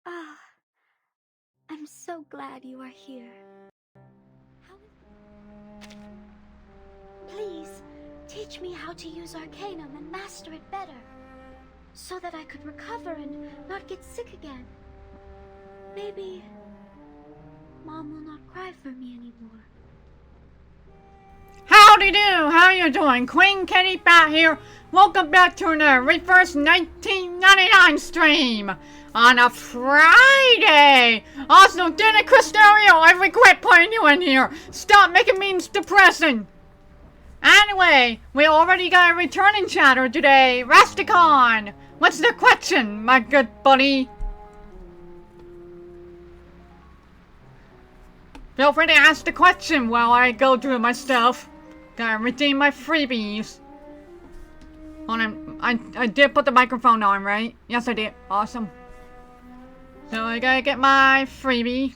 Ah, I'm so glad you are here. Please, teach me how to use Arcanum and master it better, so that I could recover and not get sick again. Maybe Mom will not cry for me anymore. Howdy do! How you doing? QueenKatieBat here. Welcome back to another Reverse 1999 stream on a Friday. Also, Danny Cristerio, I regret putting you in here. Stop making memes depressing. Anyway, we already got a returning chatter today. Rasticon, what's the question, my good buddy? Feel free to ask the question while I go through my stuff. Gotta redeem my freebies. Hold on, I did put the microphone on, right? Yes, I did. Awesome. So I gotta get my freebie.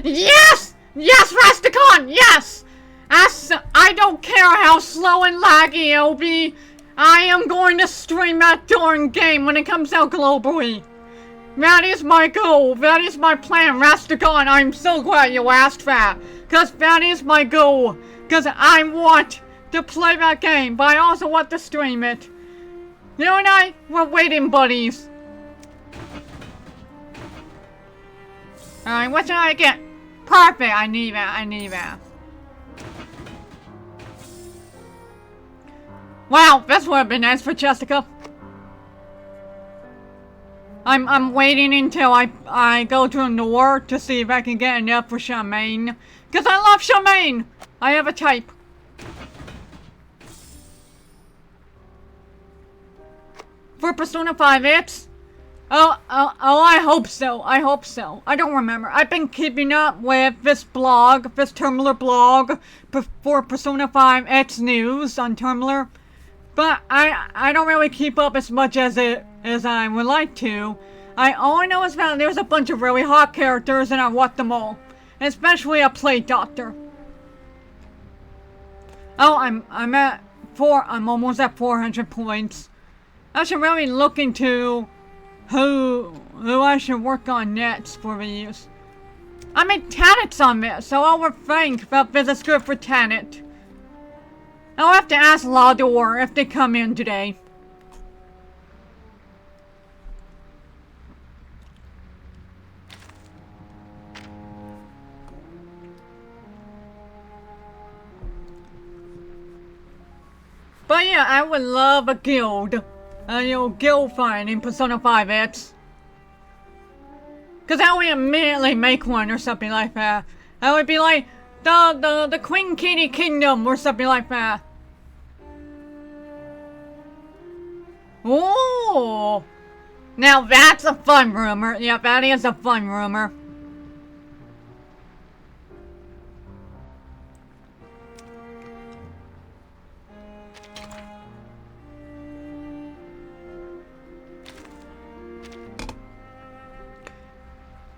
Yes! Yes, Rasticon! Yes! I don't care how slow and laggy it'll be. I am going to stream that darn game when it comes out globally. That is my goal. That is my plan, Rasticon. I'm so glad you asked that. Because that is my goal. Because I want to play that game, but I also want to stream it. You and I, we're waiting buddies. Alright, what should I get? Perfect, I need that, I need that. Wow, this would have been nice for Jessica. I'm waiting until I go to a Noir to see if I can get enough for Charmaine. Because I love Charmaine! I have a type. For Persona 5, it's... Oh, I hope so. I hope so. I don't remember. I've been keeping up with this blog, this Tumblr blog, for Persona 5 X news on Tumblr. But I don't really keep up as much as I would like to. All I know is that there's a bunch of really hot characters and I want them all. Especially a Plague Doctor. Oh, I'm almost at 400 points. I should really look into who I should work on next for these. I mean, Tanit's on this, so I'll think about this is good for Tanit. I'll have to ask Lador if they come in today. But yeah, I would love a guild. Guild fight in Persona 5X. Cause I would immediately make one or something like that. I would be like, the Queen Katie Kingdom or something like that. Ooh! Now that's a fun rumor. Yeah, that is a fun rumor.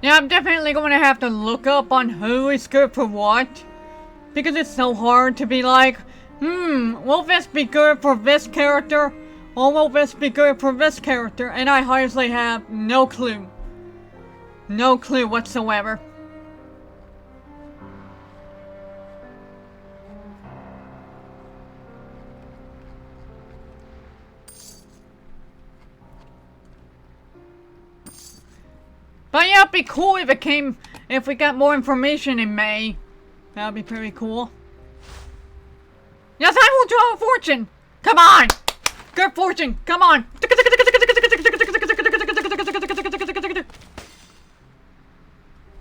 Yeah, I'm definitely going to have to look up on who is good for what. Because it's so hard to be like, will this be good for this character? Or will this be good for this character? And I honestly have no clue. No clue whatsoever. But yeah, it'd be cool if we got more information in May. That'd be pretty cool. Yes, I will draw a fortune! Come on! Good fortune! Come on!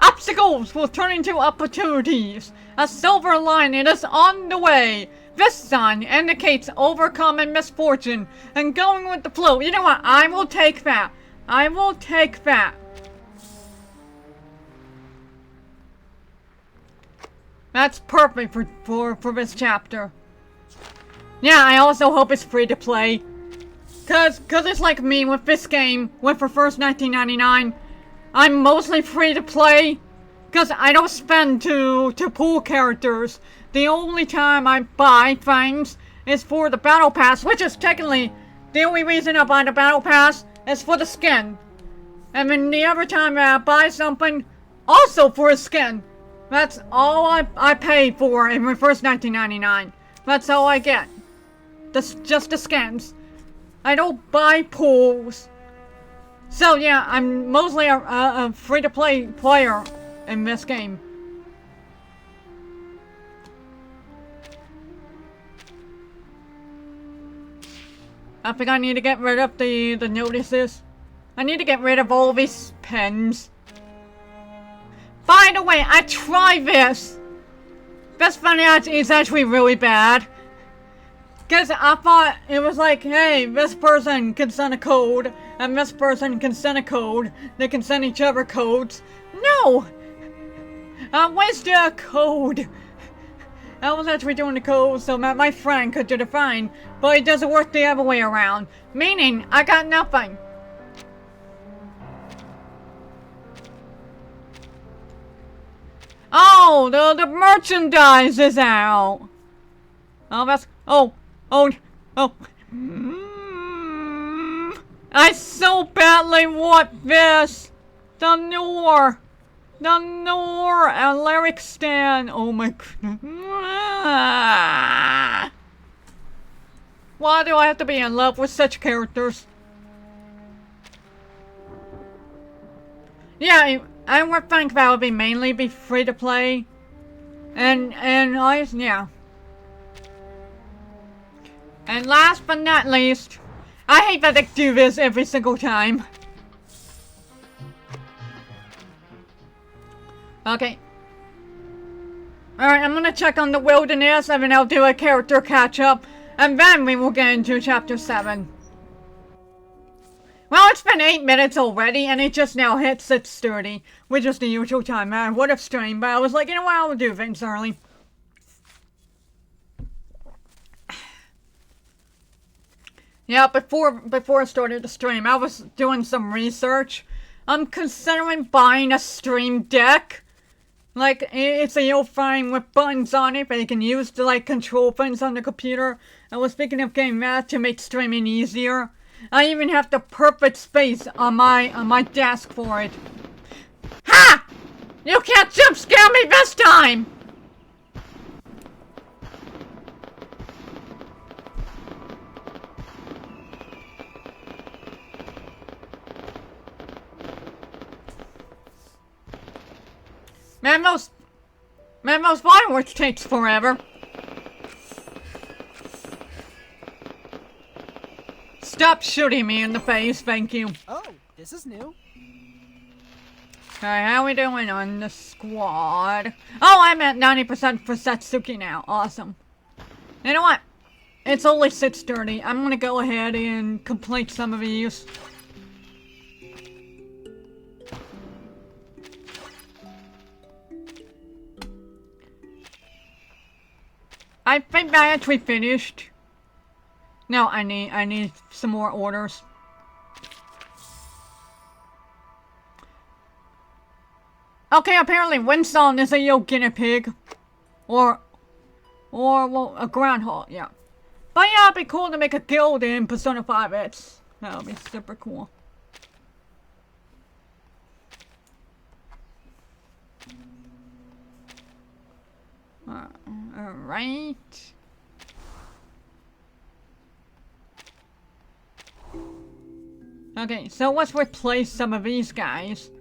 Obstacles will turn into opportunities. A silver lining is on the way. This sign indicates overcoming misfortune and going with the flow. You know what? I will take that. I will take that. That's perfect for this chapter. Yeah, I also hope it's free to play. Cause it's like me with this game, with for first $19.99. I'm mostly free to play, cause I don't spend to pull characters. The only time I buy things is for the battle pass, which is technically the only reason I buy the battle pass is for the skin. And then the other time I buy something, also for a skin. That's all I pay for in my first $19.99. That's all I get. Just the skins. I don't buy pulls. So yeah, I'm mostly a free-to-play player in this game. I think I need to get rid of the notices. I need to get rid of all these pens. By the way, I tried this. This funny is actually really bad. Cause I thought it was like, hey, this person can send a code, and this person can send a code. They can send each other codes. No! I wasted a code. I was actually doing the code so that my friend could do the fine, but it doesn't work the other way around. Meaning, I got nothing. Oh, the merchandise is out. Oh, that's, oh. I so badly want this. The Noor and Lyric Stan. Oh my goodness. Why do I have to be in love with such characters? Yeah, I would think that would be mainly be free to play. And yeah. And last but not least, I hate that they do this every single time. Okay. Alright, I'm gonna check on the wilderness and then I'll do a character catch up. And then we will get into chapter 7. Well, it's been 8 minutes already and it just now hit 6:30. Which is the usual time. I would have streamed, but I was like, you know what, I'll do things early. Yeah, before I started the stream, I was doing some research. I'm considering buying a stream deck. Like, it's a old frame with buttons on it that you can use to, like, control things on the computer. I was thinking of getting that to make streaming easier. I even have the perfect space on my desk for it. Ha! You can't jump scare me this time! Man, those fireworks takes forever. Stop shooting me in the face, thank you. Oh, this is new. Okay, how we doing on the squad? Oh, I'm at 90% for Satsuki now. Awesome. You know what? It's only 6:30. I'm gonna go ahead and complete some of these. I think I actually finished. No, I need some more orders. Okay, apparently Winston is a yo guinea pig. Or well, a groundhog, yeah. But yeah, it'd be cool to make a guild in Persona 5X. That would be super cool. Alright. Okay, so let's replace some of these guys.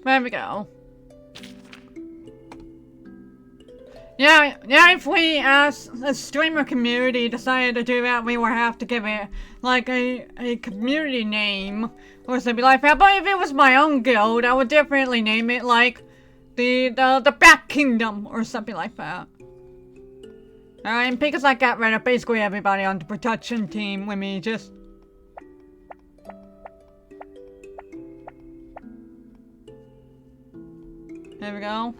There we go. Yeah, if we as a streamer community decided to do that, we would have to give it like a community name or something like that. But if it was my own guild, I would definitely name it like the Bat Kingdom or something like that. Alright, because I got rid of basically everybody on the production team with me, just... There we go.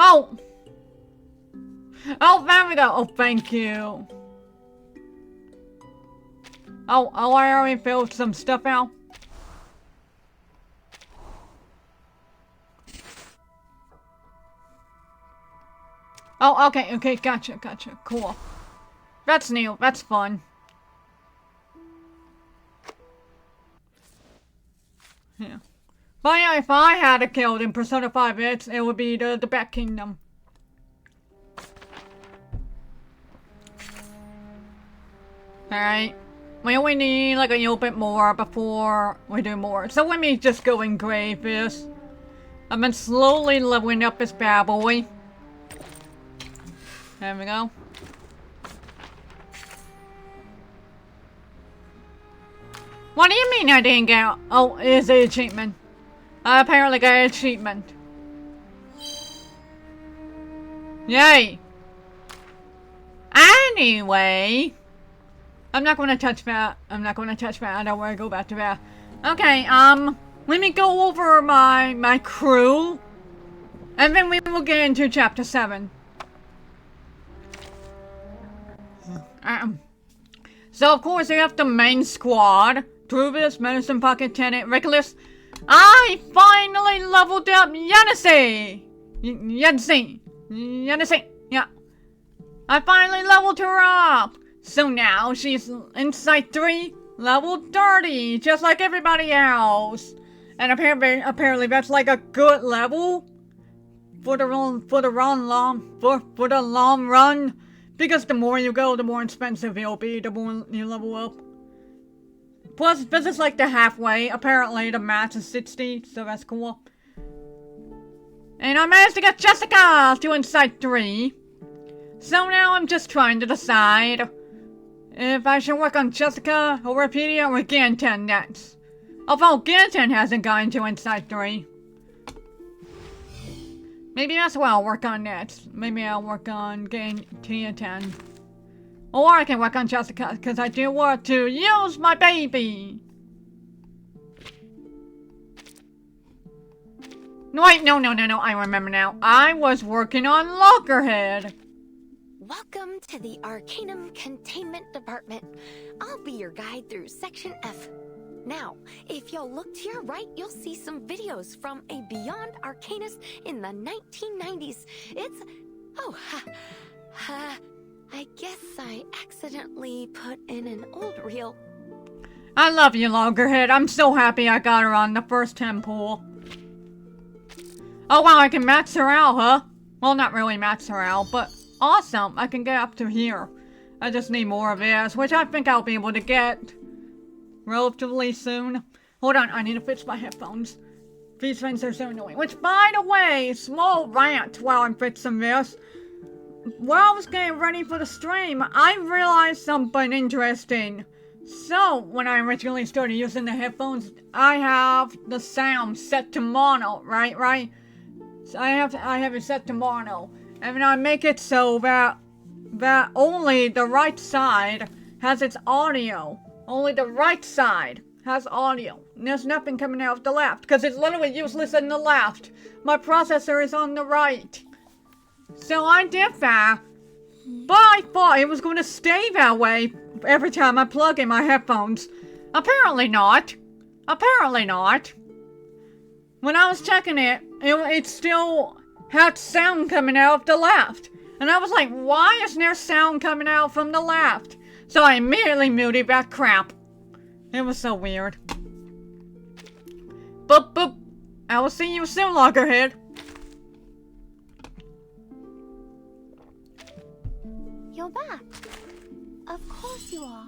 Oh! Oh, there we go! Oh, thank you! Oh, I already filled some stuff out. Oh, okay, gotcha, cool. That's new, that's fun. Yeah. But yeah, if I had a guild in Persona 5, it would be the Bat Kingdom. Alright. We only need like a little bit more before we do more. So let me just go engrave this. I've been slowly leveling up this bad boy. There we go. What do you mean I didn't get? Oh, it's an achievement. I apparently got an achievement. Yay! Anyway, I'm not gonna touch that. I don't wanna go back to that. Okay, let me go over my crew, and then we will get into chapter 7. So of course we have the main squad. Truvis, Medicine Pocket, Tenant, Reckless. I finally leveled up Yancy! Yeah. I finally leveled her up! So now she's in Site 3, level 30, just like everybody else. And apparently that's like a good level for the long run. Because the more you go, the more expensive it'll be, the more you level up. Plus, this is like the halfway. Apparently, the max is 60, so that's cool. And I managed to get Jessica to Inside 3. So now I'm just trying to decide if I should work on Jessica, or Rapedia, or Ganten next. Although Ganten hasn't gotten to Inside 3. Maybe that's what I'll work on next. Maybe I'll work on getting Ganten. Or I can work on Jessica, because I do want to use my baby! No, wait, no, I remember now. I was working on Lockerhead! Welcome to the Arcanum Containment Department. I'll be your guide through Section F. Now, if you'll look to your right, you'll see some videos from a Beyond Arcanist in the 1990s. It's... oh, I guess I accidentally put in an old reel. I love you, Loggerhead. I'm so happy I got her on the first 10 pool. Oh wow, I can max her out, huh? Well, not really max her out, but awesome. I can get up to here. I just need more of this, which I think I'll be able to get relatively soon. Hold on, I need to fix my headphones. These things are so annoying. Which, by the way, small rant while I'm fixing this. While I was getting ready for the stream, I realized something interesting. So, when I originally started using the headphones, I have the sound set to mono, right? So I have it set to mono. And then I make it so that only the right side has its audio. Only the right side has audio. And there's nothing coming out of the left, because it's literally useless in the left. My processor is on the right. So I did that, but I thought it was going to stay that way every time I plug in my headphones. Apparently not. When I was checking it, it still had sound coming out of the left. And I was like, why isn't there sound coming out from the left? So I immediately muted that crap. It was so weird. Boop boop. I will see you soon, Loggerhead. You're back. Of course you are.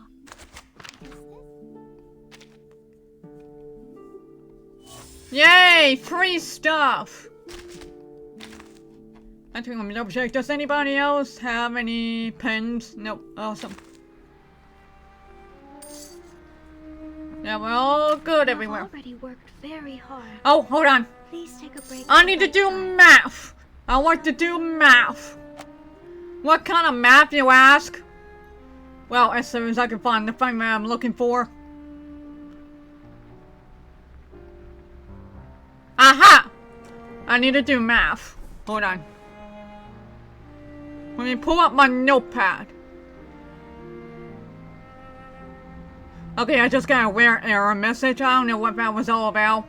Yay! Free stuff! I think let me double check. Does anybody else have any pens? Nope. Awesome. Yeah, we're all good everywhere. I've already worked very hard. Oh, hold on. Please take a break. I need to do math. I want to do math. What kind of math, you ask? Well, as soon as I can find the thing that I'm looking for. Aha! I need to do math. Hold on. Let me pull up my notepad. Okay, I just got a weird error message. I don't know what that was all about.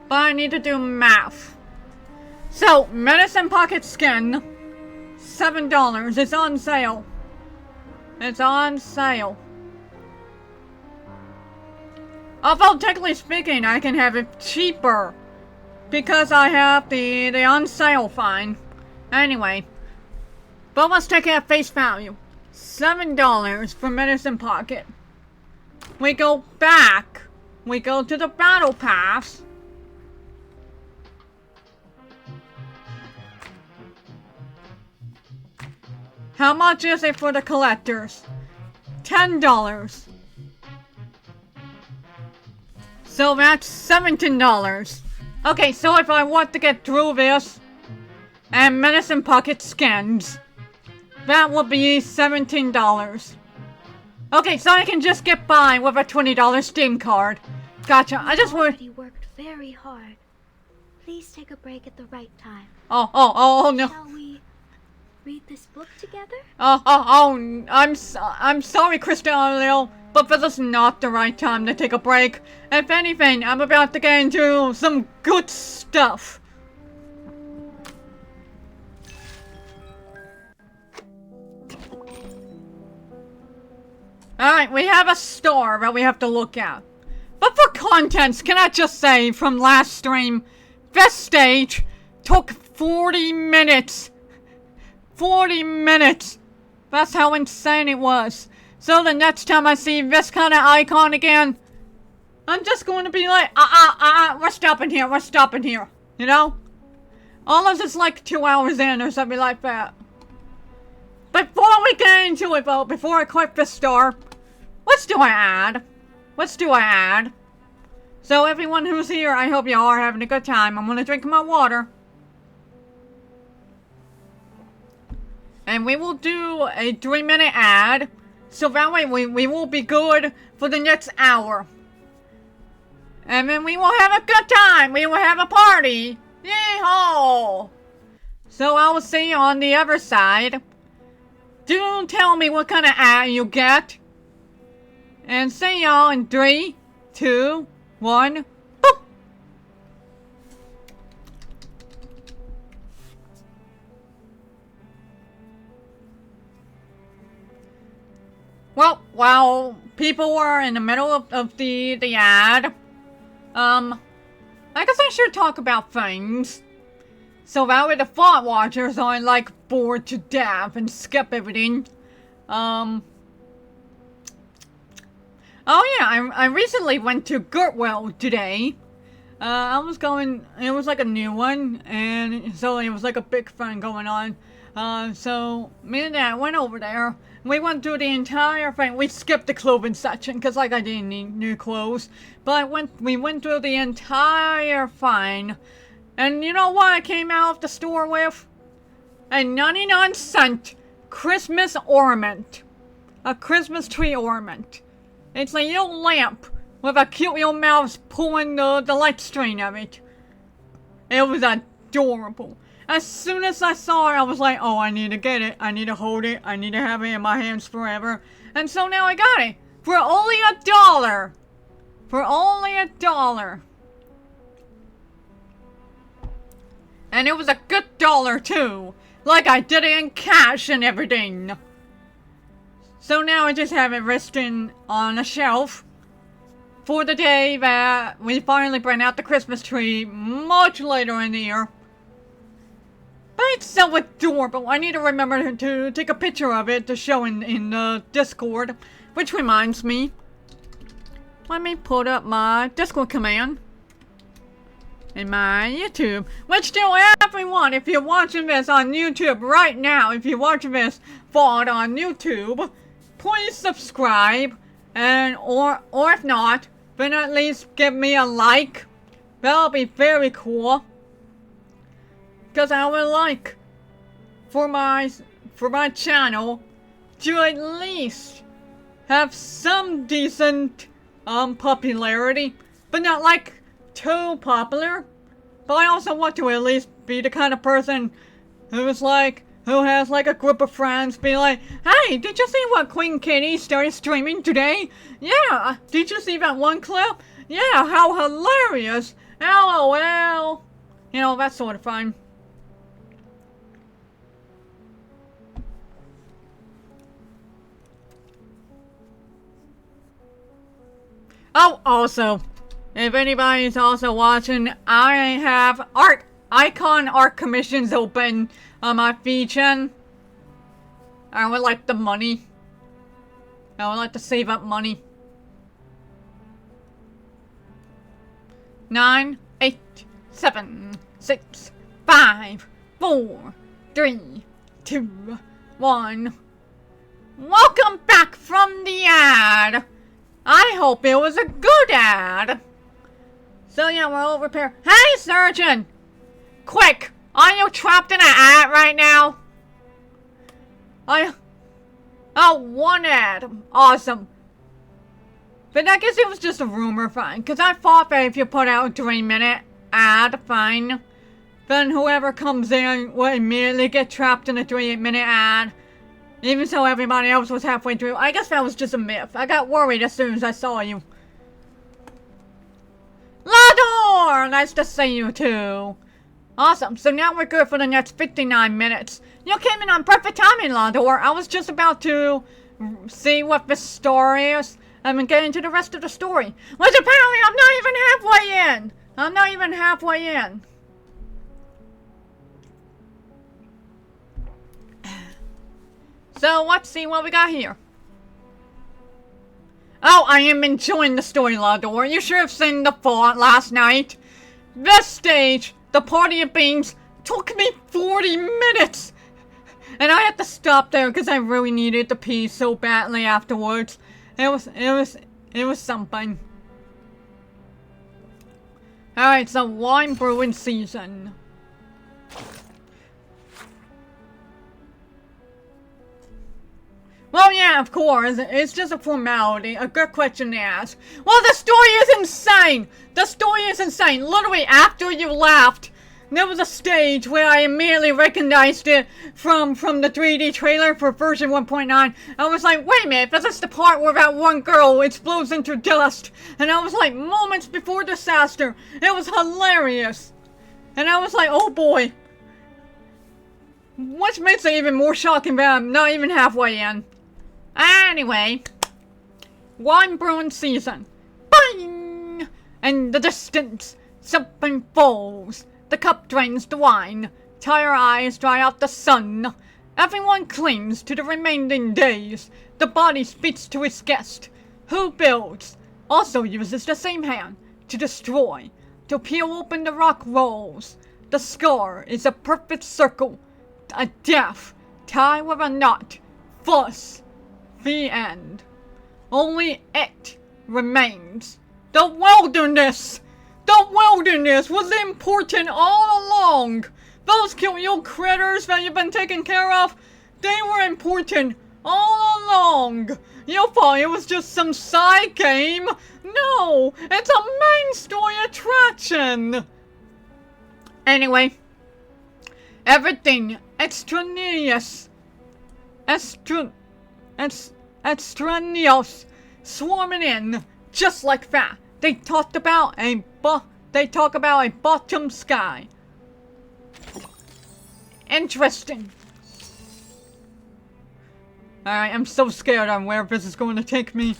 But I need to do math. So, medicine pocket skin. $7. It's on sale. It's on sale. Although, technically speaking, I can have it cheaper. Because I have the on sale fine. Anyway. But let's take it at face value. $7 for medicine pocket. We go back. We go to the battle pass. How much is it for the collectors? $10. So that's $17. Okay, so if I want to get through this and medicine pocket skins, that will be $17. Okay, so I can just get by with a $20 Steam card. Gotcha. I just want. Already worked very hard. Please take a break at the right time. Oh no. Shall we read this book together? I'm sorry, Krista, but this is not the right time to take a break. If anything, I'm about to get into some good stuff. Alright, we have a star that we have to look at. But for contents, can I just say, from last stream, this stage took 40 minutes. 40 minutes! That's how insane it was. So the next time I see this kind of icon again, I'm just going to be like, we're stopping here, you know? Unless it's like 2 hours in or something like that. Before we get into it though, before I click the star, let's do an ad. So everyone who's here, I hope you all are having a good time. I'm gonna drink my water. And we will do a 3-minute ad. So that way we will be good for the next hour. And then we will have a good time. We will have a party. Yee-haw! So I will see you on the other side. Do tell me what kind of ad you get. And see y'all in 3, 2, 1, boop! Well, while people were in the middle of the ad, I guess I should talk about things. So that way the thought watchers aren't like bored to death and skip everything. Oh yeah, I recently went to Gertwell today. I was going, it was like a new one, and so it was like a big thing going on. So me and Dad went over there. We went through the entire thing. We skipped the clothing section because like I didn't need new clothes. But we went through the entire thing. And you know what I came out of the store with? A 99-cent Christmas ornament. A Christmas tree ornament. It's a little lamp with a cute little mouse pulling the light string of it. It was adorable. As soon as I saw it, I was like, oh, I need to get it. I need to hold it. I need to have it in my hands forever. And so now I got it. For only $1. For only $1. And it was a good dollar, too. Like I did it in cash and everything. So now I just have it resting on a shelf for the day that we finally bring out the Christmas tree much later in the year. But it's so adorable. I need to remember to take a picture of it to show in the Discord. Which reminds me, let me put up my Discord command. in my YouTube. Which to everyone, if you're watching this on YouTube right now, if you're watching this VOD on YouTube, please subscribe, and or if not, then at least give me a like. That'll be very cool. Cause I would like for my channel to at least have some decent popularity, but not like too popular. But I also want to at least be the kind of person who has like a group of friends be like, hey, did you see what Queen Katie started streaming today? Yeah, did you see that one clip? Yeah, how hilarious. LOL. You know, that sort of fun. Oh, also, if anybody's also watching, I have icon art commissions open on my feed. I would like the money. I would like to save up money. 9, 8, 7, 6, 5, 4, 3, 2, 1. Welcome back from the ad. I hope it was a good ad. So yeah, we're over here. Hey, surgeon! Quick! Are you trapped in an ad right now? Oh, one ad. Awesome. But I guess it was just a rumor, fine. Because I thought that if you put out a 3-minute ad, fine. Then whoever comes in will immediately get trapped in a 3-minute ad. Even so everybody else was halfway through. I guess that was just a myth. I got worried as soon as I saw you. Lador! Nice to see you too. Awesome, so now we're good for the next 59 minutes. You came in on perfect timing, Lador. I was just about to see what the story is and then get into the rest of the story. Which apparently I'm not even halfway in. I'm not even halfway in. So, let's see what we got here. Oh, I am enjoying the story, Lador. You should have seen the font last night. This stage, the Party of Beans, took me 40 minutes. And I had to stop there because I really needed to pee so badly afterwards. It was something. Alright, so wine brewing season. Well, yeah, of course. It's just a formality. A good question to ask. Well, the story is insane! The story is insane. Literally, after you left, there was a stage where I immediately recognized it from the 3D trailer for version 1.9. I was like, wait a minute, this is the part where that one girl explodes into dust. And I was like, moments before disaster. It was hilarious. And I was like, oh boy. Which makes it even more shocking that I'm not even halfway in. Anyway, wine brewing season. Bing! In the distance, something falls. The cup drains the wine. Tired eyes dry out the sun. Everyone clings to the remaining days. The body speaks to its guest, who builds. Also uses the same hand to destroy. To peel open the rock rolls. The scar is a perfect circle. A death, tie with a knot. Fuss. The end. Only it remains. The wilderness! The wilderness was important all along! Those cute critters that you've been taking care of, they were important all along! You thought it was just some side game? No! It's a main story attraction! Anyway. Everything extraneous. Extraneous, swarming in, just like that. They talk about a bottom sky. Interesting. Alright, I'm so scared on where this is going to take me.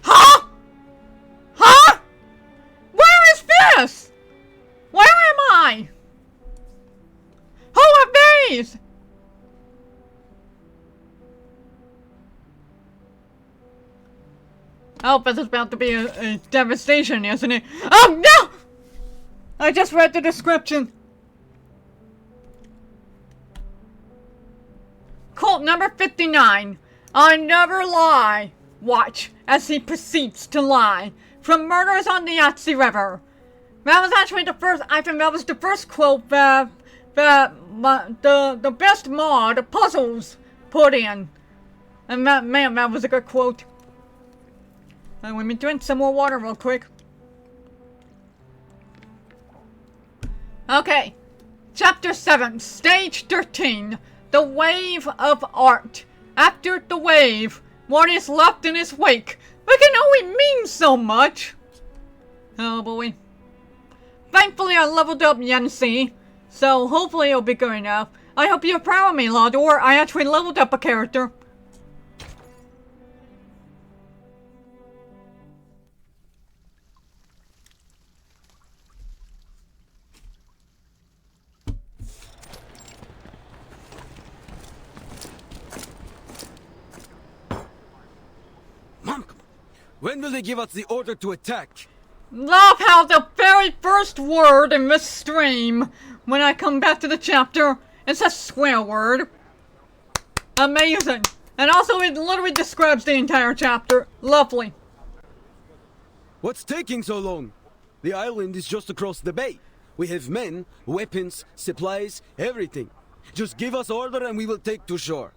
Huh? Huh? Where is this? Where am I? Who are these? Oh, this is about to be a devastation, isn't it? Oh, no! I just read the description. Quote number 59. I never lie. Watch as he proceeds to lie. From murders on the Yahtzee River. That was actually the first, I think that was the first quote that the best mod puzzles put in. And that, man, that was a good quote. Let me drink some more water real quick. Okay. Chapter 7, Stage 13. The Wave of Art. After the wave, what is left in its wake? That can only mean so much. Oh boy. Thankfully I leveled up Yancy, so hopefully it'll be good enough. I hope you're proud of me, Lodor. I actually leveled up a character. Mom, when will they give us the order to attack? Love how the very first word in this stream, when I come back to the chapter, it's a swear word. Amazing. And also it literally describes the entire chapter. Lovely. What's taking so long? The island is just across the bay. We have men, weapons, supplies, everything. Just give us order and we will take to shore.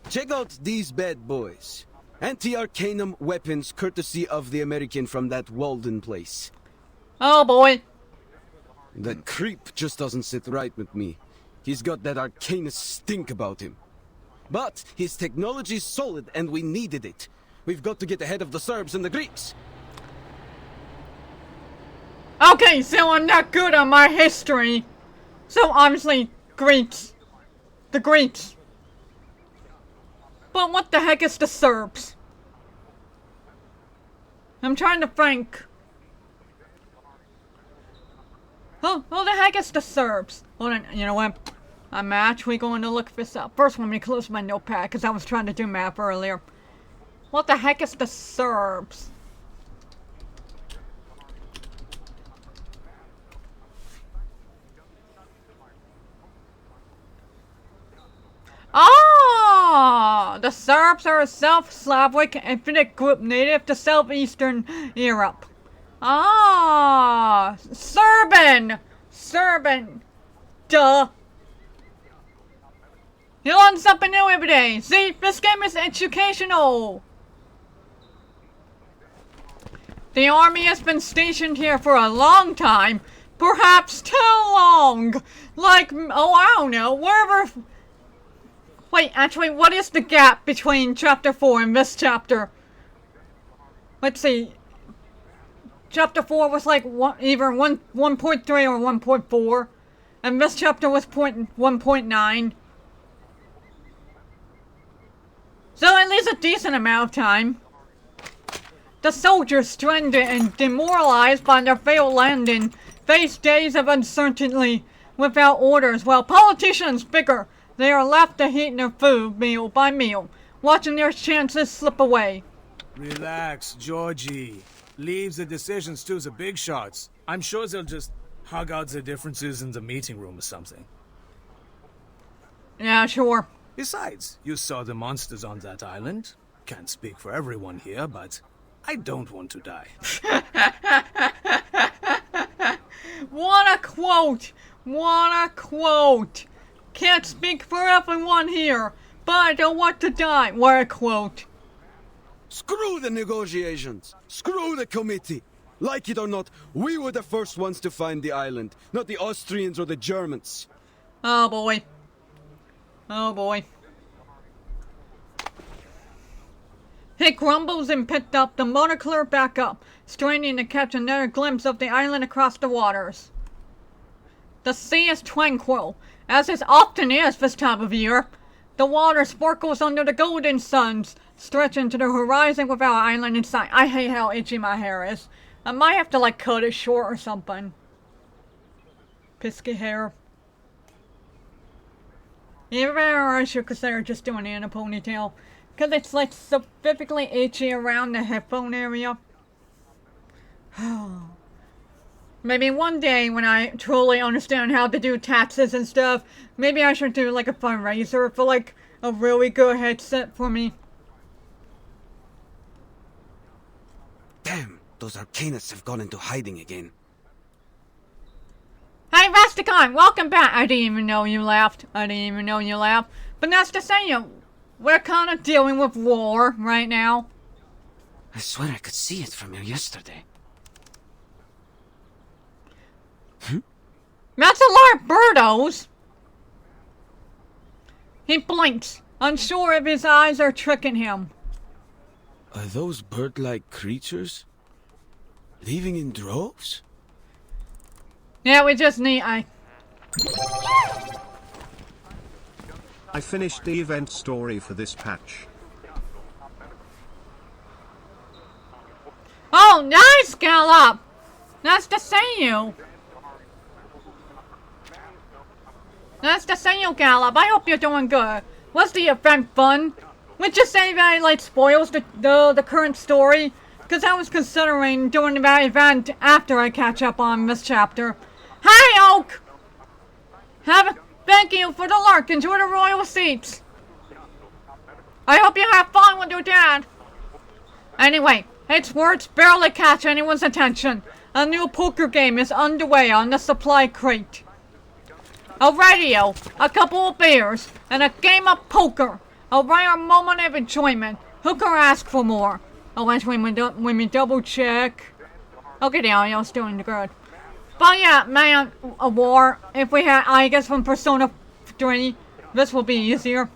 Check out these bad boys. Anti-Arcanum weapons courtesy of the American from that Walden place. Oh boy. That creep just doesn't sit right with me. He's got that Arcanus stink about him. But his technology's solid and we needed it. We've got to get ahead of the Serbs and the Greeks. Okay, so I'm not good on my history. So obviously, Greeks. The Greeks. But what the heck is the Serbs? I'm trying to think. Oh, who the heck is the Serbs? Hold on, you know what? I'm actually going to look this up. First, let me close my notepad, because I was trying to do math earlier. What the heck is the Serbs? Ah, the Serbs are a South-Slavic ethnic group native to southeastern Europe. Ah, Serbian! Duh. You learn something new every day. See, this game is educational. The army has been stationed here for a long time. Perhaps too long. Like, oh, I don't know, wherever... Wait, actually, what is the gap between Chapter 4 and this chapter? Let's see. Chapter 4 was like either 1.3 or 1.4. And this chapter was 1.9. So at least a decent amount of time. The soldiers, stranded and demoralized by their failed landing, face days of uncertainty without orders, while politicians bicker. They are left to eat their food meal by meal, watching their chances slip away. Relax, Georgie. Leave the decisions to the big shots. I'm sure they'll just hug out the differences in the meeting room or something. Yeah, sure. Besides, you saw the monsters on that island. Can't speak for everyone here, but I don't want to die. What a quote! What a quote! Can't speak for everyone here, but I don't want to die. What a quote. Screw the negotiations. Screw the committee. Like it or not, we were the first ones to find the island, not the Austrians or the Germans. Oh boy. Oh boy. He grumbles and picked up the monocular back up, straining to catch another glimpse of the island across the waters. The sea is tranquil, as it often is this time of year. The water sparkles under the golden suns, stretching to the horizon without an island in sight. I hate how itchy my hair is. I might have to like cut it short or something. Pisky hair. Even better, I should consider just doing it in a ponytail. Because it's like specifically itchy around the headphone area. Maybe one day when I truly understand how to do taxes and stuff, maybe I should do like a fundraiser for like a really good headset for me. Damn, those Arcanists have gone into hiding again. Hey Rastakon, welcome back. I didn't even know you left. But nice to see you. We're kind of dealing with war right now. I swear I could see it from here yesterday. That's a lot of birdos. He blinks, unsure if his eyes are tricking him. Are those bird-like creatures leaving in droves? Yeah, we just need I finished the event story for this patch. Oh, nice, Gallop! Nice to see you. Nice to see you, Gallop. I hope you're doing good. Was the event fun? Would you say that it, like, spoils the current story? Because I was considering doing that event after I catch up on this chapter. Hi, Oak! Thank you for the lurk. Enjoy the royal seats. I hope you have fun with your dad. Anyway, its words barely catch anyone's attention. A new poker game is underway on the supply crate. A radio, a couple of beers, and a game of poker. A rare moment of enjoyment. Who could ask for more? Oh, wait, when we double check. Okay, the audio's doing good. But yeah, man, a war. If we had Igus from Persona 3, this will be easier.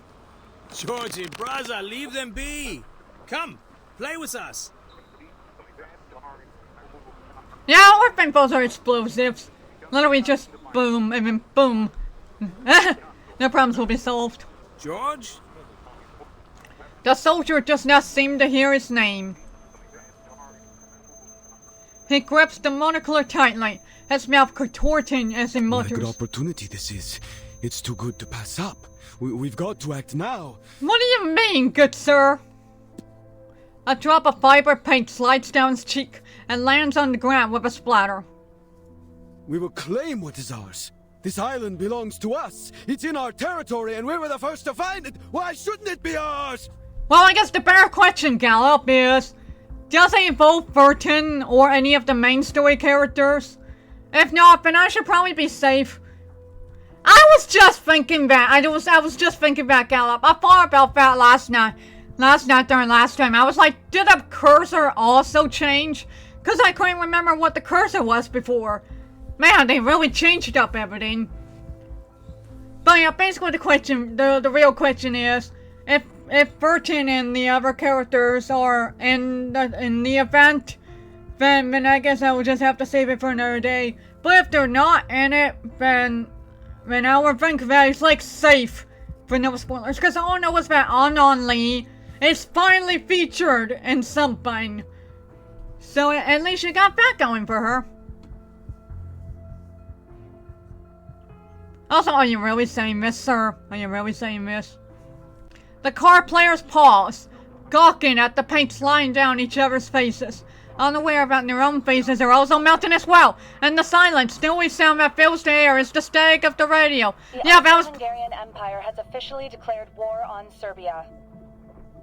Georgie, brother, leave them be. Come, play with us. Yeah, our pinballs are explosives. Literally just boom, and then boom. No problems will be solved. George? The soldier does not seem to hear his name. He grips the monocular tightly, his mouth contorting as he mutters. What a good opportunity this is. It's too good to pass up. We've got to act now. What do you mean, good sir? A drop of fiber paint slides down his cheek and lands on the ground with a splatter. We will claim what is ours. This island belongs to us. It's in our territory and we were the first to find it. Why shouldn't it be ours? Well, I guess the better question, Gallop, is... does he involve Burton or any of the main story characters? If not, then I should probably be safe. I was just thinking that. I was just thinking that, Gallop. I thought about that last night. During last time. I was like, did the cursor also change? Because I couldn't remember what the cursor was before. Man, they really changed up everything. But yeah, basically the real question is, if Burton and the other characters are in the event, then I guess I will just have to save it for another day. But if they're not in it, then I will think that it's like safe for no spoilers. Because all I know is that Anon Lee is finally featured in something. So at least you got that going for her. Also, are you really saying this, sir? Are you really saying this? The card players pause, gawking at the paint sliding down each other's faces, unaware that their own faces are also melting as well, and the silence, stilly sound that fills the air is the static of the radio. The Austro-Hungarian Empire has officially declared war on Serbia.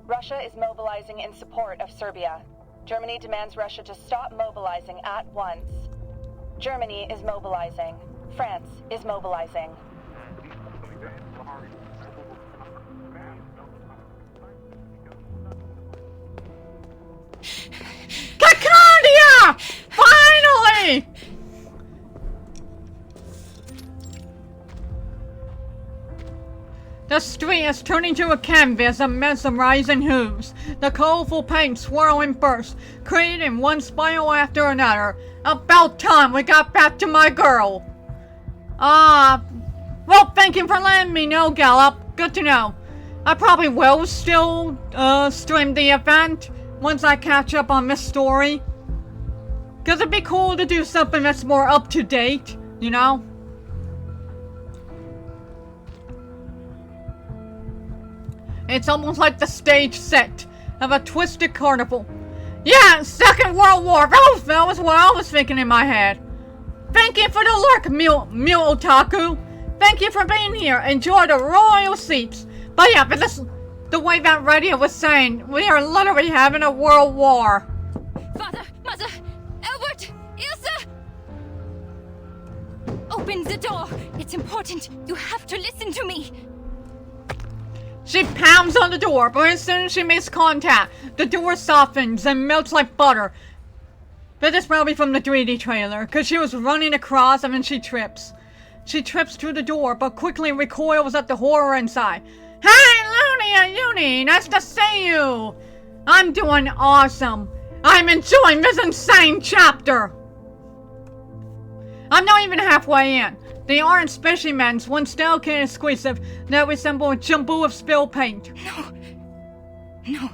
Russia is mobilizing in support of Serbia. Germany demands Russia to stop mobilizing at once. Germany is mobilizing. France is mobilizing. Kakandia! Finally! The street is turning to a canvas of mesmerizing hooves. The colorful paint swirling burst, creating one spiral after another. About time we got back to my girl. Well, thank you for letting me know, Gallop. Good to know. I probably will still, stream the event once I catch up on this story. Cause it'd be cool to do something that's more up to date, you know? It's almost like the stage set of a twisted carnival. Yeah, Second World War. That was what I was thinking in my head. Thank you for the lurk, Mule Otaku. Thank you for being here. Enjoy the royal seats. But yeah, but this, the way that radio was saying, we are literally having a world war. Father, Mother, Albert, Ilsa! Open the door. It's important. You have to listen to me. She pounds on the door, but as soon as she makes contact, the door softens and melts like butter. That is probably from the 3D trailer, because she was running across and then she trips. She trips through the door, but quickly recoils at the horror inside. Hey, Looney and Uni, nice to see you! I'm doing awesome. I'm enjoying this insane chapter. I'm not even halfway in. The orange specimens, once delicate and exclusive, now resemble a jumble of spilled paint. No,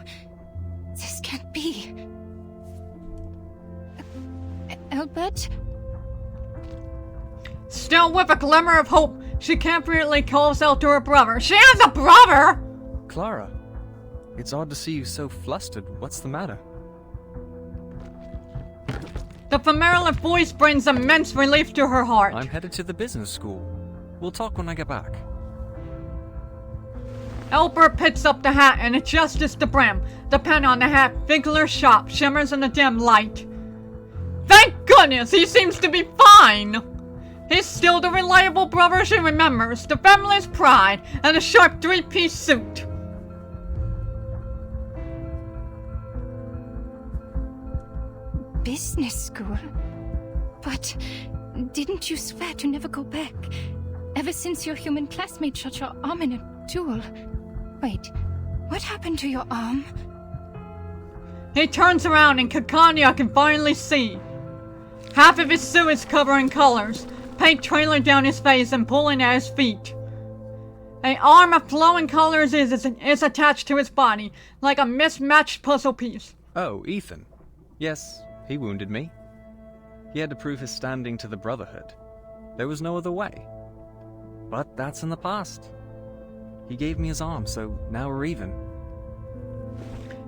this can't be. Albert? Still with a glimmer of hope, she confidently calls out to her brother. She has a brother! Clara, it's odd to see you so flustered. What's the matter? The familiar voice brings immense relief to her heart. I'm headed to the business school. We'll talk when I get back. Albert picks up the hat and adjusts the brim. The pen on the hat, Figler's shop, shimmers in the dim light. Thank goodness, he seems to be fine! He's still the reliable brother she remembers, the family's pride, and a sharp three-piece suit. Business school? But didn't you swear to never go back? Ever since your human classmate shot your arm in a duel. Wait, what happened to your arm? He turns around and Kakanya can finally see. Half of his suit is covered in colors, paint trailing down his face and pulling at his feet. An arm of flowing colors is attached to his body, like a mismatched puzzle piece. Oh, Ethan. Yes, he wounded me. He had to prove his standing to the Brotherhood. There was no other way. But that's in the past. He gave me his arm, so now we're even.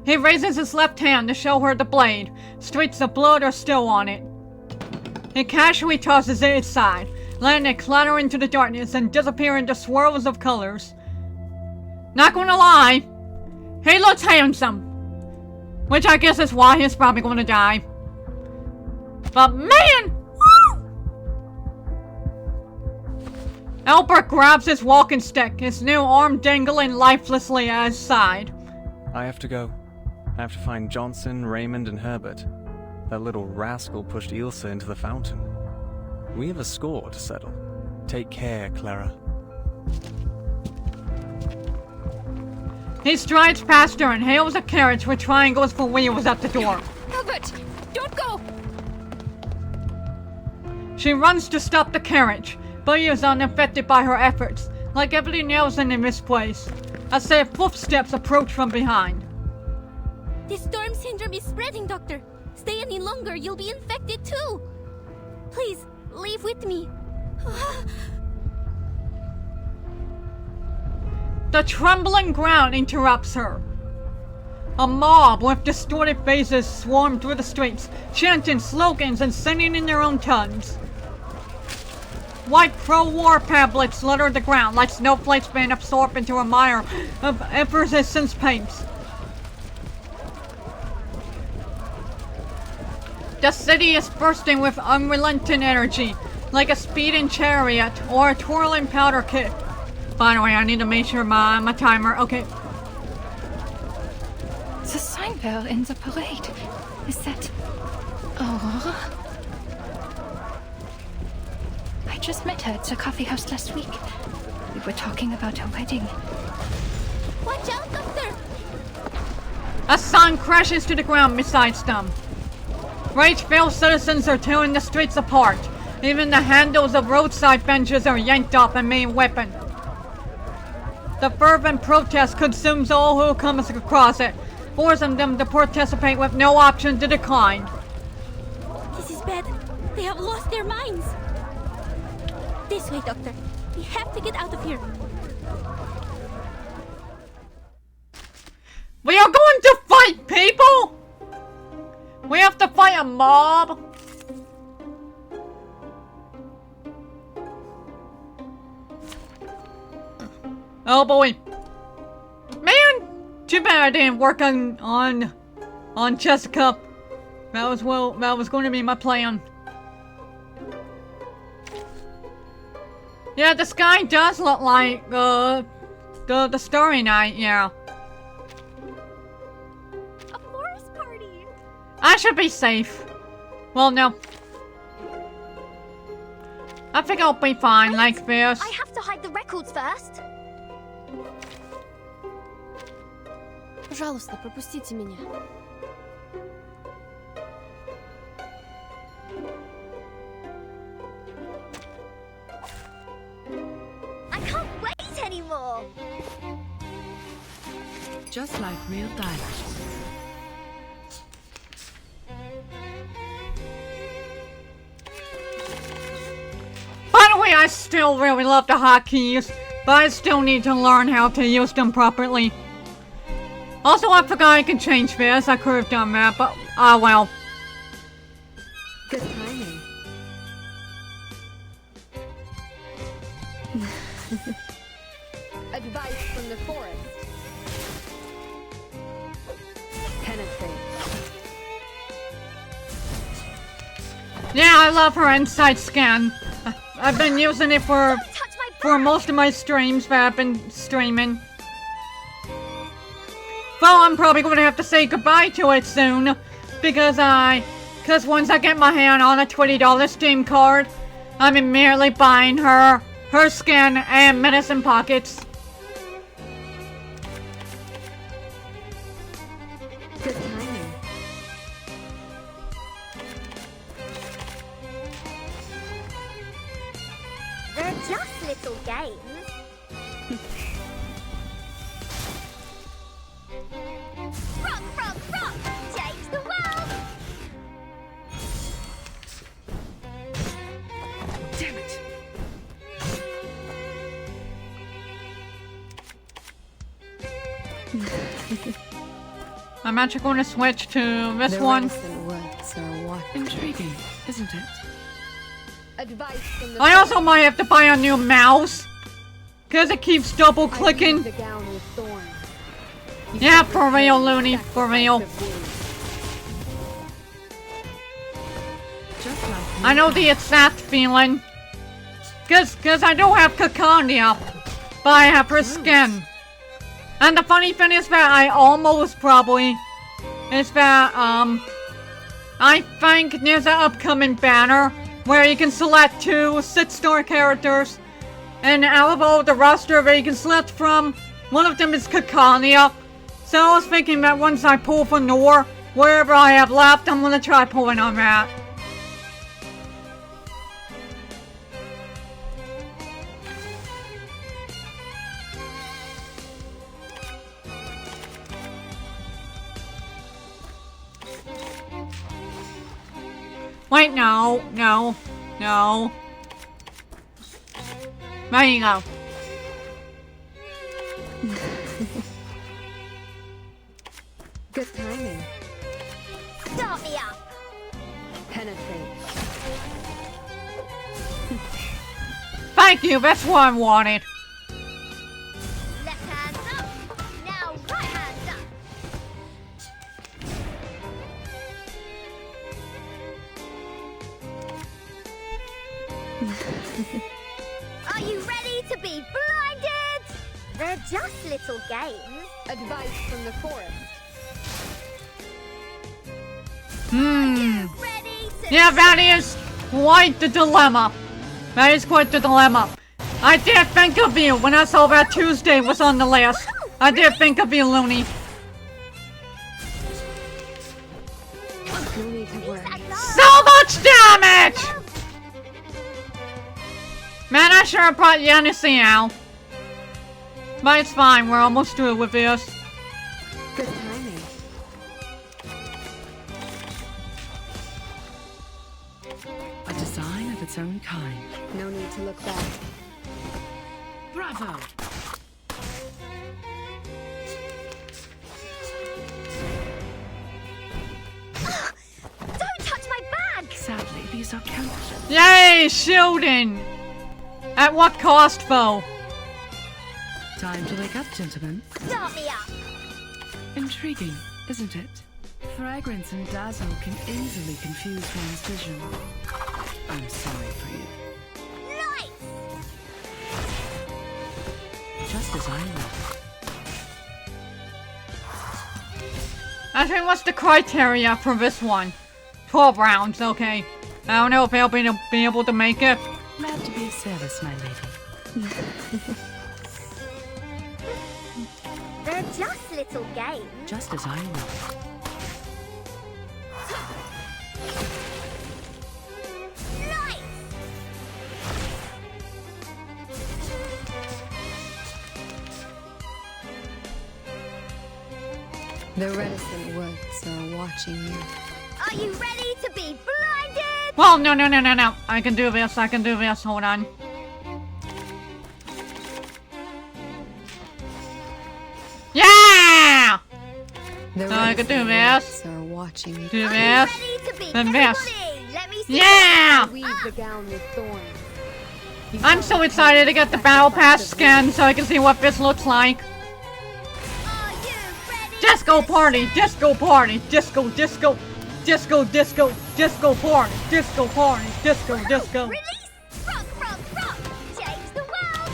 He raises his left hand to show her the blade. Streaks of blood are still on it. He casually tosses it aside, letting it clatter into the darkness and disappear into swirls of colors. Not gonna lie, he looks handsome. Which I guess is why he's probably gonna die. But man! Woo! Albert grabs his walking stick, his new arm dangling lifelessly at his side. I have to go. I have to find Johnson, Raymond, and Herbert. That little rascal pushed Ilsa into the fountain. We have a score to settle. Take care, Clara. He strides past her and hails a carriage with triangles for wheels at the door. Albert, don't go! She runs to stop the carriage, but he is unaffected by her efforts, like everything else in this place. A set of footsteps approach from behind. The storm syndrome is spreading, Doctor. Stay any longer, you'll be infected too. Please, leave with me. The trembling ground interrupts her. A mob with distorted faces swarm through the streets, chanting slogans and singing in their own tongues. White pro-war pamphlets litter the ground like snowflakes being absorbed into a mire of effervescent paints. The city is bursting with unrelenting energy, like a speeding chariot or a twirling powder keg. By the way, I need to make sure my timer. Okay. The sign bell in the parade. Is that Aurora? I just met her at the coffee house last week. We were talking about her wedding. Watch out, Doctor! A sign crashes to the ground beside them. Rage-filled citizens are tearing the streets apart. Even the handles of roadside benches are yanked off and made weapon. The fervent protest consumes all who comes across it, forcing them to participate with no option to decline. This is bad. They have lost their minds. This way, Doctor. We have to get out of here. We are going to fight people! We have to fight a mob! Oh boy. Man! Too bad I didn't work on Jessica. That was going to be my plan. Yeah, the sky does look like the Starry Night, yeah. A forest party! I should be safe. Well, no. I think I'll be fine like this. I have to hide the records first. Пожалуйста, пропустите меня. I can't wait anymore. Just like real diamonds. By the way, I still really love the hotkeys, but I still need to learn how to use them properly. Also, I forgot I can change this. I could have done that, but oh well. Good timing. Advice from the forest. Penetrate. Yeah, I love her inside scan. I've been using it for most of my streams that I've been streaming. Well, I'm probably going to have to say goodbye to it soon, because once I get my hand on a $20 Steam card, I'm immediately buying her skin and medicine pockets. Good timing. They're just little games. Rock, rock, rock! Change the world! Damn it. I'm actually going to switch to this The one. woods are what? Intriguing, isn't it? Advice from the I also might have to buy a new mouse, because it keeps double I clicking. use the gown with thorns. You Yeah, can't for real, return Looney, back for to real. active wounds. Just like I know the exact feeling. Cause I do have Caconia, but I have her skin. And the funny thing is that I think there's an upcoming banner where you can select 2 6-star characters. And out of all the roster that you can select from, one of them is Caconia. So I was thinking that once I pull for Nor, wherever I have left, I'm gonna try pulling on that. Wait, no. There you go. good timing. Start me up! Penetrate. Thank you, that's what I wanted. Left hand up! Now right hand up! Are you ready to be blinded? They're just little games. Advice from the forest. Ready to Yeah, that is quite the dilemma. That is quite the dilemma. I did think of you when I saw that Tuesday was on the list. I did think of you, Looney. No need to worry. So much damage! Man, I sure brought Yanisy out. But it's fine, we're almost through with this. Good timing. A design of its own kind. No need to look back. Bravo! these are counted. Yay, shielding! At what cost, though? Time to wake up, gentlemen. Start me up! Intriguing, isn't it? Fragrance and dazzle can easily confuse one's vision. I'm sorry for you. Nice! Just as I know. I think what's the criteria for this one? 12 rounds, okay. I don't know if I'll be able to make it. Glad to be of service, my lady. They're just little games. Just as I know. Nice! The reticent woods are watching you. Are you ready to be blinded? Well, no. I can do this, hold on. Yeah! The So I can do this. are watching you. Do Are this. you ready to be Then this. ready? Let me see. Yeah! Weave the gown with thorns. I'm so excited to get the Battle Pass skin so I can see what this looks like. Are you ready? Disco party, disco party, disco party, disco. Release! Rock! Change the world!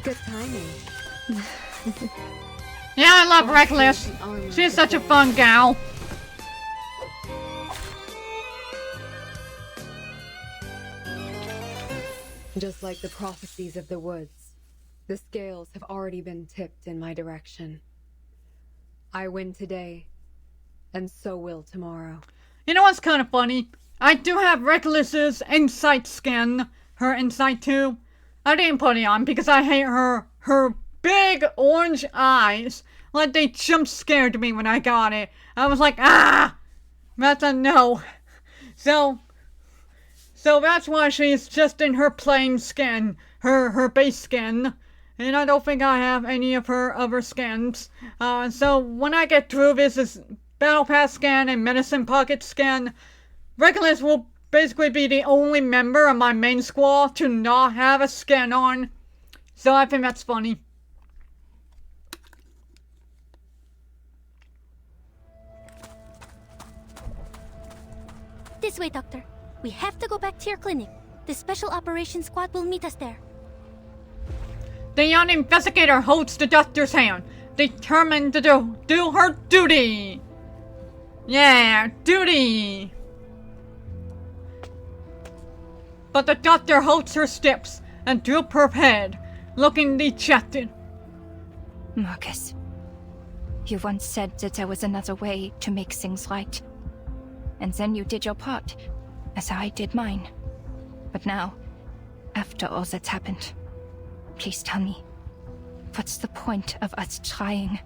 Good timing. Yeah, I love Reckless. She's such a fun gal. Just like the prophecies of the woods, the scales have already been tipped in my direction. I win today, and so will tomorrow. You know what's kind of funny? I do have Reckless's insight skin, her insight too. I didn't put it on because I hate her big orange eyes. Like they jump scared me when I got it. I was like, ah! That's a no. So that's why she's just in her plain skin, her base skin. And I don't think I have any of her other skins. So when I get through this Battle Pass skin and Medicine Pocket skin, Reckless will basically be the only member of my main squad to not have a skin on. So I think that's funny. This way, Doctor. We have to go back to your clinic. The Special Operations Squad will meet us there. The young investigator holds the doctor's hand, determined to do her duty. Yeah, duty. But the doctor holds her steps and droops her head, looking dejected. Marcus, you once said that there was another way to make things right. And then you did your part, as I did mine. But now, after all that's happened, please tell me, what's the point of us trying?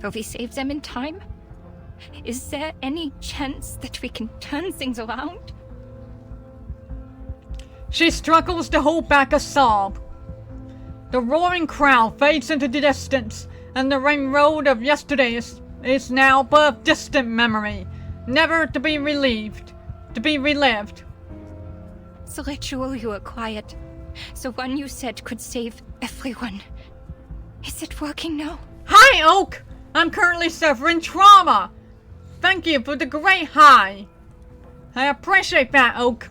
Will we save them in time? Is there any chance that we can turn things around? She struggles to hold back a sob. The roaring crowd fades into the distance, and the ring road of yesterday is now but a distant memory, never to be relived. The ritual you acquired, the one you said could save everyone. Is it working now? Hi, Oak! I'm currently suffering trauma. Thank you for the great hi. I appreciate that, Oak.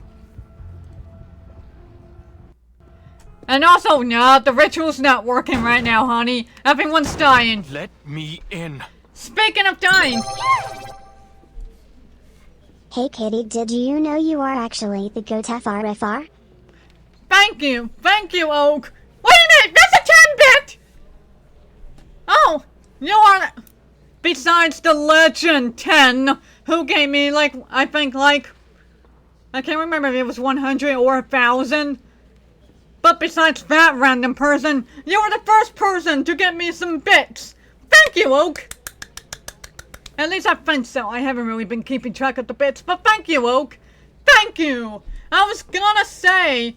And also, no, the ritual's not working right now, honey. Everyone's dying. Let me in. Speaking of dying. Hey Kitty, did you know you are actually the GOAT FRFR? Thank you, Oak. Wait a minute, that's a 10-bit! Oh, you are... Besides the Legend 10, who gave me, I can't remember if it was 100 or 1,000. But besides that random person, you were the first person to get me some bits. Thank you, Oak. At least I think so. I haven't really been keeping track of the bits, but thank you, Oak. Thank you. I was gonna say,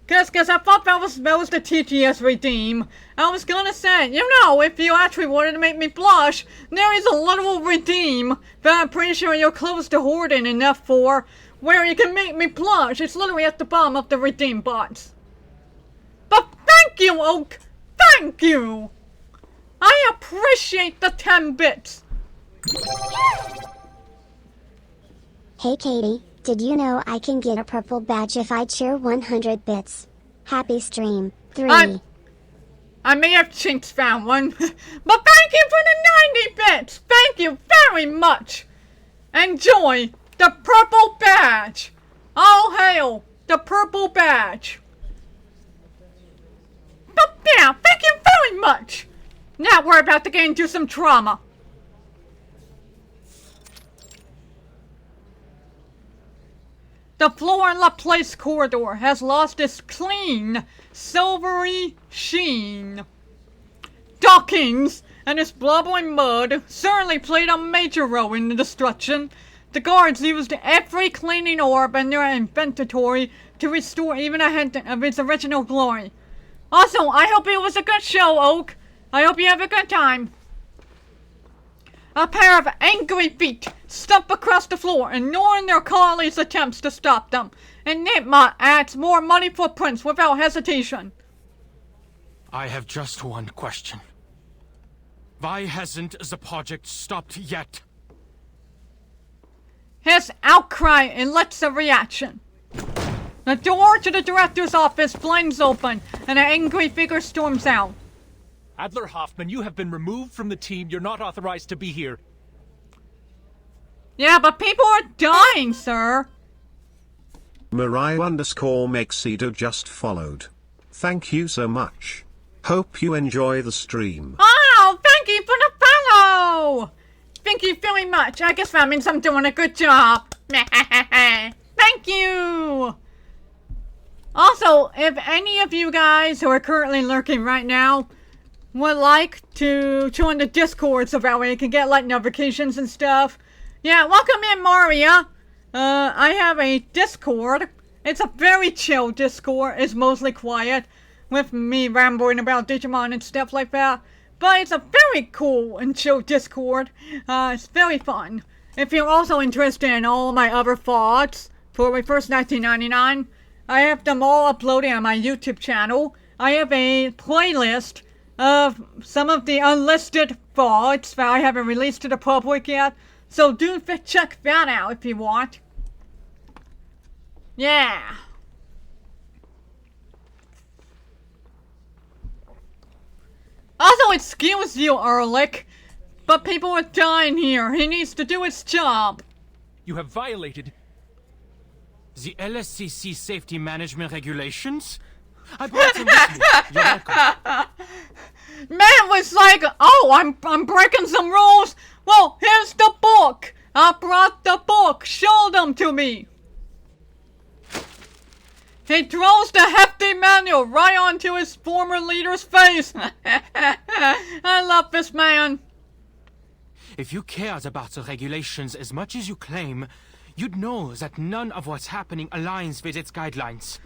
Cause I thought that was the TTS redeem. I was gonna say, you know, if you actually wanted to make me blush, there is a literal redeem that I'm pretty sure you're close to hoarding enough for, where you can make me blush. It's literally at the bottom of the redeem box. But thank you, Oak! Thank you! I appreciate the 10 bits! Hey Katie, did you know I can get a purple badge if I cheer 100 bits? Happy stream. 3. I may have chinks found one, but thank you for the 90 bits! Thank you very much! Enjoy the purple badge! All hail the purple badge! But yeah, thank you very much! Now we're about to get into some trauma. The floor in La Place corridor has lost its clean, silvery sheen. Dockings and its blubbering mud certainly played a major role in the destruction. The guards used every cleaning orb in their inventory to restore even a hint of its original glory. Also, I hope it was a good show, Oak. I hope you have a good time. A pair of angry feet stump across the floor, ignoring their colleagues' attempts to stop them, and Nitma adds more money footprints without hesitation. I have just one question. Why hasn't the project stopped yet? His outcry elicits a reaction. The door to the director's office flings open, and an angry figure storms out. Adler Hoffman, you have been removed from the team. You're not authorized to be here. Yeah, but people are dying, sir. Mariah_Mexido just followed. Thank you so much. Hope you enjoy the stream. Oh, thank you for the follow! Thank you very much. I guess that means I'm doing a good job. Thank you! Also, if any of you guys who are currently lurking right now would like to join the Discord so that way you can get like notifications and stuff. Yeah, welcome in, Maria. I have a Discord. It's a very chill Discord. It's mostly quiet, with me rambling about Digimon and stuff like that. But it's a very cool and chill Discord. It's very fun. If you're also interested in all my other VODs for my first 1999, I have them all uploaded on my YouTube channel. I have a playlist of some of the unlisted VODs that I haven't released to the public yet. So do check that out if you want. Yeah. Also, excuse you, Ehrlich, but people are dying here. He needs to do his job. You have violated the LSCC safety management regulations? I brought them with me. You're welcome. Man was like, oh, I'm breaking some rules. Well, here's the book. I brought the book. Show them to me. He throws the hefty manual right onto his former leader's face. I love this man. If you cared about the regulations as much as you claim, you'd know that none of what's happening aligns with its guidelines.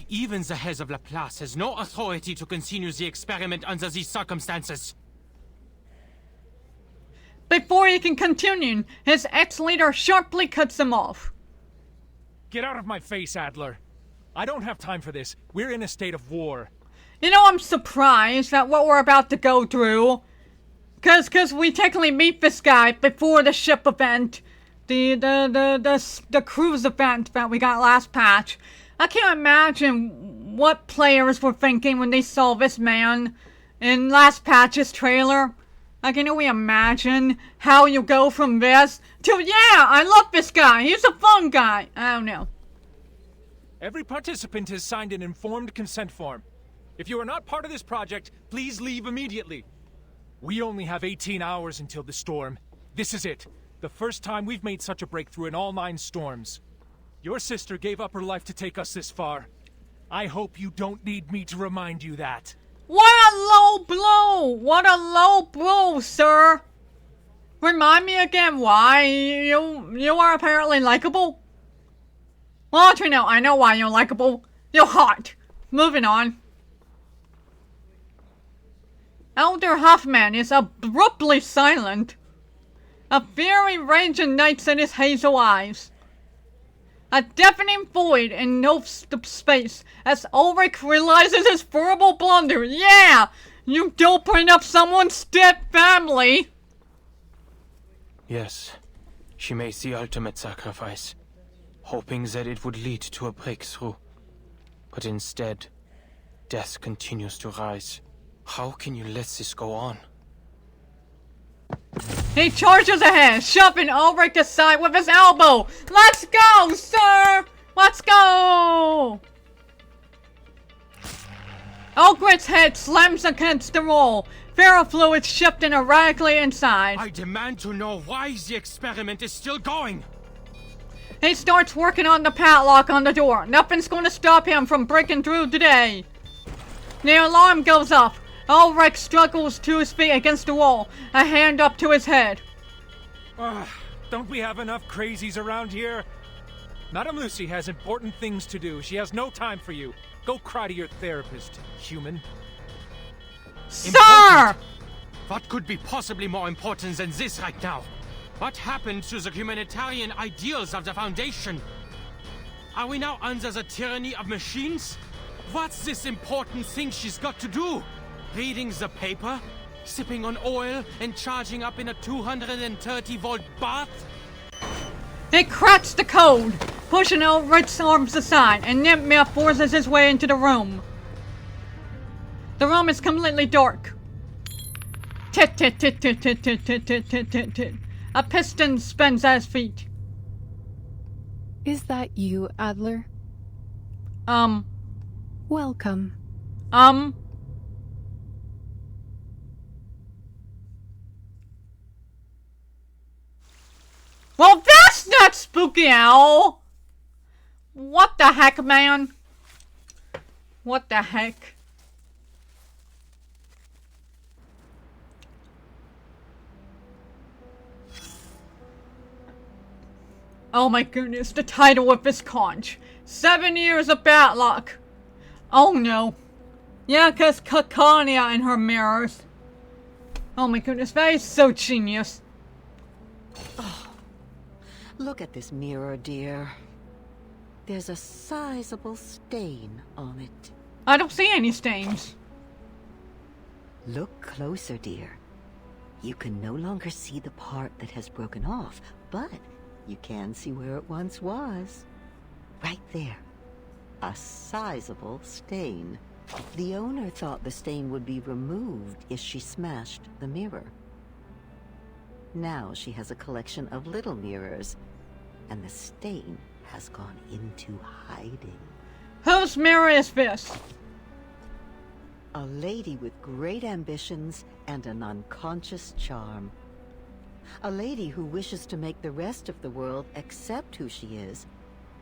Even the head of Laplace has no authority to continue the experiment under these circumstances. Before he can continue, his ex-leader sharply cuts him off. Get out of my face, Adler. I don't have time for this. We're in a state of war. You know, I'm surprised at what we're about to go through. Cause we technically meet this guy before the ship event. The cruise event that we got last patch. I can't imagine what players were thinking when they saw this man in last patch's trailer. I can only imagine how you go from this to, yeah, I love this guy. He's a fun guy. I don't know. Every participant has signed an informed consent form. If you are not part of this project, please leave immediately. We only have 18 hours until the storm. This is it. The first time we've made such a breakthrough in all 9 storms. Your sister gave up her life to take us this far. I hope you don't need me to remind you that. What a low blow! What a low blow, sir! Remind me again why you are apparently likable? Well, actually no, I know why you're likable. You're hot. Moving on. Elder Hoffman is abruptly silent. A fiery rage ignites in his hazel eyes. A deafening void engulfs the space as Ulrich realizes his verbal blunder. Yeah! You don't bring up someone's dead family! Yes, she made the ultimate sacrifice, hoping that it would lead to a breakthrough. But instead, death continues to rise. How can you let this go on? He charges ahead, shoving Ulrich aside with his elbow. Let's go, sir! Let's go! Ulrich's head slams against the wall. Ferrofluid shifting erratically inside. I demand to know why the experiment is still going! He starts working on the padlock on the door. Nothing's gonna stop him from breaking through today. The alarm goes off. Ulrich struggles to his feet against the wall, a hand up to his head. Don't we have enough crazies around here? Madame Lucy has important things to do. She has no time for you. Go cry to your therapist, human. Sir! Important? What could be possibly more important than this right now? What happened to the humanitarian ideals of the Foundation? Are we now under the tyranny of machines? What's this important thing she's got to do? Reading the paper? Sipping on oil and charging up in a 230-volt bath? He cracks the code, pushing Ulrich's arms aside, and Nightmare forces his way into the room. The room is completely dark. Tit tit tit tit tit tit tit tit tit tit tit. A piston spins at his feet. Is that you, Adler? Welcome. Well, that's not spooky, Owl! What the heck, man? What the heck? Oh my goodness, the title of this conch. 7 years of bad luck. Oh no. Yeah, cause Kakania and her mirrors. Oh my goodness, that is so genius. Oh, look at this mirror, dear. There's a sizable stain on it. I don't see any stains. Look closer, dear. You can no longer see the part that has broken off, but you can see where it once was. Right there. A sizable stain. The owner thought the stain would be removed if she smashed the mirror. Now she has a collection of little mirrors, and the stain has gone into hiding. Whose mirror is this? A lady with great ambitions and an unconscious charm. A lady who wishes to make the rest of the world accept who she is,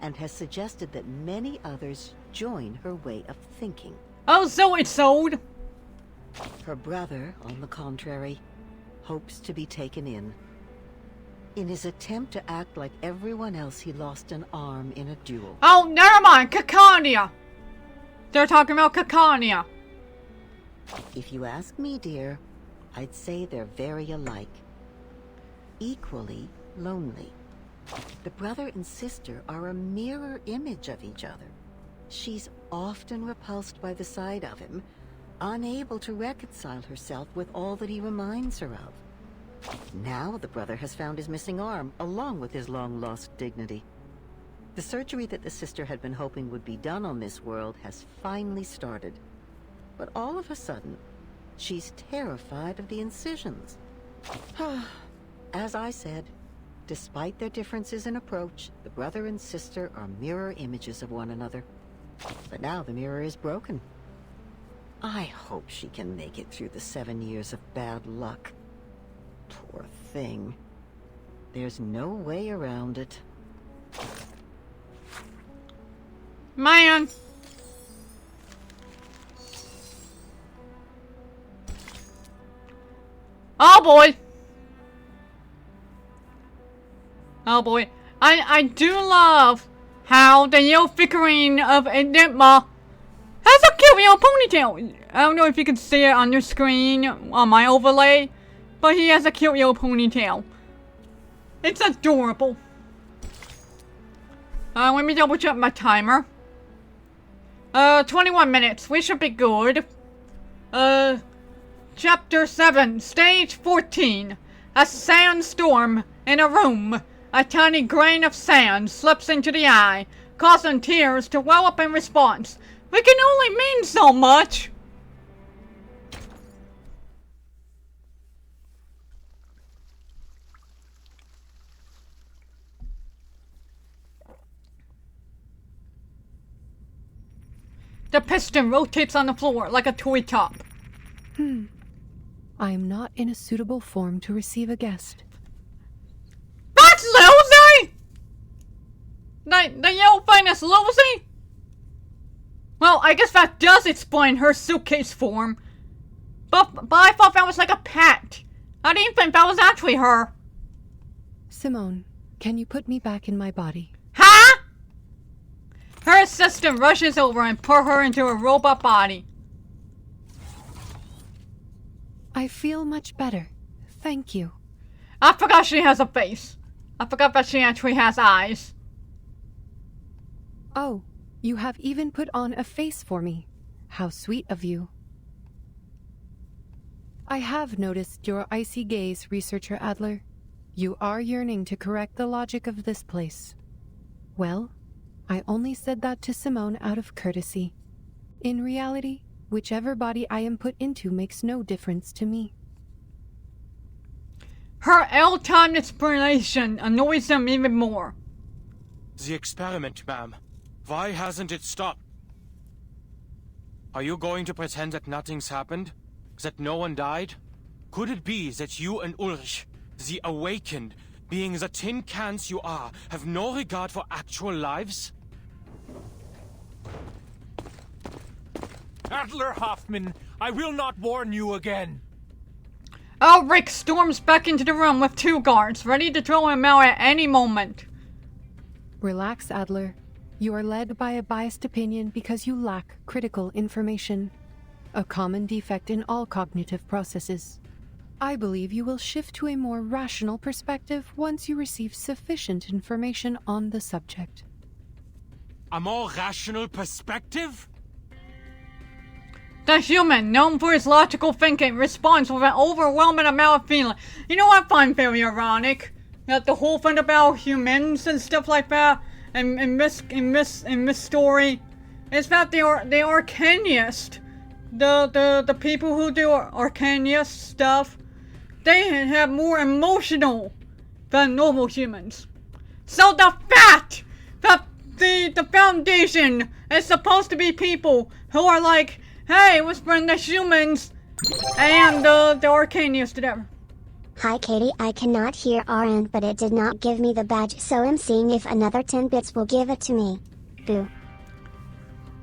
and has suggested that many others join her way of thinking. Oh, so it's sold. Her brother, on the contrary, hopes to be taken in. In his attempt to act like everyone else, he lost an arm in a duel. Oh, never mind, Kakania. They're talking about Kakania. If you ask me, dear, I'd say they're very alike. Equally lonely. The brother and sister are a mirror image of each other. She's often repulsed by the sight of him, unable to reconcile herself with all that he reminds her of. Now the brother has found his missing arm, along with his long-lost dignity. The surgery that the sister had been hoping would be done on this world has finally started. But all of a sudden, she's terrified of the incisions. As I said, despite their differences in approach, the brother and sister are mirror images of one another. But now the mirror is broken. I hope she can make it through the 7 years of bad luck. Poor thing. There's no way around it. Man. Oh boy. Oh boy. I do love how the yellow figurine of Enigma has a cute little ponytail. I don't know if you can see it on your screen on my overlay, but he has a cute little ponytail. It's adorable. Let me double check my timer. 21 minutes. We should be good. Chapter 7, Stage 14. A sandstorm in a room. A tiny grain of sand slips into the eye, causing tears to well up in response. We can only mean so much. The piston rotates on the floor like a toy top. I am not in a suitable form to receive a guest. That's Lucy! The yellow thing is Lucy? Well, I guess that does explain her suitcase form. But I thought that was like a pet. I didn't think that was actually her. Simone, can you put me back in my body? Huh? Her assistant rushes over and put her into a robot body. I feel much better. Thank you. I forgot she has a face. I forgot that she actually has eyes. Oh, you have even put on a face for me. How sweet of you. I have noticed your icy gaze, Researcher Adler. You are yearning to correct the logic of this place. Well, I only said that to Simone out of courtesy. In reality, whichever body I am put into makes no difference to me. Her ill-timed explanation annoys them even more. The experiment, ma'am. Why hasn't it stopped? Are you going to pretend that nothing's happened? That no one died? Could it be that you and Ulrich, the awakened, being the tin cans you are, have no regard for actual lives? Adler Hoffman, I will not warn you again. Ulrich storms back into the room with 2 guards, ready to throw him out at any moment. Relax, Adler. You are led by a biased opinion because you lack critical information. A common defect in all cognitive processes. I believe you will shift to a more rational perspective once you receive sufficient information on the subject. A more rational perspective? The human, known for his logical thinking, responds with an overwhelming amount of feeling. You know what I find very ironic? That the whole thing about humans and stuff like that, in this story, is that the Arcanists, the people who do Arcanist stuff, they have more emotional than normal humans. So the fact that the Foundation is supposed to be people who are like, hey, let's bring the humans and the Arcanians together. Hi Katie, I cannot hear RN, but it did not give me the badge, so I'm seeing if another 10 bits will give it to me. Boo.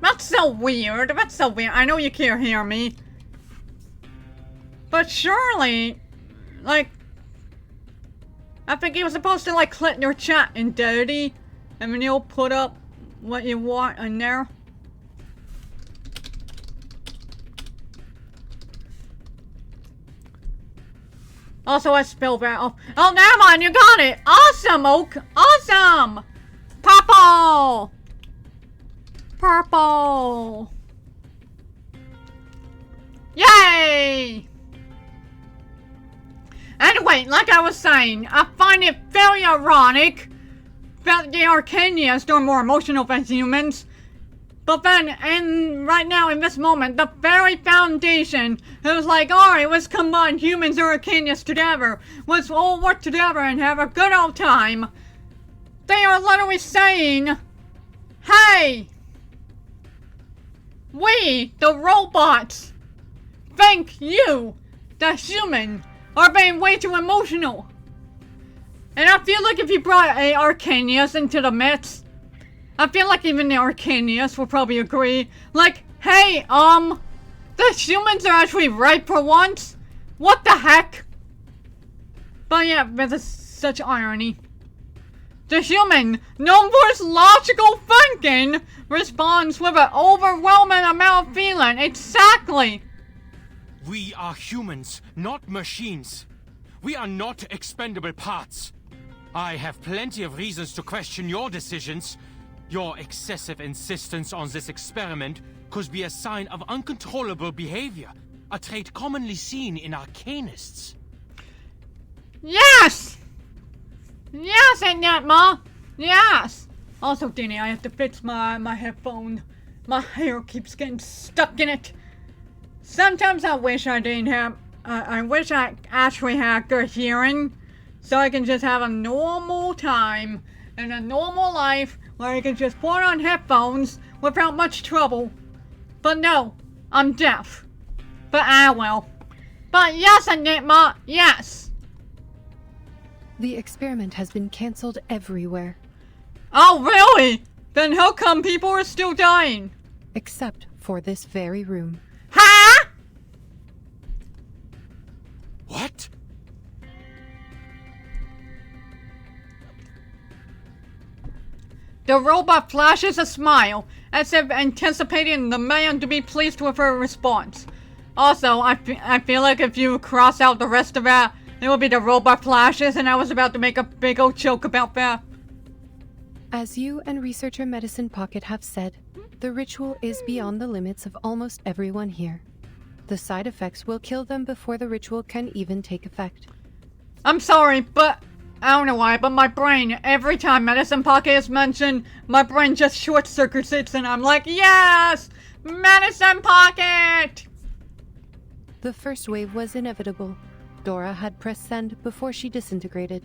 That's so weird. That's so weird. I know you can't hear me. But surely, like, I think you were supposed to, like, click your chat in dirty, and then you'll put up what you want in there. Also, I spelled that off. Oh, never mind, you got it! Awesome, Oak! Awesome! Purple! Purple! Yay! Anyway, like I was saying, I find it very ironic that the Arcanians are more emotional than humans. But then, and right now in this moment, the very Foundation who's like, alright, let's combine humans and Arcanians together. Let's all work together and have a good old time. They are literally saying, hey, we, the robots, think you, the human, are being way too emotional. And I feel like if you brought a Arcanius into the mix, I feel like even the Arcanius will probably agree. Like, hey, the humans are actually right for once? What the heck? But yeah, there's such irony. The human, known for its logical thinking, responds with an overwhelming amount of feeling. Exactly. We are humans, not machines. We are not expendable parts. I have plenty of reasons to question your decisions. Your excessive insistence on this experiment could be a sign of uncontrollable behavior, a trait commonly seen in arcanists. Yes! Yes, Enigma! Yes! Also, Danny, I have to fix my headphone. My hair keeps getting stuck in it. Sometimes I wish I didn't have... I wish I actually had good hearing, so I can just have a normal time and a normal life where I can just put on headphones without much trouble. But no, I'm deaf. But I will. But yes, Enigma, yes! The experiment has been cancelled everywhere. Oh, really? Then how come people are still dying? Except for this very room. Huh? What? The robot flashes a smile, as if anticipating the man to be pleased with her response. Also, I feel like if you cross out the rest of that, it will be the robot flashes, and I was about to make a big old joke about that. As you and researcher Medicine Pocket have said, the ritual is beyond the limits of almost everyone here. The side effects will kill them before the ritual can even take effect. I'm sorry, but I don't know why, but my brain, every time Medicine Pocket is mentioned, my brain just short circuits it, and I'm like, yes! Medicine Pocket! The first wave was inevitable. Dora had pressed send before she disintegrated.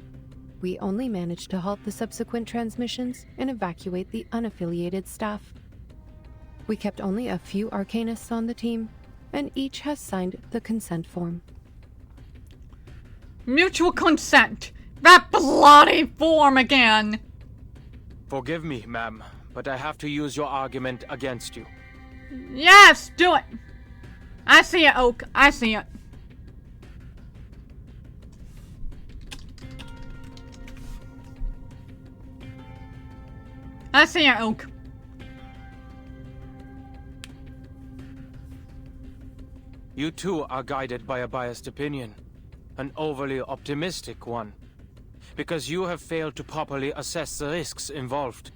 We only managed to halt the subsequent transmissions and evacuate the unaffiliated staff. We kept only a few arcanists on the team, and each has signed the consent form. Mutual consent. That bloody form again. Forgive me, ma'am, but I have to use your argument against you. Yes, do it. I see it, Oak. I see it. I see it, Oak. You too are guided by a biased opinion, an overly optimistic one, because you have failed to properly assess the risks involved.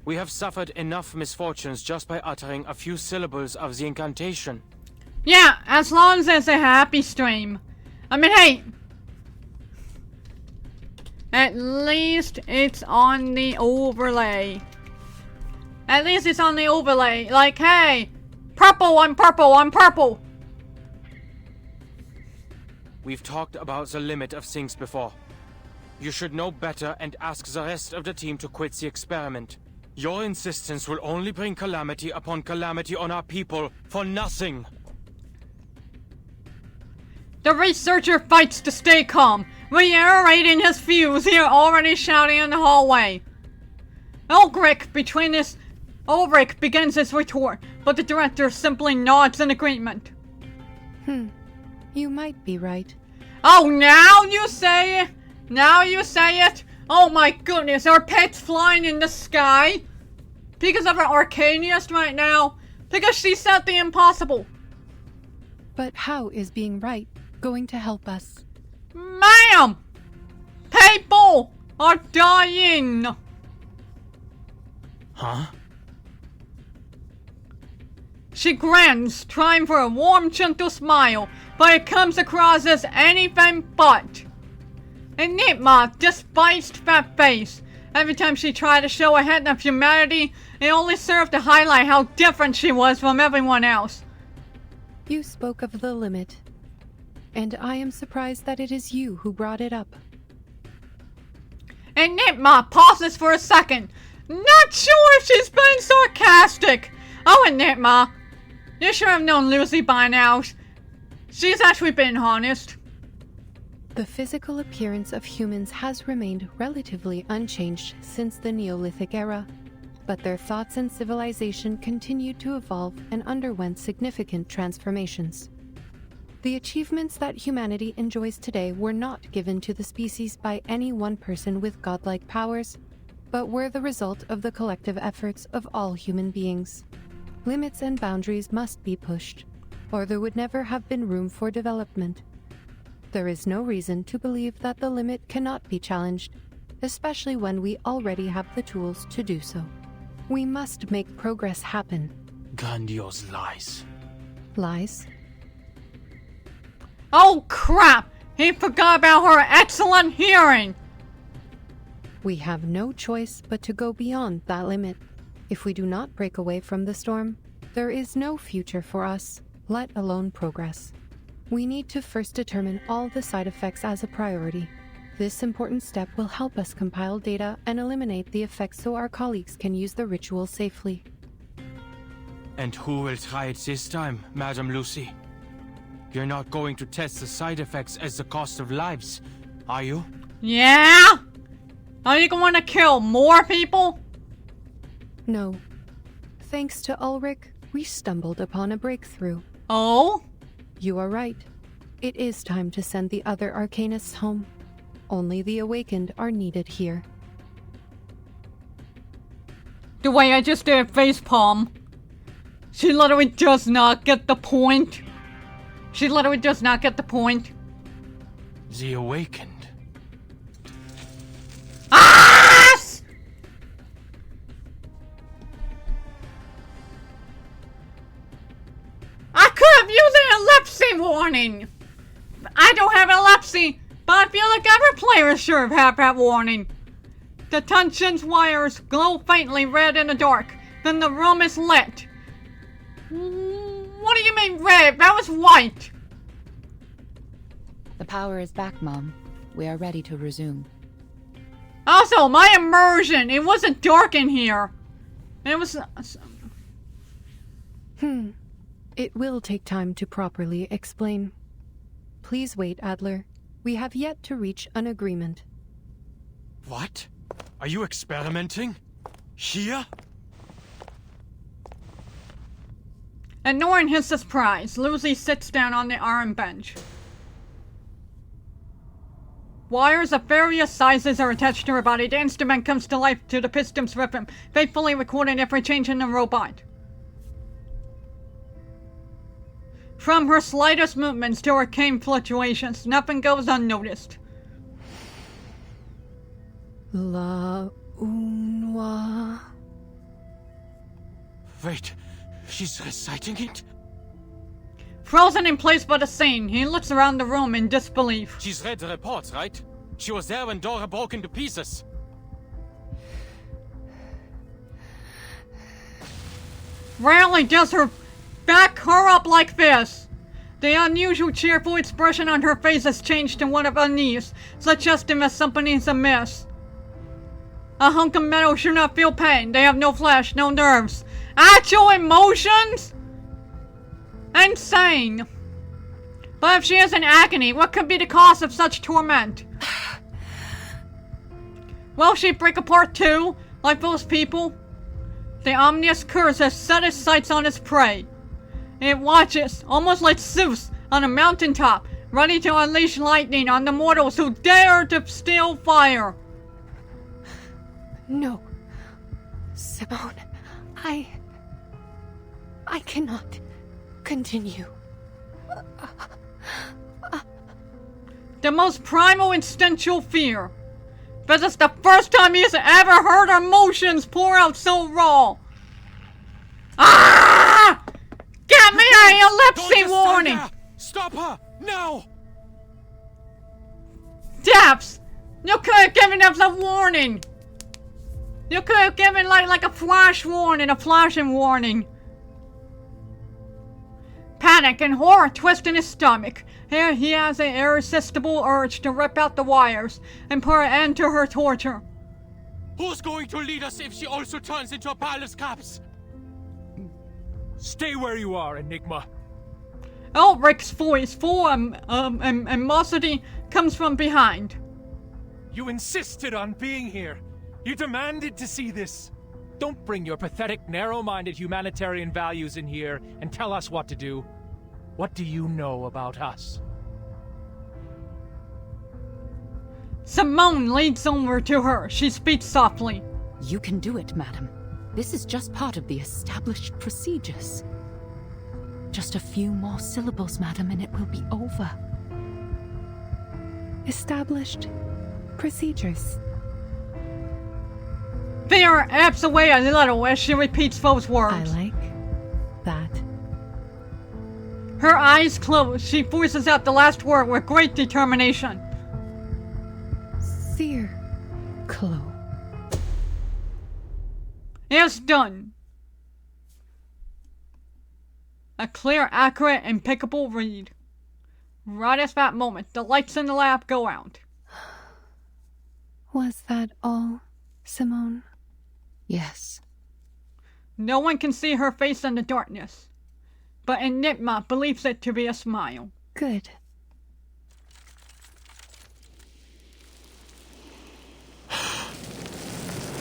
We have suffered enough misfortunes just by uttering a few syllables of the incantation. Yeah, as long as it's a happy stream. I mean, hey! At least it's on the overlay. At least it's on the overlay. Like, hey! Purple, I'm purple, I'm purple! We've talked about the limit of things before. You should know better and ask the rest of the team to quit the experiment. Your insistence will only bring calamity upon calamity on our people for nothing. The researcher fights to stay calm, reiterating his views here, already shouting in the hallway. Ulrich begins his retort, but the director simply nods in agreement. You might be right. Oh, now you say it? Now you say it? Oh my goodness, are pets flying in the sky? Because of an arcanist right now? Because she said the impossible. But how is being right going to help us? Ma'am! People are dying! Huh? She grins, trying for a warm, gentle smile, but it comes across as anything but. Enigma despised that face. Every time she tried to show a hint of humanity, it only served to highlight how different she was from everyone else. You spoke of the limit, and I am surprised that it is you who brought it up. Enigma pauses for a second. Not sure if she's being sarcastic. Oh, Enigma, you should have known Lucy by now. She's actually been honest. The physical appearance of humans has remained relatively unchanged since the Neolithic era, but their thoughts and civilization continued to evolve and underwent significant transformations. The achievements that humanity enjoys today were not given to the species by any one person with godlike powers, but were the result of the collective efforts of all human beings. Limits and boundaries must be pushed, or there would never have been room for development. There is no reason to believe that the limit cannot be challenged, especially when we already have the tools to do so. We must make progress happen. Grandiose lies. Lies? Oh crap! He forgot about her excellent hearing! We have no choice but to go beyond that limit. If we do not break away from the storm, there is no future for us, let alone progress. We need to first determine all the side effects as a priority. This important step will help us compile data and eliminate the effects so our colleagues can use the ritual safely. And who will try it this time, Madam Lucy? You're not going to test the side effects as the cost of lives, are you? Yeah? Are you going to kill more people? No. Thanks to Ulrich, we stumbled upon a breakthrough. Oh? You are right. It is time to send the other Arcanists home. Only the awakened are needed here. The way I just did facepalm. She literally does not get the point. She literally does not get the point. The awakened. Ass! I could have used an epilepsy warning. I don't have epilepsy, but I feel like every player should have that warning. The tension's wires glow faintly red in the dark. Then the room is lit. What do you mean red? That was white. The power is back, Mom. We are ready to resume. Also, my immersion. It wasn't dark in here. It was... It will take time to properly explain. Please wait, Adler. We have yet to reach an agreement. What? Are you experimenting? Here? Ignoring his surprise, Lucy sits down on the iron bench. Wires of various sizes are attached to her body. The instrument comes to life to the piston's rhythm, faithfully recording every change in the robot. From her slightest movements to her arcane fluctuations, nothing goes unnoticed. La Unwa. Wait, she's reciting it? Frozen in place by the scene, he looks around the room in disbelief. She's read the reports, right? She was there when Dora broke into pieces. Rarely does her back her up like this. The unusual cheerful expression on her face has changed to one of unease, suggesting that something is amiss. A hunk of metal should not feel pain. They have no flesh, no nerves. Actual emotions? Insane. But if she is in agony, what could be the cause of such torment? Will she break apart too, like those people? The ominous curse has set its sights on its prey. It watches, almost like Zeus, on a mountaintop, ready to unleash lightning on the mortals who dare to steal fire. No. Simone, I cannot continue. The most primal instinctual fear. This is the first time he's ever heard her emotions pour out so raw. Ah! Get me an epilepsy warning! Stop her! Now! Daps! You could have given us a warning! You could have given like a flash warning, a flashing warning. Panic and horror twist in his stomach. Here he has an irresistible urge to rip out the wires and put an end to her torture. Who's going to lead us if she also turns into a pile of scraps? Stay where you are, Enigma. Ulrich's voice, full of animosity, comes from behind. You insisted on being here. You demanded to see this. Don't bring your pathetic, narrow-minded humanitarian values in here and tell us what to do. What do you know about us? Simone leads over to her. She speaks softly. You can do it, madam. This is just part of the established procedures. Just a few more syllables, madam, and it will be over. Established procedures. Fear ebbs away a little as she repeats those words. I like that. Her eyes close. She voices out the last word with great determination. Clo. It's done. A clear, accurate, impeccable read. Right at that moment, the lights in the lab go out. Was that all, Simone? Yes. No one can see her face in the darkness, but Enigma believes it to be a smile. Good.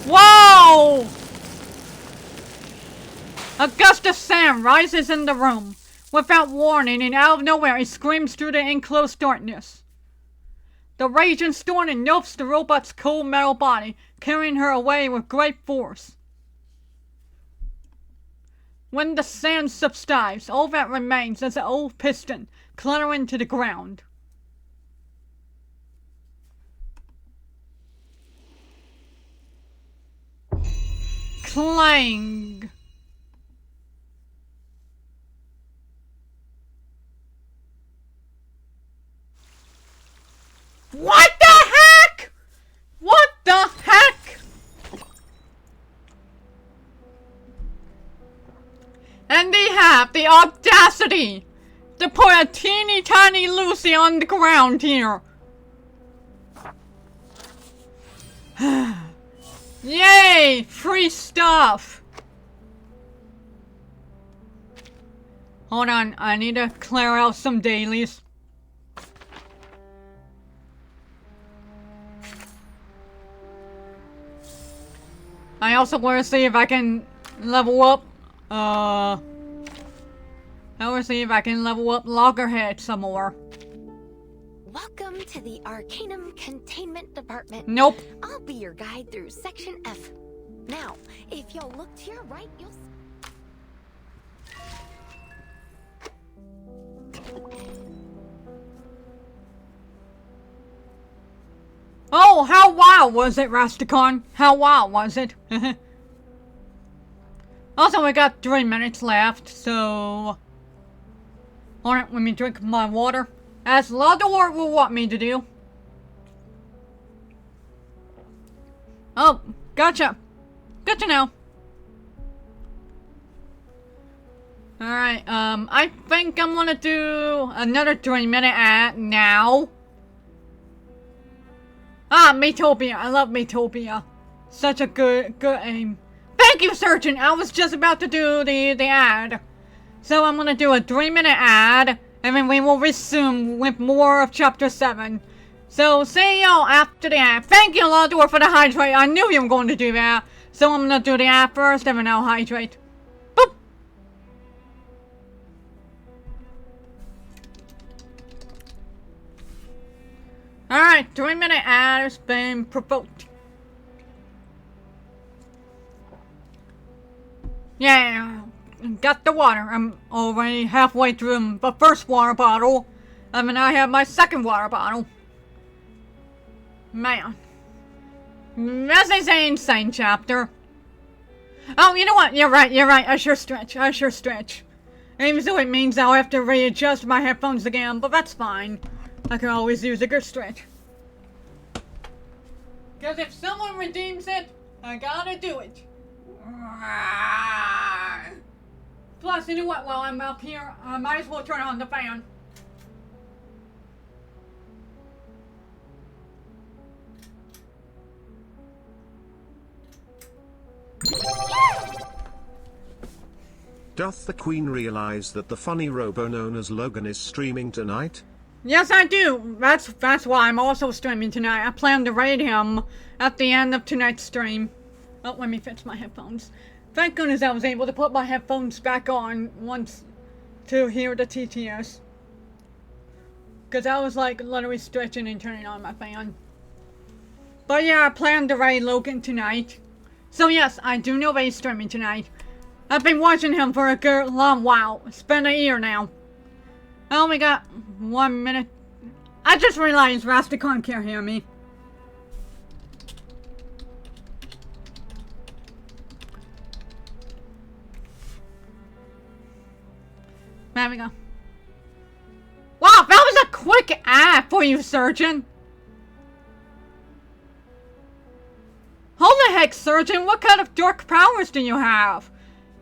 Whoa! A gust of sand rises in the room. Without warning and out of nowhere, it screams through the enclosed darkness. The raging storm engulfs the robot's cold metal body, carrying her away with great force. When the sand subsides, all that remains is an old piston clattering to the ground. Clang! What the heck? What the heck? And they have the audacity to put a teeny tiny Lucy on the ground here. Yay! Free stuff! Hold on, I need to clear out some dailies. I also want to see if I can level up, I want to see if I can level up Loggerhead some more. Welcome to the Arcanum Containment Department. Nope. I'll be your guide through Section F. Now, if you'll look to your right, you'll see... Oh, how wild was it, Rastakon? How wild was it? Also, we got 3 minutes left, so... Alright, let me drink my water. As Lador will want me to do. Oh, gotcha. Good to know. Alright, I think I'm gonna do another 3-minute ad now. Ah, Metopia. I love Metopia. Such a good aim. Thank you, Surgeon. I was just about to do the ad. So I'm gonna do a 3-minute ad, and then we will resume with more of Chapter 7. So, see y'all after the ad. Thank you, Lador, for the hydrate. I knew you were going to do that. So I'm gonna do the ad first, and then I'll hydrate. Boop! Alright, 3-minute ad has been provoked. Yeah, got the water. I'm already halfway through the first water bottle. And then I have my second water bottle. Man. This is an insane chapter. Oh, you know what? You're right. I sure stretch. Even though it means I'll have to readjust my headphones again, but that's fine. I can always use a good stretch. Because if someone redeems it, I gotta do it. Plus, you know what? While I'm up here, I might as well turn on the fan. Doth the Queen realize that the funny robo known as Logan is streaming tonight? Yes, I do. That's why I'm also streaming tonight. I plan to raid him at the end of tonight's stream. Oh, let me fix my headphones. Thank goodness I was able to put my headphones back on once to hear the TTS. Because I was like literally stretching and turning on my fan. But yeah, I plan to raid Logan tonight. So yes, I do know that he's streaming tonight. I've been watching him for a good long while. It's been a year now. I only got 1 minute. I just realized Rastakhan can't hear me. There we go. Wow, that was a quick ad for you, Surgeon. Holy heck, Surgeon, what kind of dark powers do you have?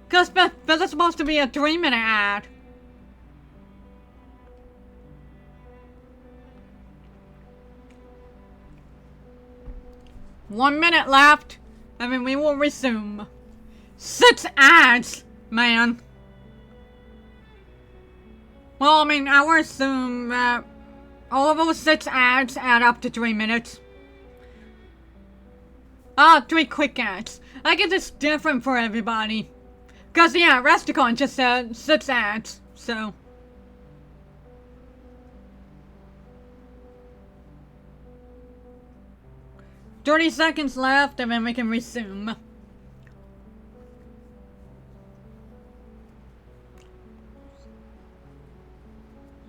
Because this is supposed to be a 3-minute ad. One minute left, and then we will resume. 6 ads, man. Well, I mean, I would assume that all of those 6 ads add up to 3 minutes. 3 quick ads. I guess it's different for everybody. Cause yeah, Rastakhan just said 6 ads, so. "30 seconds left, and then we can resume."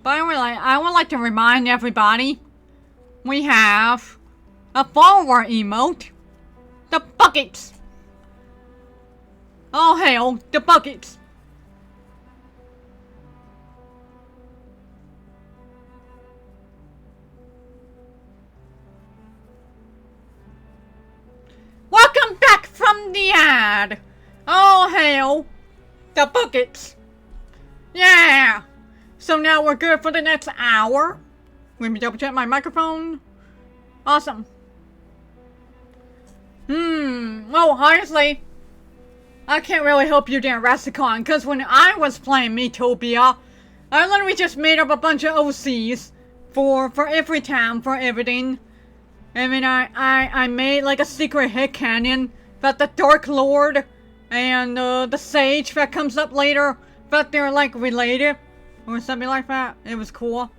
By the way, I would like to remind everybody, we have a follower emote. The buckets. Oh hell, the buckets. Welcome back from the ad. Oh hell, the buckets. Yeah. So now we're good for the next hour. Let me double check my microphone. Awesome. Well, honestly, I can't really help you there, Rastakhan, because when I was playing Metopia, I literally just made up a bunch of OCs for every town, for everything. I mean, I made like a secret hit canyon that the Dark Lord and the Sage that comes up later, that they're like related. Or something like that. It was cool.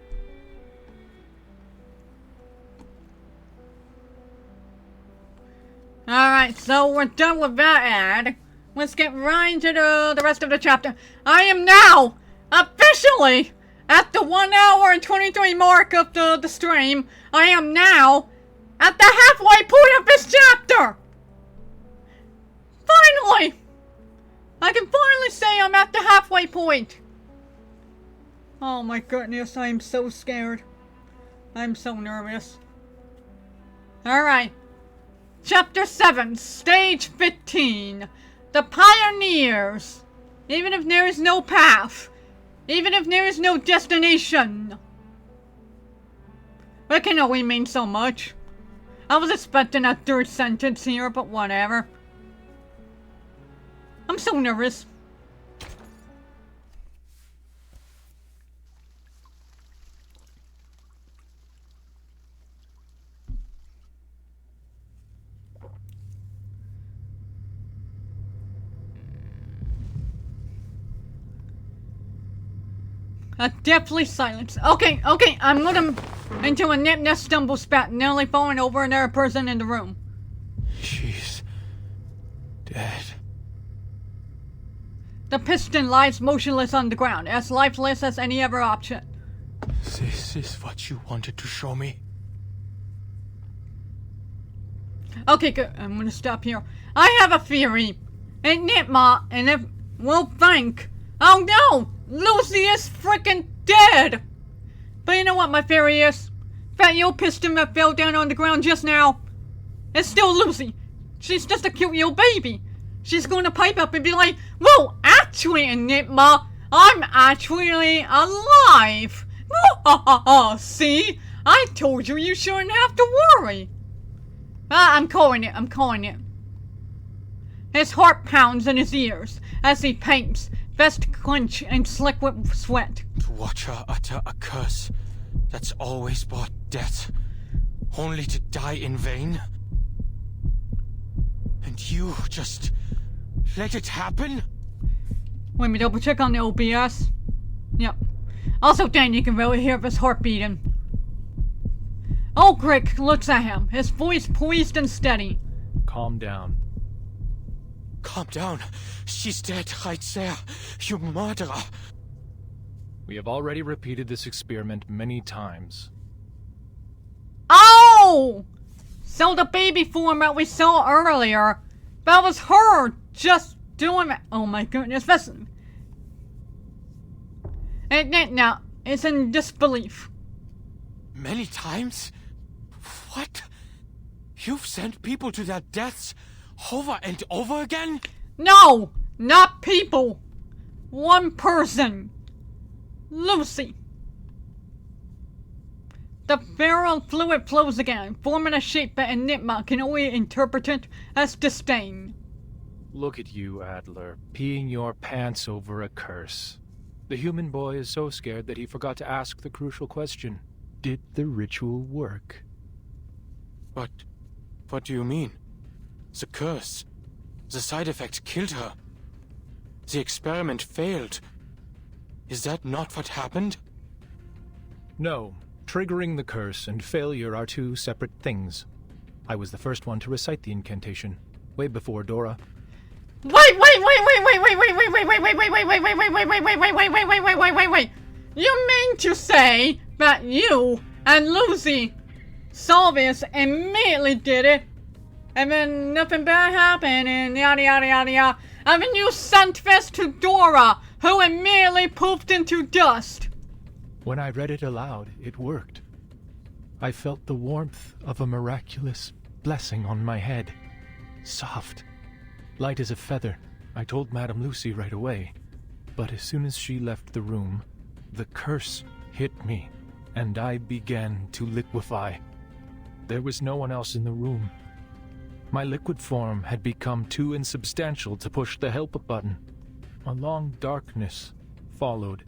Alright, so we're done with that ad. Let's get right into the rest of the chapter. I am now officially at the 1 hour and 23 mark of the stream. I am now at the halfway point of this chapter. Finally! I can finally say I'm at the halfway point. Oh my goodness, I am so scared. I'm so nervous. Alright. Chapter 7, Stage 15. The Pioneers. Even if there is no path. Even if there is no destination. That can only mean so much. I was expecting a 3rd sentence here, but whatever. I'm so nervous. A deathly silence. Okay, I'm gonna into a nip nest stumble spat, nearly falling over another person in the room. She's dead. The piston lies motionless on the ground, as lifeless as any other object. This is what you wanted to show me? Okay, good. I'm gonna stop here. I have a theory. Ain't it, Ma? And if we'll think. Oh no! Lucy is freaking dead! But you know what my theory is? That old piston that fell down on the ground just now. It's still Lucy. She's just a cute little baby. She's gonna pipe up and be like, "Whoa, actually, Enigma, I'm actually alive." See? I told you you shouldn't have to worry. I'm calling it. His heart pounds in his ears as he paints, vest clenched and slick with sweat. To watch her utter a curse that's always brought death, only to die in vain? And you just let it happen? Let me double check on the OBS. Yep. Also, Dan, you can really hear his heart beating. Ulrich looks at him, his voice poised and steady. Calm down. Calm down. She's dead right there. You murderer. We have already repeated this experiment many times. Oh! So the baby form that we saw earlier, that was her just doing it. Oh my goodness, that's... And now, it's in disbelief. Many times? What? You've sent people to their deaths over and over again? No! Not people! One person. Lucy. The feral fluid flows again, forming a shape that Enigma can only interpret it as disdain. Look at you, Adler, peeing your pants over a curse. The human boy is so scared that he forgot to ask the crucial question. Did the ritual work? But what do you mean? The curse. The side effect killed her. The experiment failed. Is that not what happened? No. Triggering the curse and failure are two separate things. I was the first one to recite the incantation, way before Dora. Wait! You mean to say that you and Lucy saw this, immediately did it, and then nothing bad happened, and yada yada yada yada, and then you sent this to Dora, who immediately poofed into dust? When I read it aloud, it worked. I felt the warmth of a miraculous blessing on my head. Soft. Light as a feather. I told Madame Lucy right away. But as soon as she left the room, the curse hit me, and I began to liquefy. There was no one else in the room. My liquid form had become too insubstantial to push the help button. A long darkness followed.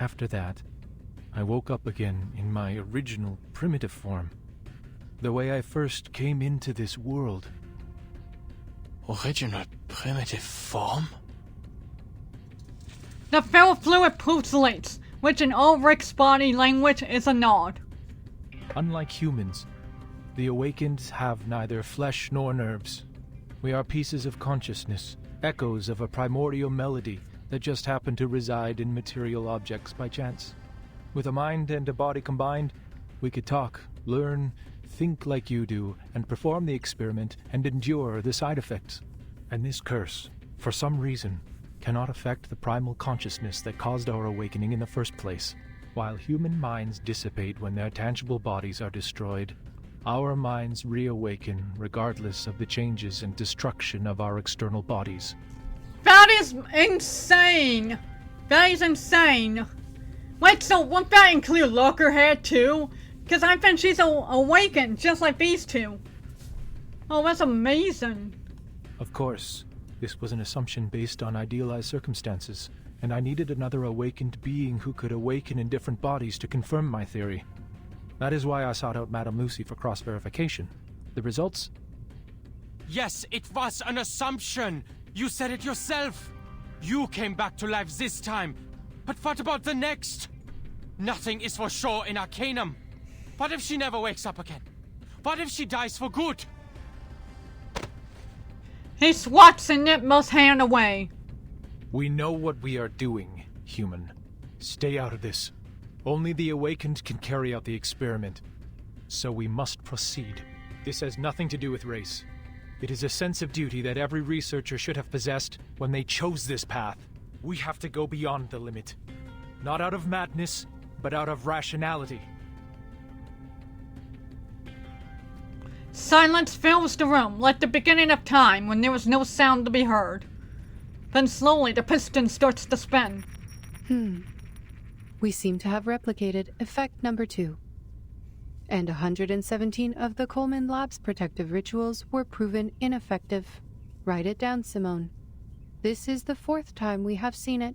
After that, I woke up again in my original primitive form. The way I first came into this world. Original primitive form? The feral fluid pulsates, which in all Rick's body language is a nod. Unlike humans, the awakened have neither flesh nor nerves. We are pieces of consciousness, echoes of a primordial melody that just happen to reside in material objects by chance. With a mind and a body combined, we could talk, learn, think like you do, and perform the experiment and endure the side effects. And this curse, for some reason, cannot affect the primal consciousness that caused our awakening in the first place. While human minds dissipate when their tangible bodies are destroyed, our minds reawaken regardless of the changes and destruction of our external bodies. That is insane! That is insane! Wait, so won't that include Lockerhead too? Because I think she's awakened just like these two. Oh, that's amazing. Of course, this was an assumption based on idealized circumstances, and I needed another awakened being who could awaken in different bodies to confirm my theory. That is why I sought out Madame Lucy for cross-verification. The results? Yes, it was an assumption! You said it yourself! You came back to life this time! But what about the next? Nothing is for sure in Arcanum. What if she never wakes up again? What if she dies for good? He swats Enigma's hand away. We know what we are doing, human. Stay out of this. Only the awakened can carry out the experiment. So we must proceed. This has nothing to do with race. It is a sense of duty that every researcher should have possessed when they chose this path. We have to go beyond the limit. Not out of madness, but out of rationality. Silence fills the room, like the beginning of time when there was no sound to be heard. Then slowly the piston starts to spin. We seem to have replicated effect number 2. And 117 of the Coleman Lab's protective rituals were proven ineffective. Write it down, Simone. This is the 4th time we have seen it.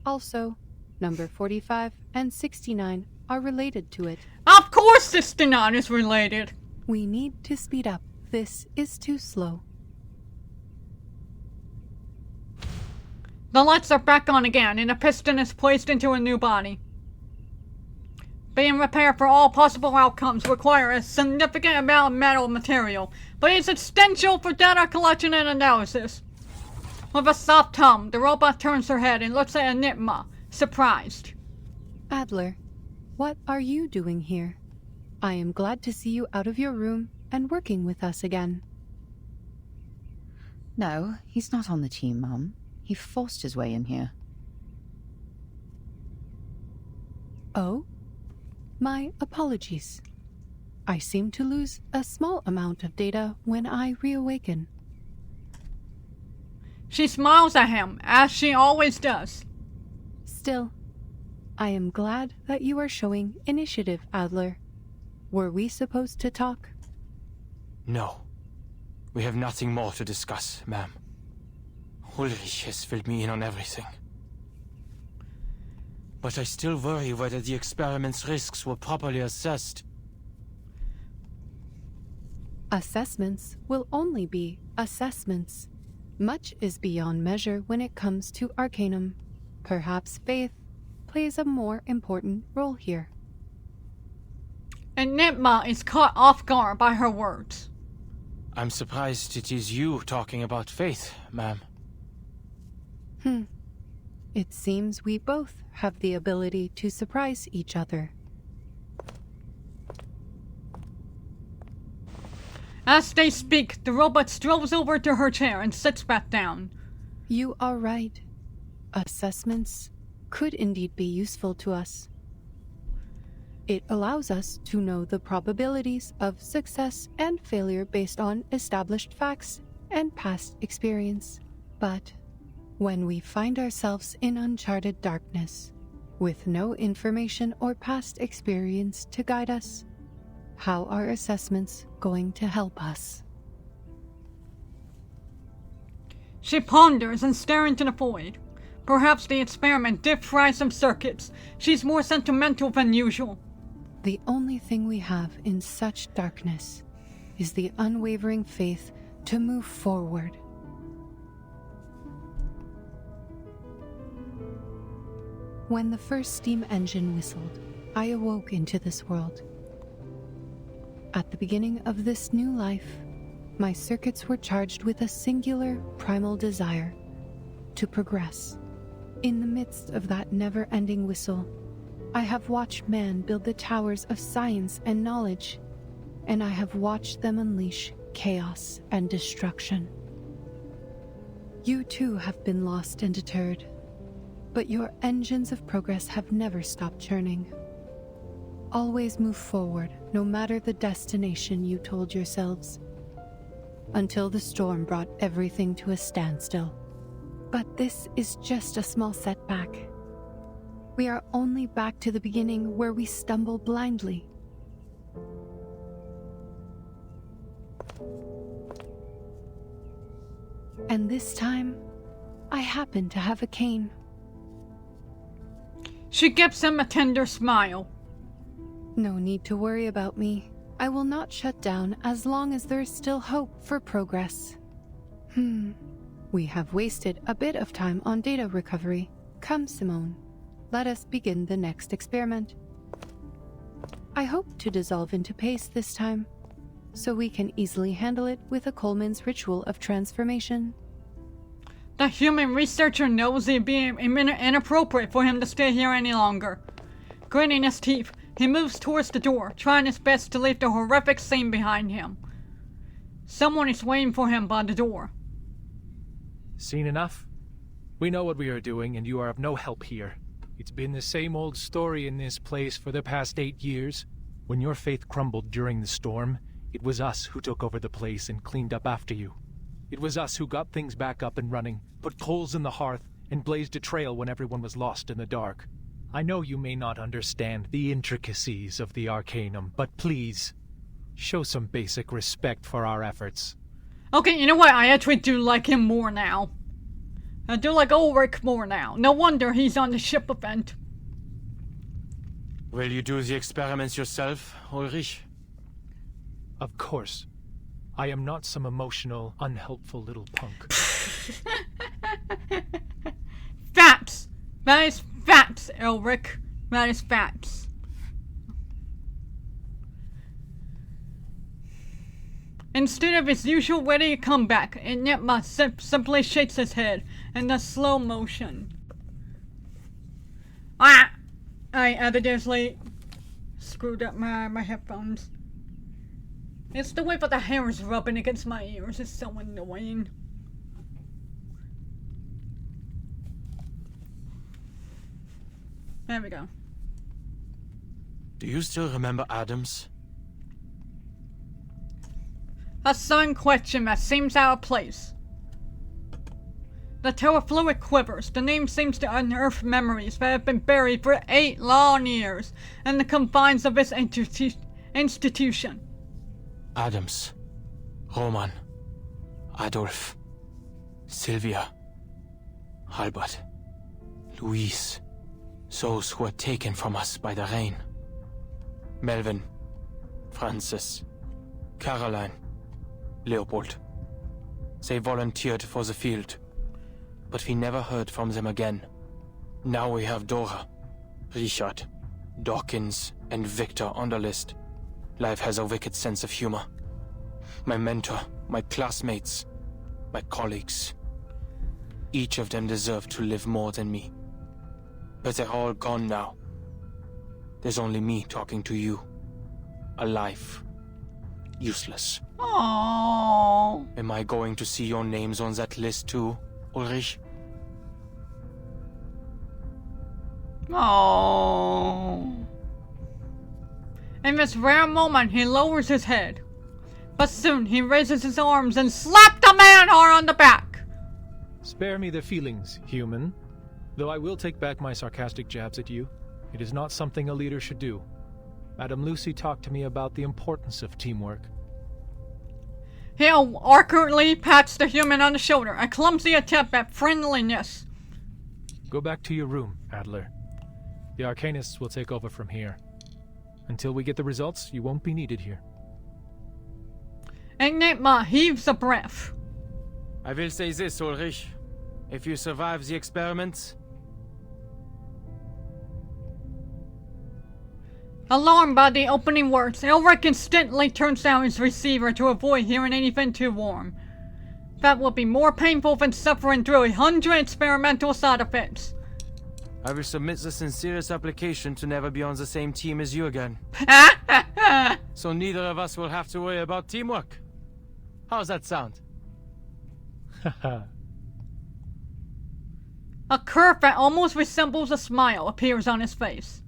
Also, number 45 and 69 are related to it. Of course 69 is related! We need to speed up. This is too slow. The lights are back on again, and the piston is placed into a new body. Being prepared for all possible outcomes require a significant amount of metal material, but it's essential for data collection and analysis. With a soft hum, the robot turns her head and looks at Enigma, surprised. Adler, what are you doing here? I am glad to see you out of your room and working with us again. No, he's not on the team, Mum. He forced his way in here. Oh? My apologies. I seem to lose a small amount of data when I reawaken. She smiles at him, as she always does. Still, I am glad that you are showing initiative, Adler. Were we supposed to talk? No. We have nothing more to discuss, ma'am. Ulrich has filled me in on everything. But I still worry whether the experiment's risks were properly assessed. Assessments will only be assessments. Much is beyond measure when it comes to Arcanum. Perhaps faith plays a more important role here. Enigma is caught off guard by her words. I'm surprised it is you talking about faith, ma'am. It seems we both have the ability to surprise each other. As they speak, the robot strolls over to her chair and sits back down. You are right. Assessments could indeed be useful to us. It allows us to know the probabilities of success and failure based on established facts and past experience. But when we find ourselves in uncharted darkness, with no information or past experience to guide us, how are assessments going to help us? She ponders and stares into the void. Perhaps the experiment did fry some circuits. She's more sentimental than usual. The only thing we have in such darkness is the unwavering faith to move forward. When the first steam engine whistled, I awoke into this world. At the beginning of this new life, my circuits were charged with a singular primal desire to progress. In the midst of that never-ending whistle, I have watched man build the towers of science and knowledge, and I have watched them unleash chaos and destruction. You too have been lost and deterred, but your engines of progress have never stopped churning. Always move forward, no matter the destination you told yourselves, until the storm brought everything to a standstill. But this is just a small setback. We are only back to the beginning where we stumble blindly. And this time, I happen to have a cane. She gives him a tender smile. No need to worry about me. I will not shut down as long as there is still hope for progress. We have wasted a bit of time on data recovery. Come, Simone. Let us begin the next experiment. I hope to dissolve into paste this time, so we can easily handle it with a Coleman's ritual of transformation. The human researcher knows it being inappropriate for him to stay here any longer. Gritting his teeth, he moves towards the door, trying his best to leave the horrific scene behind him. Someone is waiting for him by the door. Seen enough? We know what we are doing, and you are of no help here. It's been the same old story in this place for the past 8 years. When your faith crumbled during the storm, it was us who took over the place and cleaned up after you. It was us who got things back up and running, put coals in the hearth, and blazed a trail when everyone was lost in the dark. I know you may not understand the intricacies of the Arcanum, but please, show some basic respect for our efforts. Okay, you know what? I actually do like him more now. I do like Ulrich more now. No wonder he's on the ship event. Will you do the experiments yourself, Ulrich? Of course. I am not some emotional, unhelpful little punk. Facts! That is facts, Ulrich. That is facts. Instead of his usual ready comeback, Enigma simply shakes his head in the slow motion. I evidently screwed up my headphones. It's the way that the hair is rubbing against my ears. It's so annoying. There we go. Do you still remember Adams? A sudden question that seems out of place. The telefluid quivers. The name seems to unearth memories that have been buried for 8 long years in the confines of this institution. Adams, Roman, Adolf, Sylvia, Albert, Louise, those who were taken from us by the rain. Melvin, Francis, Caroline, Leopold. They volunteered for the field, but we never heard from them again. Now we have Dora, Richard, Dawkins, and Victor on the list. Life has a wicked sense of humor. My mentor, my classmates, my colleagues. Each of them deserved to live more than me. But they're all gone now. There's only me talking to you. Alive. Useless. Aww. Am I going to see your names on that list too, Ulrich? Aww. In this rare moment, he lowers his head. But soon, he raises his arms and slaps the man hard on the back. Spare me the feelings, human. Though I will take back my sarcastic jabs at you, it is not something a leader should do. Madame Lucy talked to me about the importance of teamwork. He awkwardly pats the human on the shoulder, a clumsy attempt at friendliness. Go back to your room, Adler. The Arcanists will take over from here. Until we get the results, you won't be needed here. Enigma heaves a breath. I will say this, Ulrich. If you survive the experiments... Alarmed by the opening words, Ulrich instantly turns down his receiver to avoid hearing anything too warm. That would be more painful than suffering through 100 experimental side effects. I will submit the sincerest application to never be on the same team as you again. So neither of us will have to worry about teamwork. How's that sound? A curve that almost resembles a smile appears on his face.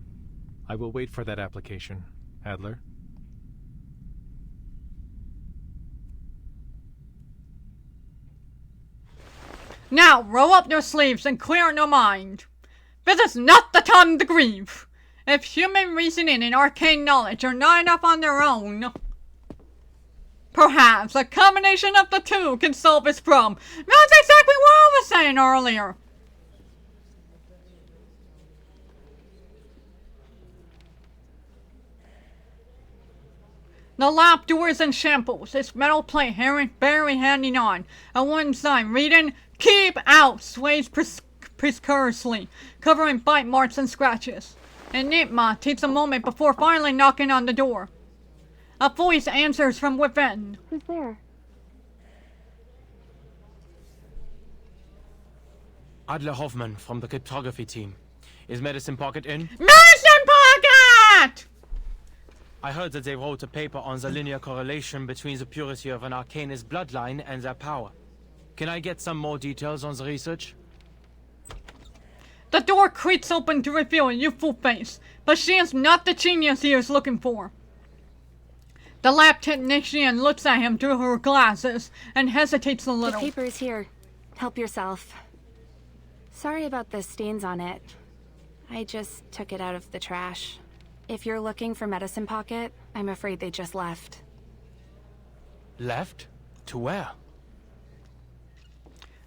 I will wait for that application, Adler. Now, roll up your sleeves and clear your mind. This is not the time to grieve. If human reasoning and arcane knowledge are not enough on their own, perhaps a combination of the two can solve this problem. That's exactly what I was saying earlier. The lab door is in shambles, its metal plate barely hanging on. A one sign reading, "Keep out," sways precariously, covering bite marks and scratches. Enigma takes a moment before finally knocking on the door. A voice answers from within. Who's there? Adler Hoffman from the cryptography team. Is Medicine Pocket in? Medicine Pocket! I heard that they wrote a paper on the linear correlation between the purity of an Arcanist bloodline and their power. Can I get some more details on the research? The door creaks open to reveal a youthful face, but she is not the genius he is looking for. The lab technician looks at him through her glasses and hesitates a little. The paper is here. Help yourself. Sorry about the stains on it. I just took it out of the trash. If you're looking for Medicine Pocket, I'm afraid they just left. Left? To where?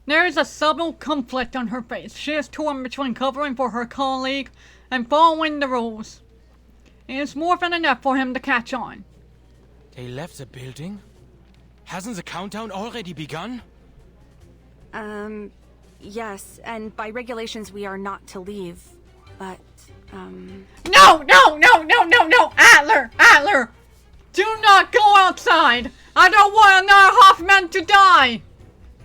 There is a subtle conflict on her face. She is torn between covering for her colleague and following the rules. It is more than enough for him to catch on. They left the building? Hasn't the countdown already begun? Yes, and by regulations we are not to leave, but, No! Adler! Do not go outside! I don't want another Hoffman to die!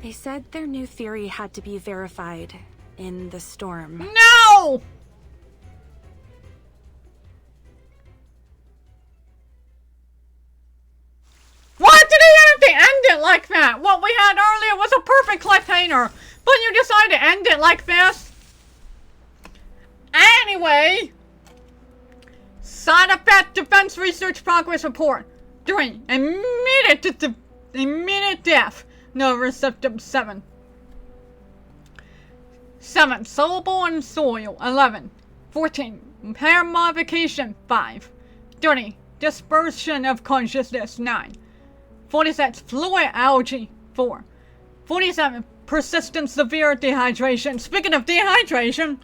They said their new theory had to be verified in the storm. No! Why did they have to end it like that? What we had earlier was a perfect cliffhanger, but you decided to end it like this? Anyway, side effect defense research progress report. 3. Immediate death. Nervous system 7. 7. Soluble in soil 11. 14. Hair modification 5. 30. Dispersion of consciousness 9. 46. Fluid algae 4. 47. Persistent severe dehydration. Speaking of dehydration,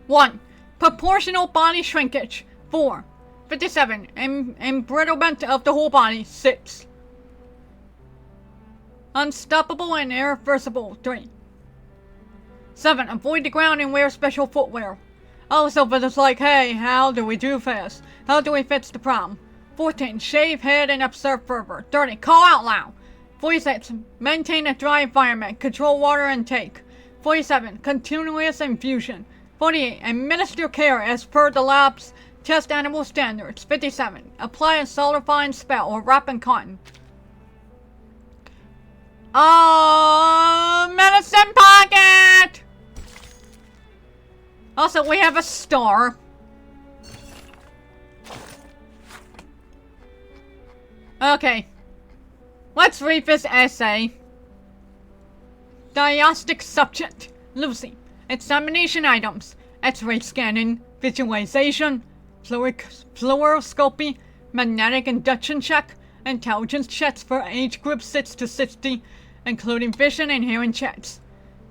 1. Proportional body shrinkage 4. 57. Embrittlement of the whole body 6. Unstoppable and irreversible 3. 7. Avoid the ground and wear special footwear. Also, but it's like, hey, how do we do fast? How do we fix the problem? 14. Shave head and observe further. 30. Call out loud. 46. Maintain a dry environment. Control water intake. 47. Continuous infusion. 48. Administer care as per the lab's test animal standards. 57. Apply a solidifying spell or wrap in cotton. Medicine pocket! Also, we have a star. Okay. Let's read this essay. Diagnostic subject. Lucy. Examination items. X-ray scanning. Visualization. Fluoroscopy. Magnetic induction check. Intelligence checks for age group 6 to 60, including vision and hearing checks.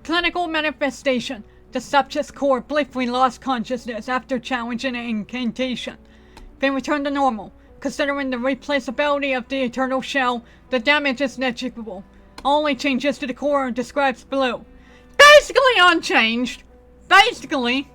Clinical manifestation. The subject's core briefly lost consciousness after challenging an incantation, then returned to normal. Considering the replaceability of the eternal shell, the damage is negligible. Only changes to the core are described below. Basically unchanged. Basically.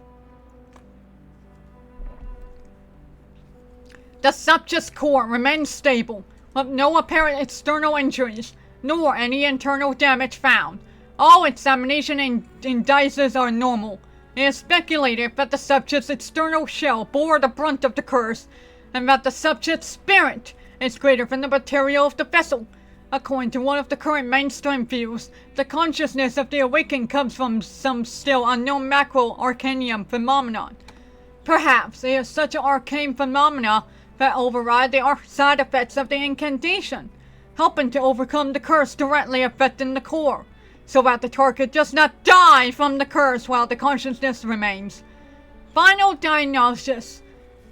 The subject's core remains stable, with no apparent external injuries, nor any internal damage found. All examination indices are normal. It is speculated that the subject's external shell bore the brunt of the curse, and that the subject's spirit is greater than the material of the vessel. According to one of the current mainstream views, the consciousness of the awakened comes from some still unknown macro-arcanium phenomenon. Perhaps it is such an arcane phenomena that override the side effects of the incantation, helping to overcome the curse directly affecting the core, so that the target does not die from the curse while the consciousness remains. Final diagnosis.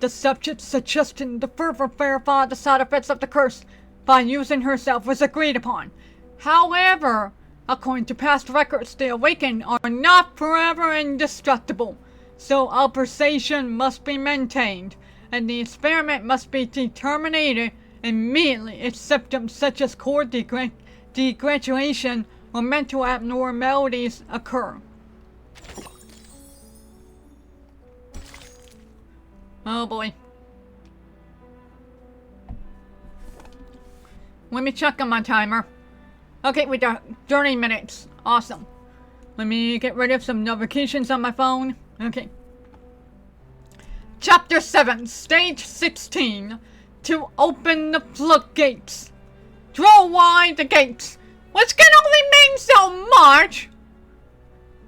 The subject's suggestion to further verify the side effects of the curse by using herself was agreed upon. However, according to past records, the awakened are not forever indestructible, so observation must be maintained, and the experiment must be terminated immediately if symptoms such as core degradation or mental abnormalities occur. Oh boy. Let me check on my timer. Okay, we got 30 minutes. Awesome. Let me get rid of some notifications on my phone. Okay. Chapter 7, Stage 16. To open the floodgates. Draw wide the gates. Which can only mean so much.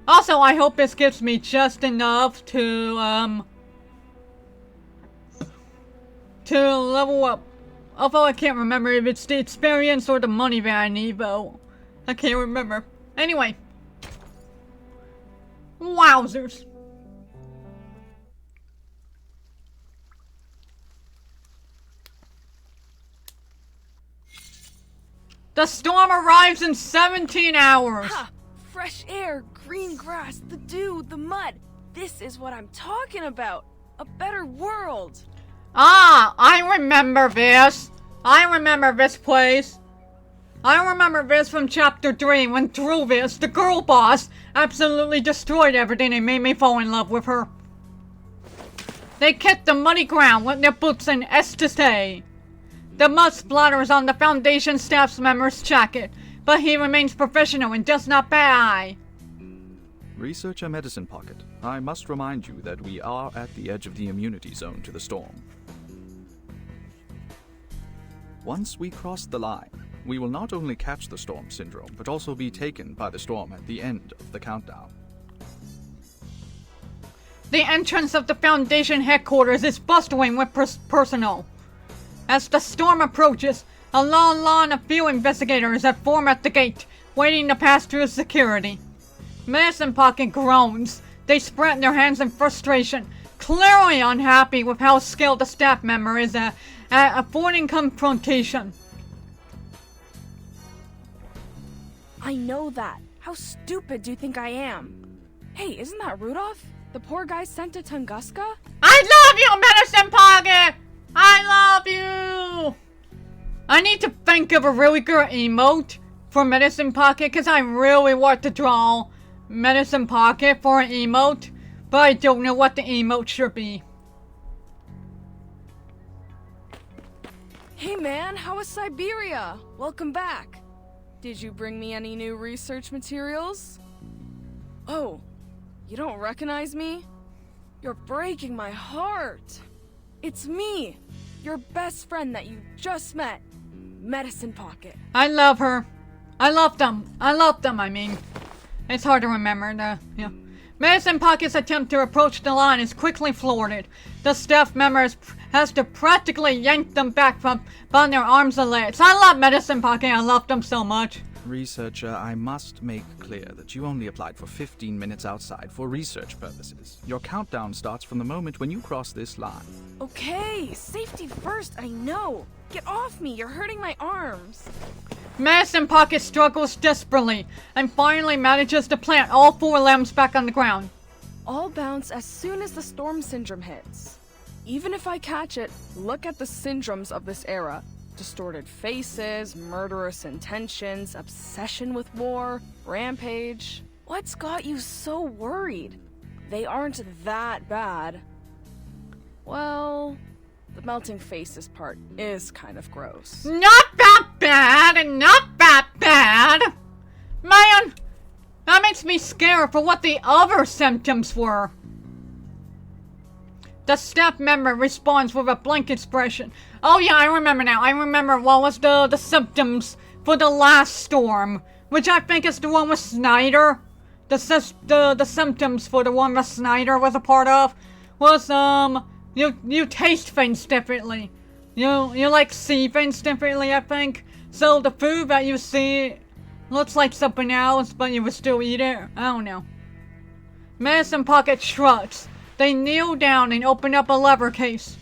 Also, I hope this gives me just enough to level up. Although I can't remember if it's the experience or the money that I need, though. I can't remember. Anyway. Wowzers. The storm arrives in 17 hours. Ha! Fresh air, green grass, the dew, the mud. This is what I'm talking about. A better world. Ah, I remember this. I remember this place. I remember this from Chapter 3 when Druvis, the girl boss, absolutely destroyed everything and made me fall in love with her. They kick the muddy ground with their boots in ecstasy. The mud splatters on the Foundation staff member's jacket, but he remains professional and does not bat. Researcher Medicine Pocket, I must remind you that we are at the edge of the immunity zone to the storm. Once we cross the line, we will not only catch the storm syndrome, but also be taken by the storm at the end of the countdown. The entrance of the Foundation headquarters is bustling with personnel. As the storm approaches, a long line of field investigators have formed at the gate, waiting to pass through security. Medicine Pocket groans. They spread their hands in frustration, clearly unhappy with how skilled the staff member is at avoiding confrontation. I know that. How stupid do you think I am? Hey, isn't that Rudolph? The poor guy sent to Tunguska? I love you, Medicine Pocket! I love you! I need to think of a really good emote for Medicine Pocket, because I really want to draw Medicine Pocket for an emote, but I don't know what the emote should be. Hey man, how was Siberia? Welcome back. Did you bring me any new research materials? Oh, you don't recognize me? You're breaking my heart. It's me, your best friend that you just met, Medicine Pocket. I love her. I love them, I mean. It's hard to remember, yeah. Medicine Pocket's attempt to approach the line is quickly thwarted. The staff member has to practically yank them back from their arms and legs. I love Medicine Pocket, I love them so much. Researcher, I must make clear that you only applied for 15 minutes outside for research purposes. Your countdown starts from the moment when you cross this line. Okay, safety first, I know. Get off me, you're hurting my arms. Medicine Pocket struggles desperately and finally manages to plant all 4 limbs back on the ground. I'll bounce as soon as the storm syndrome hits. Even if I catch it, look at the syndromes of this era. Distorted faces, murderous intentions, obsession with war, rampage. What's got you so worried? They aren't that bad. Well, the melting faces part is kind of gross. Not that bad, not that bad! Man, that makes me scared for what the other symptoms were. The staff member responds with a blank expression. Oh yeah, I remember now. I remember what was the symptoms for the last storm, which I think is the one with Snyder. The symptoms for the one that Snyder was a part of was you taste things differently. You like see things differently, I think. So the food that you see looks like something else, but you would still eat it. I don't know. Medicine Pocket shrugs. They kneel down and open up a lever case.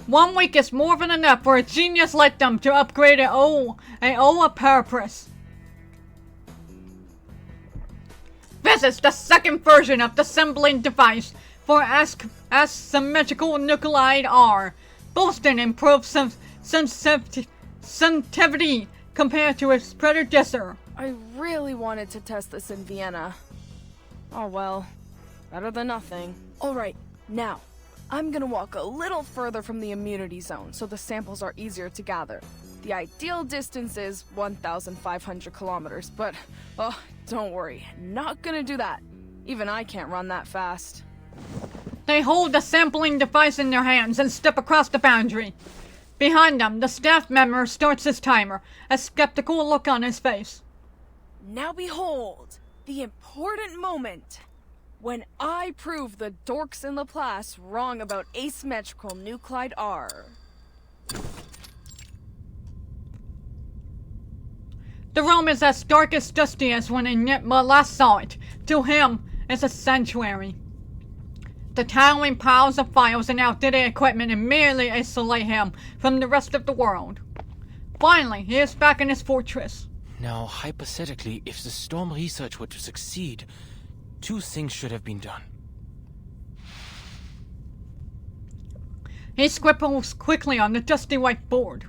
1 week is more than enough for a genius like them to upgrade an old apparatus. This is the second version of the assembling device for asymmetrical nuclide R, boasting improved sensitivity compared to its predecessor. I really wanted to test this in Vienna. Oh well, better than nothing. Alright, now, I'm gonna walk a little further from the immunity zone so the samples are easier to gather. The ideal distance is 1,500 kilometers, but, oh, don't worry, not gonna do that. Even I can't run that fast. They hold the sampling device in their hands and step across the boundary. Behind them, the staff member starts his timer, a skeptical look on his face. Now behold, the important moment. When I prove the dorks in Laplace wrong about asymmetrical nuclide R. The room is as dark as dusty as when Enigma last saw it. To him, it's a sanctuary. The towering piles of files and outdated equipment immediately isolate him from the rest of the world. Finally, he is back in his fortress. Now, hypothetically, if the storm research were to succeed, 2 things should have been done. He scribbles quickly on the dusty white board.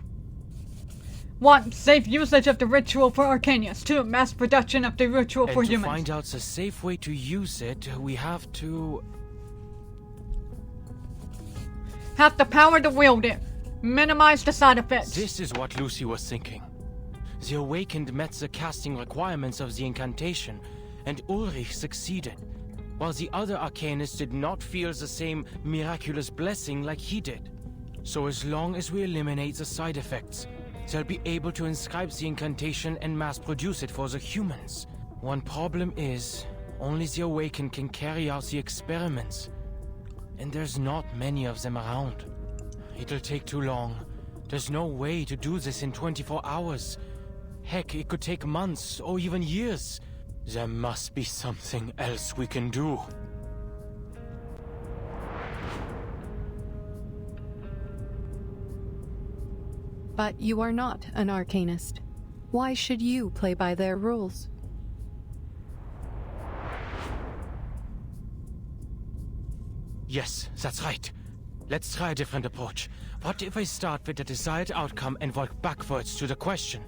1. Safe usage of the ritual for Arcanius. 2. Mass production of the ritual for humans. And to find out the safe way to use it, we have to... have the power to wield it. Minimize the side effects. This is what Lucy was thinking. The Awakened met the casting requirements of the incantation, and Ulrich succeeded, while the other Arcanists did not feel the same miraculous blessing like he did. So as long as we eliminate the side effects, they'll be able to inscribe the incantation and mass-produce it for the humans. One problem is, only the Awakened can carry out the experiments, and there's not many of them around. It'll take too long. There's no way to do this in 24 hours. Heck, it could take months or even years. There must be something else we can do. But you are not an Arcanist. Why should you play by their rules? Yes, that's right. Let's try a different approach. What if I start with the desired outcome and work backwards to the question?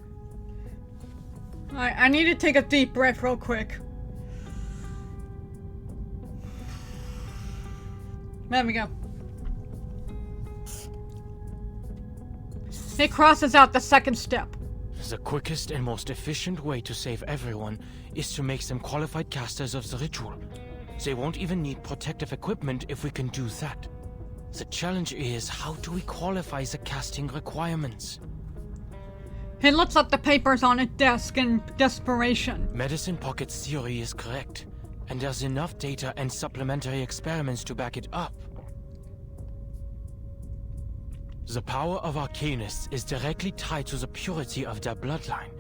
I need to take a deep breath real quick. There we go. It crosses out the second step. The quickest and most efficient way to save everyone is to make them qualified casters of the ritual. They won't even need protective equipment if we can do that. The challenge is, how do we qualify the casting requirements? He looks at the papers on his desk in desperation. Medicine Pocket's theory is correct, and there's enough data and supplementary experiments to back it up. The power of Arcanists is directly tied to the purity of their bloodline,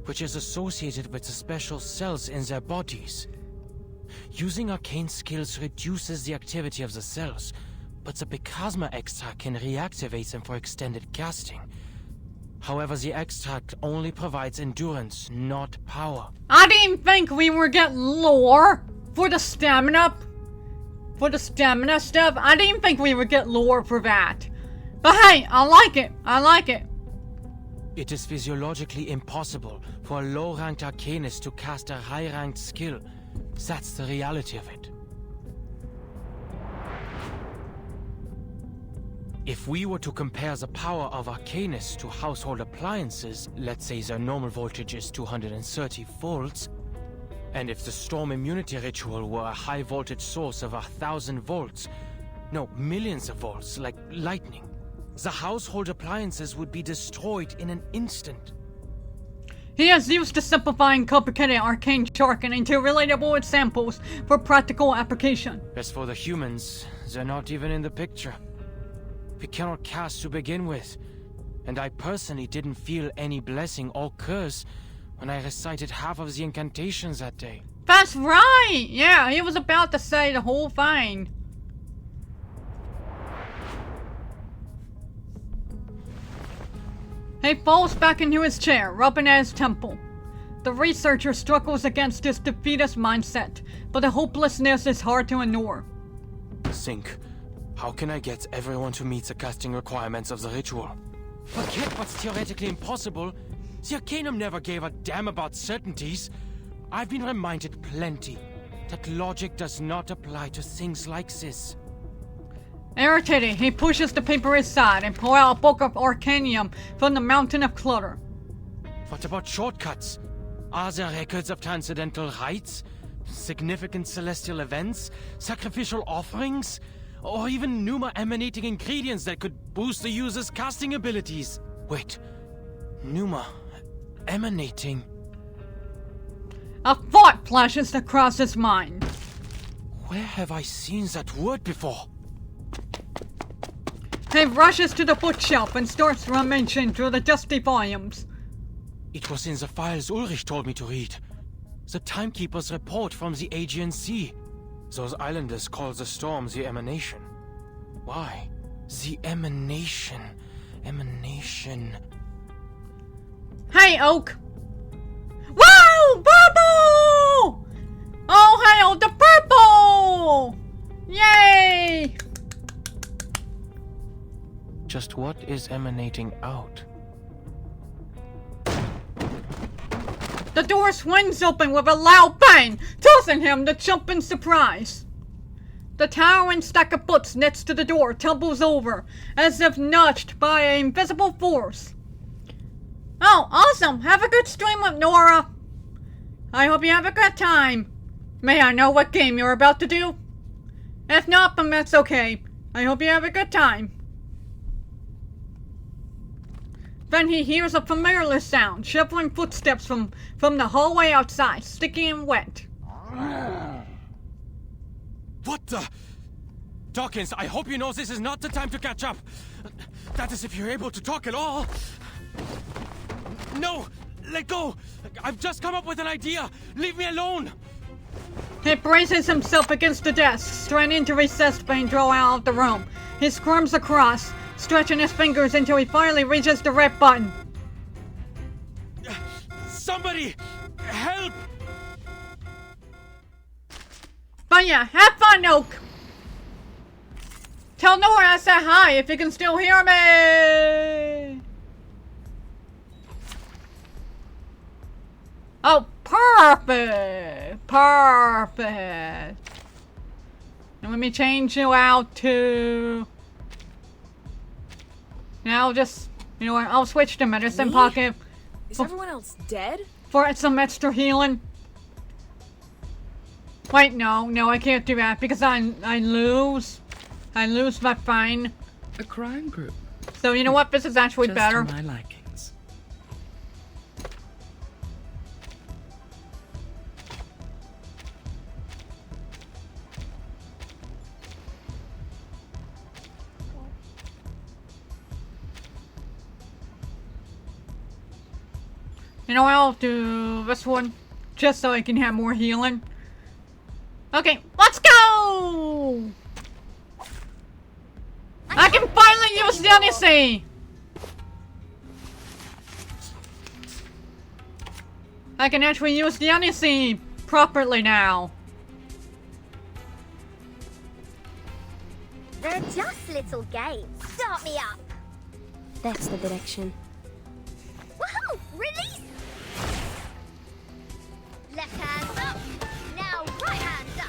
which is associated with the special cells in their bodies. Using arcane skills reduces the activity of the cells, but the Picasma extract can reactivate them for extended casting. However, the extract only provides endurance, not power. I didn't think we were getting lore for the stamina. For the stamina stuff. I didn't think we would get lore for that. But hey, I like it. I like it. It is physiologically impossible for a low-ranked Arcanist to cast a high-ranked skill. That's the reality of it. If we were to compare the power of Arcanists to household appliances, let's say their normal voltage is 230 volts, and if the Storm Immunity Ritual were a high-voltage source of 1,000 volts, no, millions of volts, like lightning, the household appliances would be destroyed in an instant. He is used to simplifying complicated arcane jargon into relatable examples for practical application. As for the humans, they're not even in the picture. We cannot cast to begin with, and I personally didn't feel any blessing or curse when I recited half of the incantations that day. That's right! Yeah, he was about to say the whole thing. He falls back into his chair, rubbing at his temple. The researcher struggles against his defeatist mindset, but the hopelessness is hard to ignore. Think. How can I get everyone to meet the casting requirements of the ritual? Forget what's theoretically impossible. The Arcanum never gave a damn about certainties. I've been reminded plenty that logic does not apply to things like this. Irritated, he pushes the paper aside and pulls out a book of arcanium from the mountain of clutter. What about shortcuts? Are there records of transcendental rites? Significant celestial events? Sacrificial offerings? Or even Numa emanating ingredients that could boost the user's casting abilities? Wait, Numa emanating? A thought flashes across his mind. Where have I seen that word before? He rushes to the bookshelf and starts rummaging through the dusty volumes. It was in the files Ulrich told me to read. The Timekeeper's report from the Aegean Sea. Those islanders call the storm the Emanation. Why? The Emanation. Emanation. Hey, Oak! Whoa! Purple! Oh, hail the purple! Yay! Just what is emanating out? The door swings open with a loud bang, tossing him to jump in surprise. The towering stack of books next to the door tumbles over, as if nudged by an invisible force. Oh, awesome! Have a good stream with Nora! I hope you have a good time. May I know what game you're about to do? If not, then that's okay. I hope you have a good time. Then he hears a familiar sound, shuffling footsteps from the hallway outside, sticky and wet. What the? Dawkins, I hope you know this is not the time to catch up. That is if you're able to talk at all. No! Let go! I've just come up with an idea! Leave me alone! He braces himself against the desk, straining to recess and draw out of the room. He squirms across, stretching his fingers until he finally reaches the red button. Somebody! Help! But yeah, have fun, Oak! Tell Nora I said hi if you can still hear me! Oh, perfect! Perfect! And let me change you out to... Now just... You know what, I'll switch to medicine pocket. Is everyone else dead? For some extra healing. Wait, no, I can't do that because I lose. I lose my fine. A crime group. So you know what? This is actually Just better. to my likings. You know what? I'll do this one just so I can have more healing. Okay, let's go! I can finally use the Odyssey! I can actually use the Odyssey properly now. They're just little games. Start me up. That's the direction. Woohoo! Release! Left hand up. Now right hand up.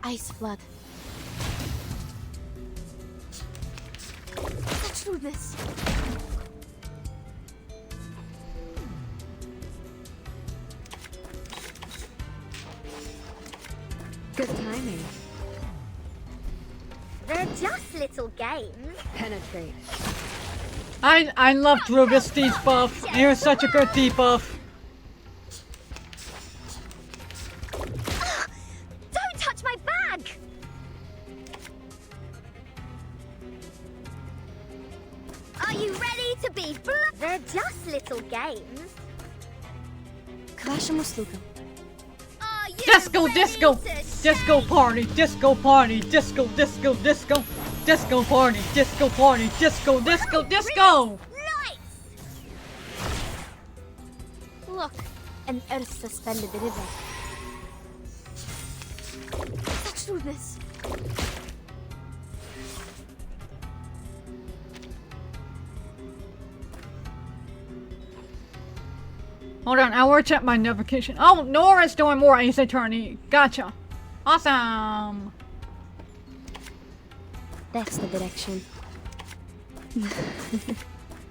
Ice flood. Let's do this. Good timing. They're just little games. Penetrate. I love Ruby's debuff. It was such a good debuff. Don't touch my bag! Are you ready to be They're just little games. Disco, disco, disco party, disco party, disco, disco, disco, disco party, disco party, disco, disco, disco. Look, an earth suspended river. Let's do this. Hold on, I will check my notification. Oh, Nora's doing more Ace Attorney. Gotcha. Awesome. That's the direction.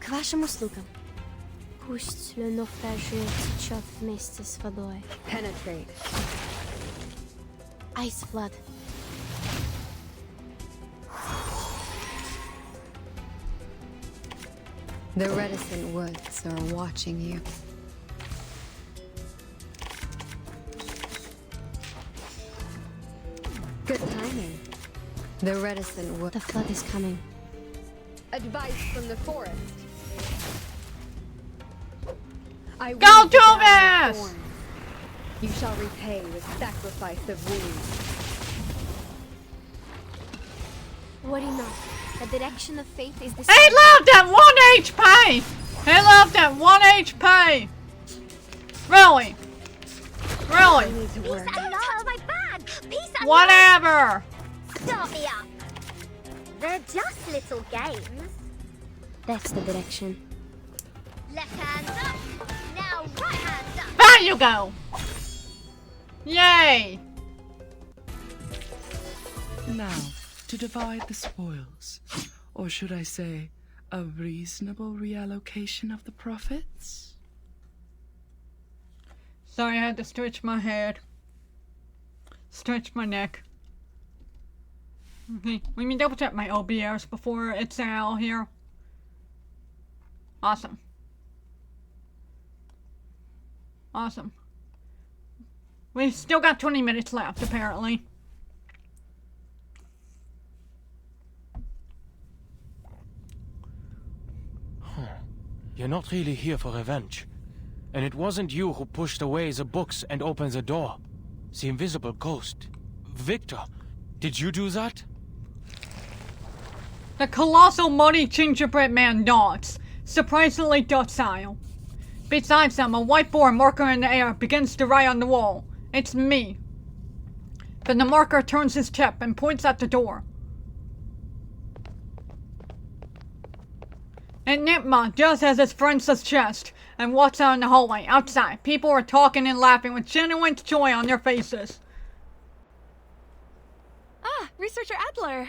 К вашим услугам. Пусть слюнов жир течет вместе с водой. Penetrate. Ice flood. The reticent woods are watching you. Good timing. The reticent woods. The flood is coming. Advice from the forest. Go do this! You shall repay with sacrifice of wounds. What enough? The direction of faith is the He loved at 1 HP! He loved at 1 HP! Really? Really? Peace and love. My bag. Peace and Whatever! love. Start me up. They're just little games. That's the direction. Left hand up. Now right hand up. There you go! Yay! Now, to divide the spoils, or should I say, a reasonable reallocation of the profits? Sorry, I had to stretch my head. Stretch my neck. Okay, let me double check my OBS before it's out here. Awesome. Awesome. We still got 20 minutes left, apparently. You're not really here for revenge. And it wasn't you who pushed away the books and opened the door. The invisible ghost. Victor, did you do that? The colossal muddy gingerbread man nods, surprisingly docile. Besides him, a whiteboard marker in the air begins to write on the wall. It's me. Then the marker turns his tip and points at the door. And Nipma just as his friend suggests and walks out in the hallway. Outside, people are talking and laughing with genuine joy on their faces. Ah, Researcher Adler.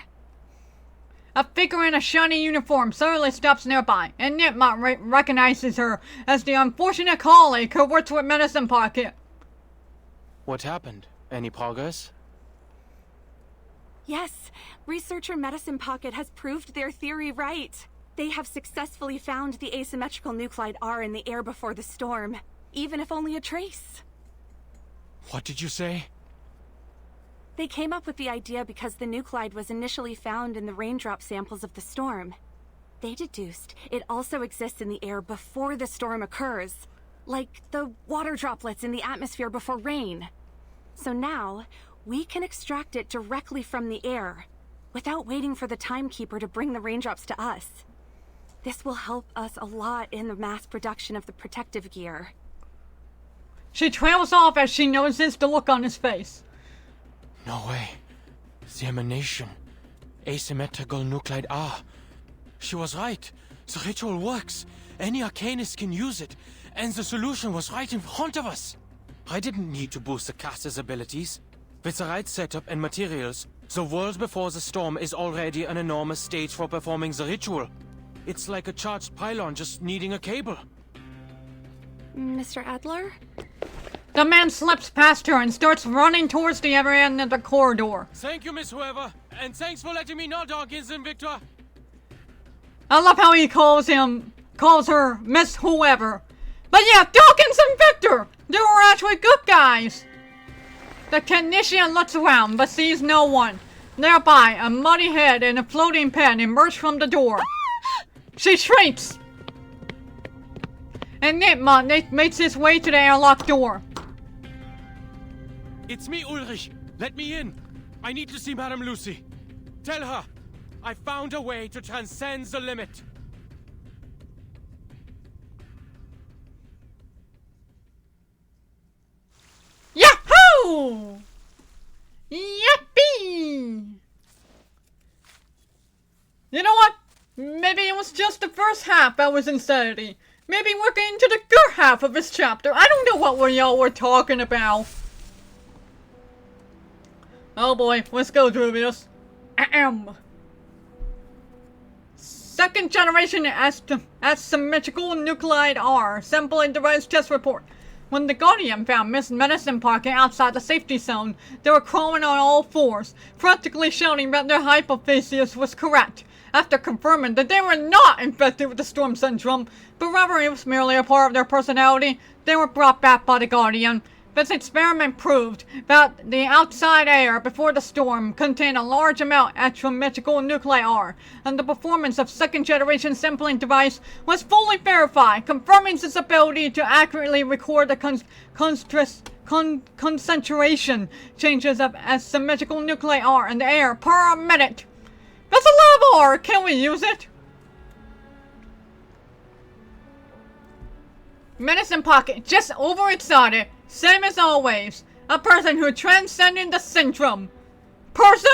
A figure in a shiny uniform suddenly stops nearby, and Nipma recognizes her as the unfortunate colleague who works with Medicine Pocket. What happened? Any progress? Yes, Researcher Medicine Pocket has proved their theory right. They have successfully found the asymmetrical nuclide R in the air before the storm, even if only a trace. What did you say? They came up with the idea because the nuclide was initially found in the raindrop samples of the storm. They deduced it also exists in the air before the storm occurs, like the water droplets in the atmosphere before rain. So now, we can extract it directly from the air, without waiting for the timekeeper to bring the raindrops to us. This will help us a lot in the mass production of the protective gear. She trails off as she notices the look on his face. No way. The emanation. Asymmetrical nuclide R. She was right. The ritual works. Any arcanist can use it. And the solution was right in front of us. I didn't need to boost the caster's abilities. With the right setup and materials, the world before the storm is already an enormous stage for performing the ritual. It's like a charged pylon just needing a cable. Mr. Adler? The man slips past her and starts running towards the other end of the corridor. Thank you, Miss Whoever, and thanks for letting me know, Dawkins and Victor. I love how he calls her Miss Whoever. But yeah, Dawkins and Victor! They were actually good guys! The technician looks around, but sees no one. Nearby, a muddy head and a floating pen emerge from the door. She shrieks! And Nipma makes his way to the airlock door. It's me, Ulrich. Let me in. I need to see Madame Lucy. Tell her, I found a way to transcend the limit. Yahoo! Yippee! You know what? Maybe it was just the first half that was insanity. Maybe we're getting to the good half of this chapter. I don't know what y'all were talking about. Oh boy, let's go through this. Second generation asymmetrical nuclide R. Sample and device test report. When the Guardian found Miss Medicine Pocket outside the safety zone, they were crawling on all fours, practically shouting that their hypothesis was correct. After confirming that they were not infected with the Storm Syndrome, but rather it was merely a part of their personality, they were brought back by the Guardian. This experiment proved that the outside air before the storm contained a large amount of asymmetrical nuclei R, and the performance of second-generation sampling device was fully verified, confirming its ability to accurately record the concentration changes of asymmetrical nuclei R in the air per minute. That's a lot of R! Can we use it? Medicine Pocket, just overexcited. Same as always. A person who transcended the syndrome. Person?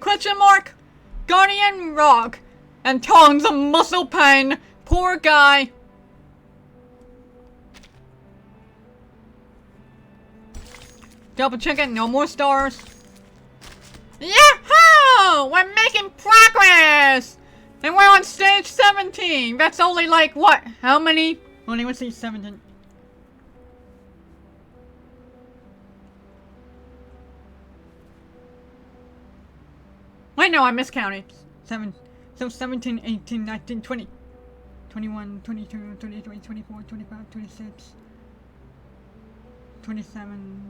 Question mark? Guardian rock. And tons of muscle pain. Poor guy. Double check it, no more stars. Yahoo! go! We're making progress! And we're on stage 17! That's only like, what? How many? Only let's see, 17. Wait, no, I miscounted. 17, 18, 19, 20. 21, 22, 23, 24, 25, 26, 27.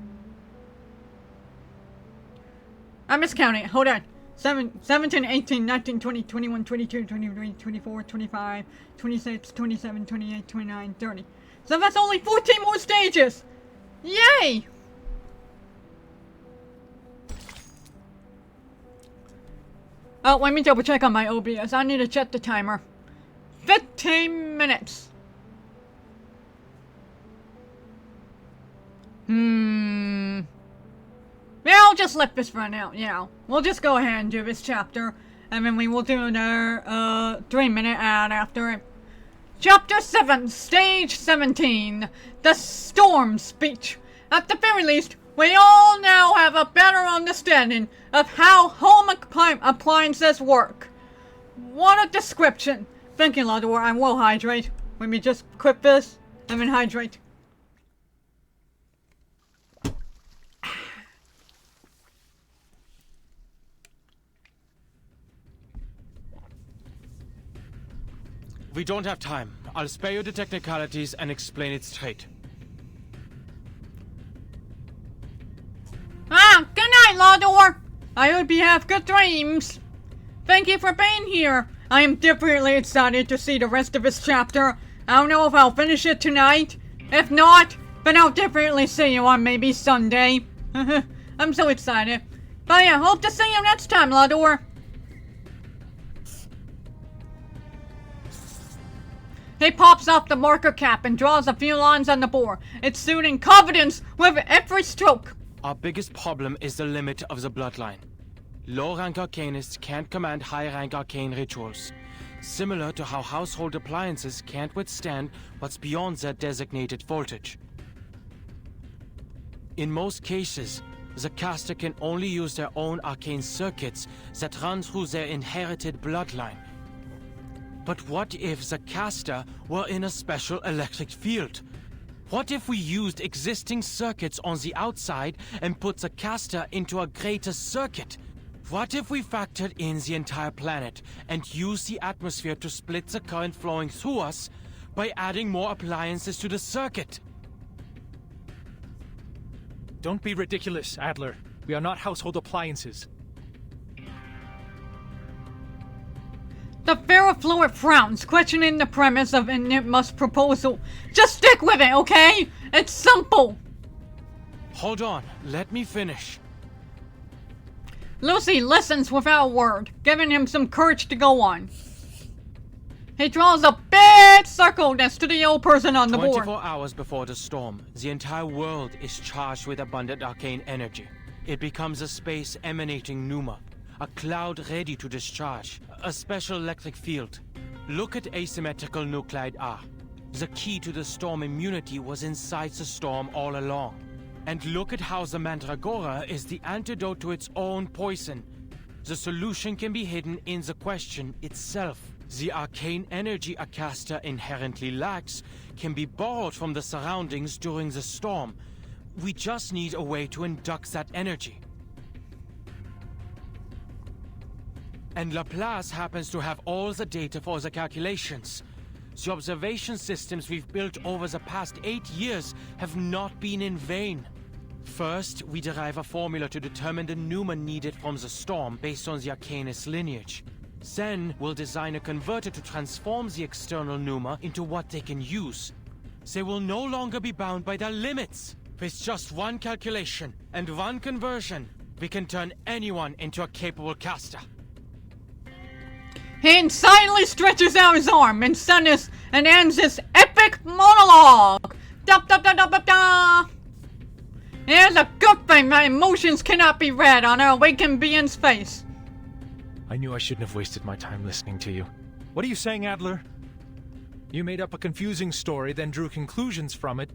I miscounted. Hold on. 17, 18, 19, 20, 21, 22, 23, 24, 25, 26, 27, 28, 29, 30. So that's only 14 more stages! Yay! Oh, let me double check on my OBS. I need to check the timer. 15 minutes. Yeah, I'll just let this run out, you know. We'll just go ahead and do this chapter. And then we will do another, 3-minute ad after it. Chapter 7, Stage 17. The Storm Speech. At the very least, we all now have a better understanding of how home appliances work. What a description. Thank you, Lador. I will hydrate. Let me just quit this and then hydrate. We don't have time. I'll spare you the technicalities and explain it straight. Good night, Lador. I hope you have good dreams. Thank you for being here. I am definitely excited to see the rest of this chapter. I don't know if I'll finish it tonight. If not, then I'll definitely see you on maybe Sunday. I'm so excited. But yeah, hope to see you next time, Lador. He pops off the marker cap and draws a few lines on the board, exuding confidence with every stroke. Our biggest problem is the limit of the bloodline. Low-rank arcanists can't command high-rank arcane rituals, similar to how household appliances can't withstand what's beyond their designated voltage. In most cases, the caster can only use their own arcane circuits that run through their inherited bloodline. But what if the caster were in a special electric field? What if we used existing circuits on the outside and put the caster into a greater circuit? What if we factored in the entire planet and used the atmosphere to split the current flowing through us by adding more appliances to the circuit? Don't be ridiculous, Adler. We are not household appliances. The ferrofluid frowns, questioning the premise of Enigma's proposal. Just stick with it, okay? It's simple. Hold on, let me finish. Lucy listens without a word, giving him some courage to go on. He draws a big circle next to the old person on the board. 24 hours before the storm, the entire world is charged with abundant arcane energy. It becomes a space emanating pneuma, a cloud ready to discharge, a special electric field. Look at asymmetrical nuclide R. The key to the storm immunity was inside the storm all along. And look at how the Mandragora is the antidote to its own poison. The solution can be hidden in the question itself. The arcane energy a caster inherently lacks can be borrowed from the surroundings during the storm. We just need a way to induct that energy. And Laplace happens to have all the data for the calculations. The observation systems we've built over the past 8 years have not been in vain. First, we derive a formula to determine the pneuma needed from the storm based on the Arcanist lineage. Then, we'll design a converter to transform the external pneuma into what they can use. They will no longer be bound by their limits. With just one calculation and one conversion, we can turn anyone into a capable caster. He insanely stretches out his arm and ends his epic monologue. Da da da da da da. Here's a good thing my emotions cannot be read on our awakened being's face. I knew I shouldn't have wasted my time listening to you. What are you saying, Adler? You made up a confusing story, then drew conclusions from it.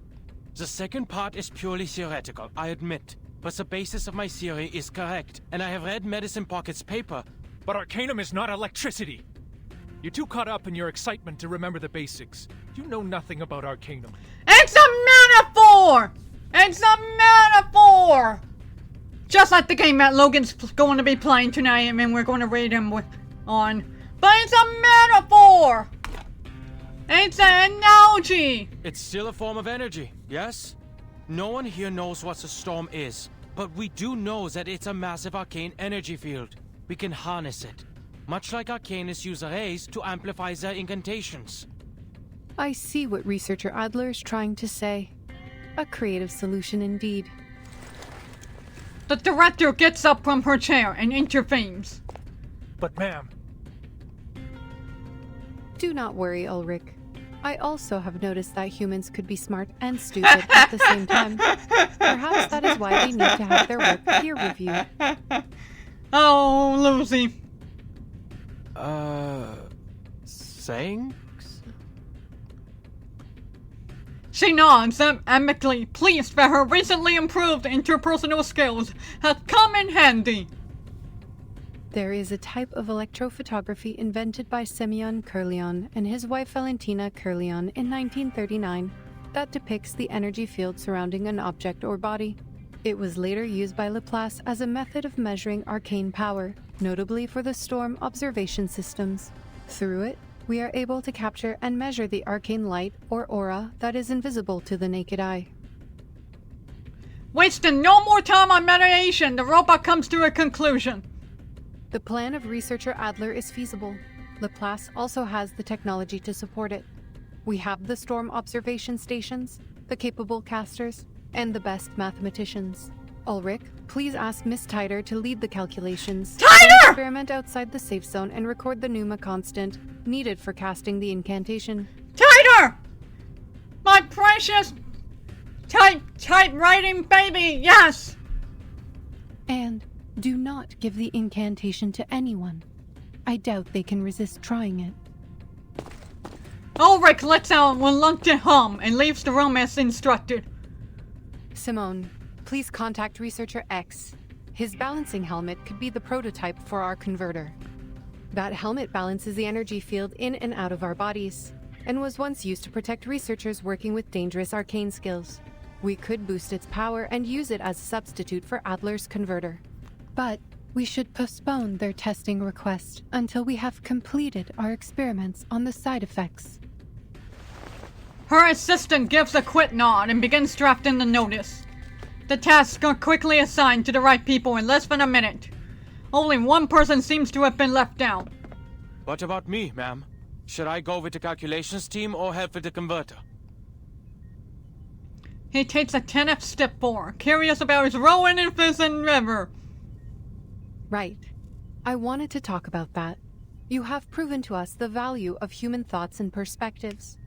The second part is purely theoretical, I admit. But the basis of my theory is correct, and I have read Medicine Pocket's paper, But Arcanum is not electricity. You're too caught up in your excitement to remember the basics. You know nothing about Arcanum. It's a metaphor! It's a metaphor! Just like the game that Logan's going to be playing tonight, and then we're going to read him on. But it's a metaphor! It's an analogy! It's still a form of energy, yes? No one here knows what a storm is, but we do know that it's a massive arcane energy field. We can harness it, much like arcanists use arrays to amplify their incantations. I see what researcher Adler is trying to say. A creative solution indeed. The director gets up from her chair and intervenes. But ma'am... Do not worry, Ulrich. I also have noticed that humans could be smart and stupid at the same time. Perhaps that is why they need to have their work peer reviewed. Oh, Lucy. Thanks? She nods amicably, pleased that her recently improved interpersonal skills have come in handy. There is a type of electrophotography invented by Semyon Kurlian and his wife Valentina Kurlian in 1939 that depicts the energy field surrounding an object or body. It was later used by Laplace as a method of measuring arcane power, notably for the storm observation systems. Through it, we are able to capture and measure the arcane light or aura that is invisible to the naked eye. Wasting no more time on meditation, the robot comes to a conclusion. The plan of researcher Adler is feasible. Laplace also has the technology to support it. We have the storm observation stations, the capable casters, and the best mathematicians. Ulrich, please ask Miss Tider to lead the calculations. Tider! Experiment outside the safe zone and record the Pneuma constant needed for casting the incantation. Tider! My precious typewriting baby, yes! And do not give the incantation to anyone. I doubt they can resist trying it. Ulrich lets out a reluctant hum and leaves the room as instructed. Simone, please contact Researcher X. His balancing helmet could be the prototype for our converter. That helmet balances the energy field in and out of our bodies, and was once used to protect researchers working with dangerous arcane skills. We could boost its power and use it as a substitute for Adler's converter. But we should postpone their testing request until we have completed our experiments on the side effects. Her assistant gives a quick nod and begins drafting the notice. The tasks are quickly assigned to the right people in less than a minute. Only one person seems to have been left out. What about me, ma'am? Should I go with the calculations team or help with the converter? He takes a tentative step forward, curious about his role in this endeavor. Right. I wanted to talk about that. You have proven to us the value of human thoughts and perspectives.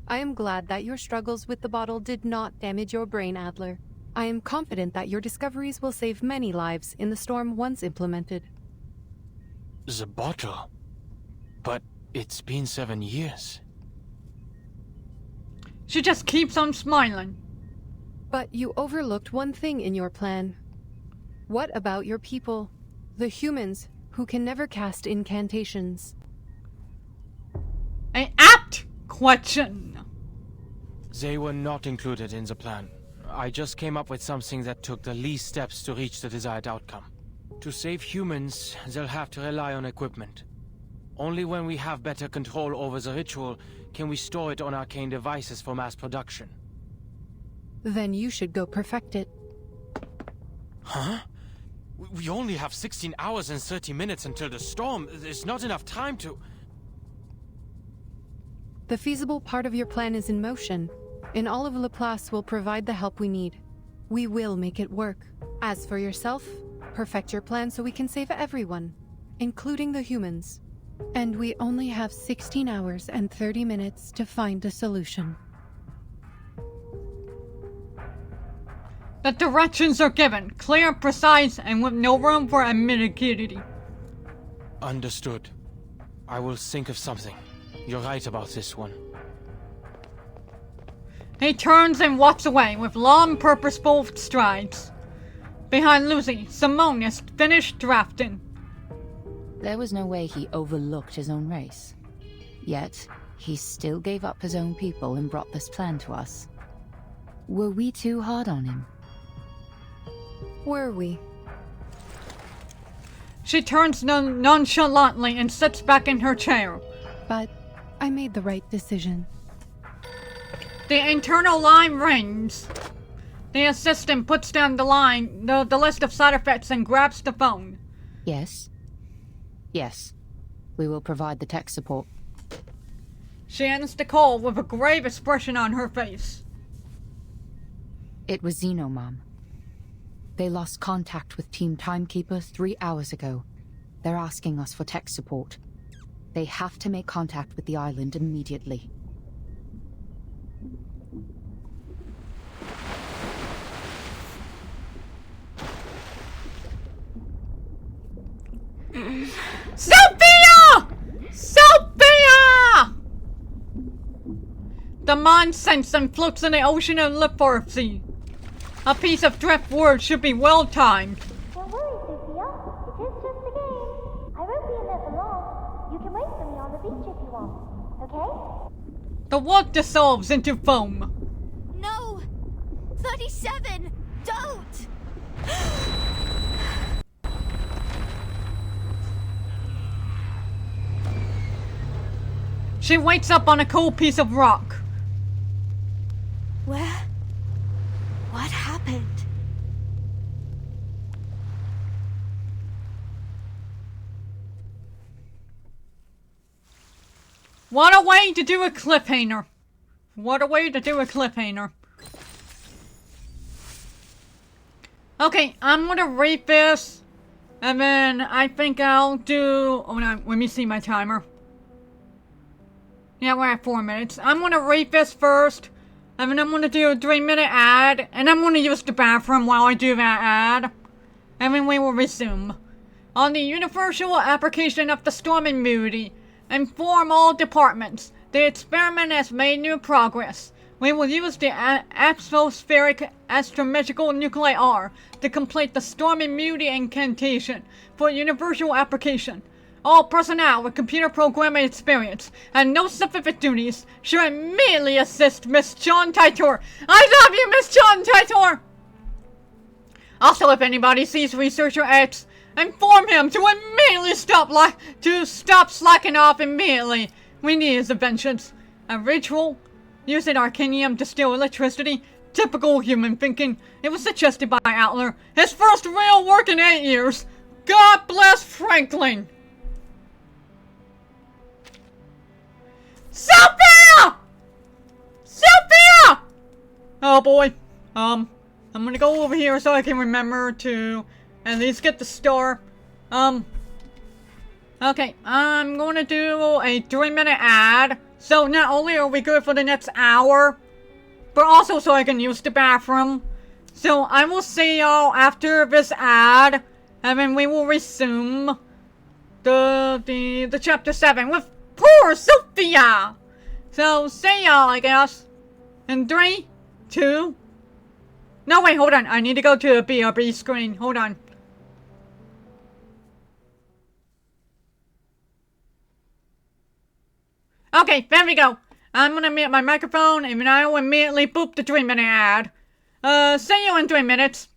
I am glad that your struggles with the bottle did not damage your brain, Adler. I am confident that your discoveries will save many lives in the storm once implemented. The bottle? But it's been 7 years. She just keeps on smiling. But you overlooked one thing in your plan. What about your people? The humans who can never cast incantations. An apt question. They were not included in the plan. I just came up with something that took the least steps to reach the desired outcome. To save humans, they'll have to rely on equipment. Only when we have better control over the ritual can we store it on arcane devices for mass production. Then you should go perfect it. Huh? We only have 16 hours and 30 minutes until the storm. There's not enough time to... The feasible part of your plan is in motion, and all of Laplace will provide the help we need. We will make it work. As for yourself, perfect your plan so we can save everyone, including the humans. And we only have 16 hours and 30 minutes to find a solution. The directions are given, clear, precise, and with no room for ambiguity. Understood. I will think of something. You're right about this one. He turns and walks away with long, purposeful strides. Behind Lucy, Simone is finished drafting. There was no way he overlooked his own race. Yet, he still gave up his own people and brought this plan to us. Were we too hard on him? Were we? She turns nonchalantly and sits back in her chair. But I made the right decision. The internal line rings. The assistant puts down the line, the list of side effects, and grabs the phone. Yes. Yes. We will provide the tech support. She ends the call with a grave expression on her face. It was Xeno, Mom. They lost contact with Team Timekeeper 3 hours ago. They're asking us for tech support. They have to make contact with the island immediately. Sophia! Sophia! The mind sinks and floats in the ocean of literacy. A piece of driftwood should be well timed. Don't worry, Sophia. It is just a game. I won't be in there for long. You can wait for me on the beach if you want, okay? The wood dissolves into foam. No! 37! Don't! She wakes up on a cold piece of rock. Where? What happened? What a way to do a cliffhanger. What a way to do a cliffhanger. Okay, I'm gonna read this. And then I think I'll do... Oh, no, let me see my timer. Yeah, we're at 4 minutes. I'm gonna read this first. And then I'm gonna do a 3-minute ad. And I'm gonna use the bathroom while I do that ad. And then we will resume. On the universal application of the storm immunity, inform all departments. The experiment has made new progress. We will use the atmospheric astrometrical nuclei to complete the storm immunity incantation for universal application. All personnel with computer programming experience and no specific duties should immediately assist Miss John Titor. I love you, Miss John Titor! Also, if anybody sees Researcher X, inform him to immediately stop slacking off immediately. We need his inventions. A ritual using arcanium to steal electricity. Typical human thinking. It was suggested by Outler. His first real work in 8 years. God bless Franklin. Sophia! Sophia! Oh boy. I'm gonna go over here so I can remember to at least get the star. Okay, I'm gonna do a 3-minute ad. So not only are we good for the next hour, but also so I can use the bathroom. So I will see y'all after this ad, and then we will resume the chapter 7 with poor Sophia. So see y'all, I guess. In 3, 2. No, wait, hold on. I need to go to the BRB screen. Hold on. Okay, there we go. I'm gonna mute my microphone and then I will immediately boop the 3-minute ad. See you in 3 minutes.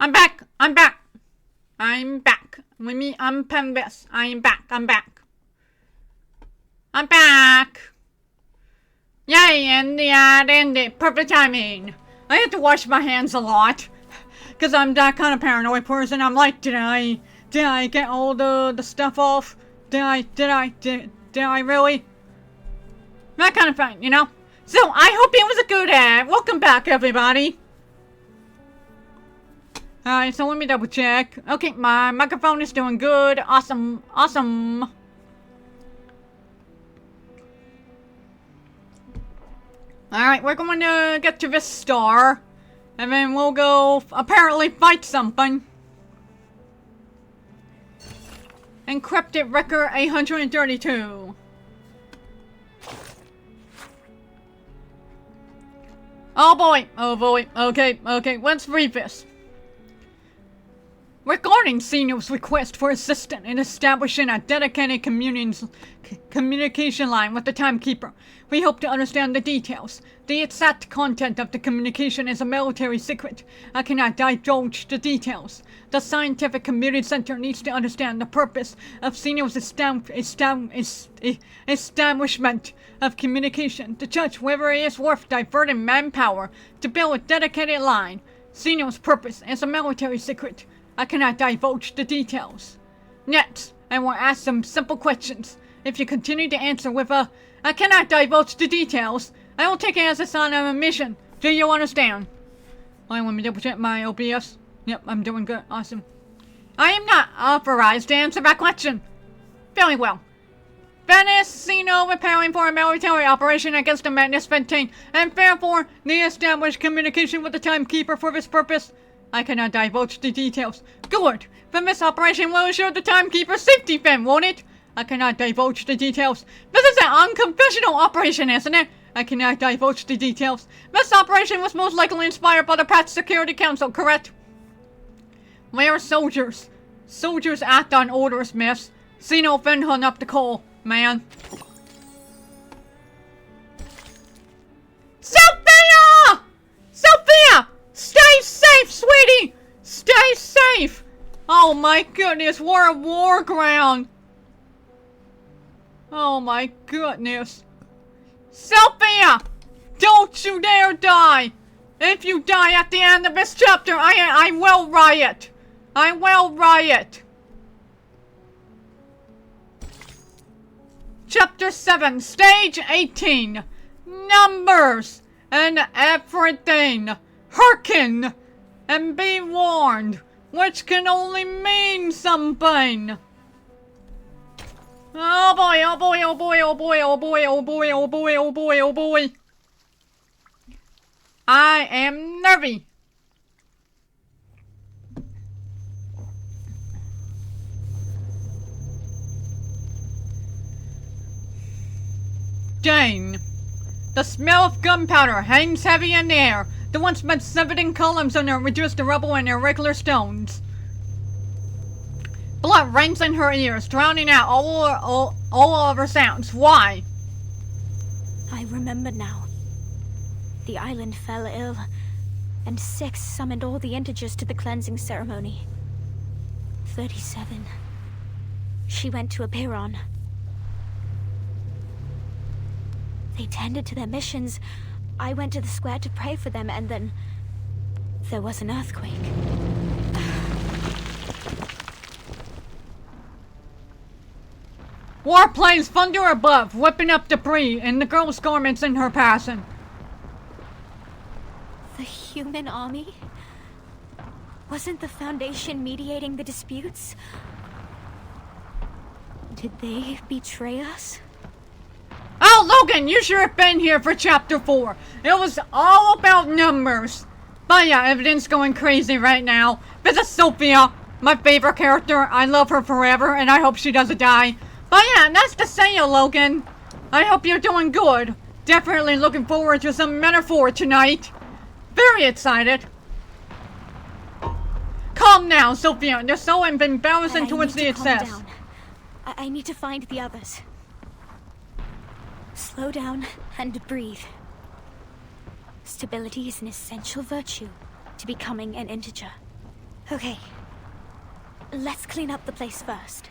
I'm back. I'm back. I'm back. With me, I'm Pembis. I'm back. I'm back. I'm back. Yay, and the ad ended. Perfect timing. I have to wash my hands a lot. Because I'm that kind of paranoid person. I'm like, did I get all the stuff off? Did I really? That kind of thing, you know? So, I hope it was a good ad. Welcome back, everybody. Alright, so let me double check. Okay, my microphone is doing good. Awesome. Awesome. Alright, we're going to get to this star. And then we'll go, apparently, fight something. Encrypted record 832. Oh boy. Oh boy. Okay, let's read this. Regarding Xeno's request for assistance in establishing a dedicated communication line with the Timekeeper, we hope to understand the details. The exact content of the communication is a military secret. I cannot divulge the details. The Scientific Community Center needs to understand the purpose of Xeno's establishment of communication to judge whether it is worth diverting manpower to build a dedicated line. Xeno's purpose is a military secret. I cannot divulge the details. Next, I will ask some simple questions. If you continue to answer with a, I cannot divulge the details, I will take it as a sign of a mission. Do you understand? Alright, let me double check my OBS. Yep, I'm doing good. Awesome. I am not authorized to answer that question. Very well. Venice Xeno preparing for a military operation against the Madness 15, and therefore, they established communication with the Timekeeper for this purpose. I cannot divulge the details. Good! Then this operation will ensure the Timekeeper's safety then, won't it? I cannot divulge the details. This is an unconventional operation, isn't it? I cannot divulge the details. This operation was most likely inspired by the Patch Security Council, correct? We are soldiers. Soldiers act on orders, miss. Xeno then hung up the call, man. Sophia! Sophia! Stay safe, sweetie! Stay safe! Oh my goodness, we're a war ground! Oh my goodness. Sophia! Don't you dare die! If you die at the end of this chapter, I will riot! I will riot! Chapter 7, Stage 18. Numbers and everything. Hearken and be warned, which can only mean something. Oh boy, oh boy, oh boy, oh boy, oh boy, oh boy, oh boy, oh boy, oh boy. I am nervy. Jane. The smell of gunpowder hangs heavy in the air. The once magnificent columns on her reduced to rubble and irregular stones. Blood rings in her ears, drowning out all other sounds. Why? I remember now. The island fell ill, and 6 summoned all the integers to the cleansing ceremony. 37. She went to Apiron. They tended to their missions. I went to the square to pray for them, and then there was an earthquake. Warplanes thunder above, whipping up debris in the girl's garments in her passing. The human army? Wasn't the Foundation mediating the disputes? Did they betray us? Oh, Logan, you should have been here for Chapter 4. It was all about numbers. But yeah, everything's going crazy right now. This is Sophia, my favorite character. I love her forever, and I hope she doesn't die. But yeah, nice to see you, Logan. I hope you're doing good. Definitely looking forward to some metaphor tonight. Very excited. Calm now, Sophia. You're so embarrassing towards the excess. I need to find the others. Slow down and breathe. Stability is an essential virtue to becoming an integer. Okay. Let's clean up the place first.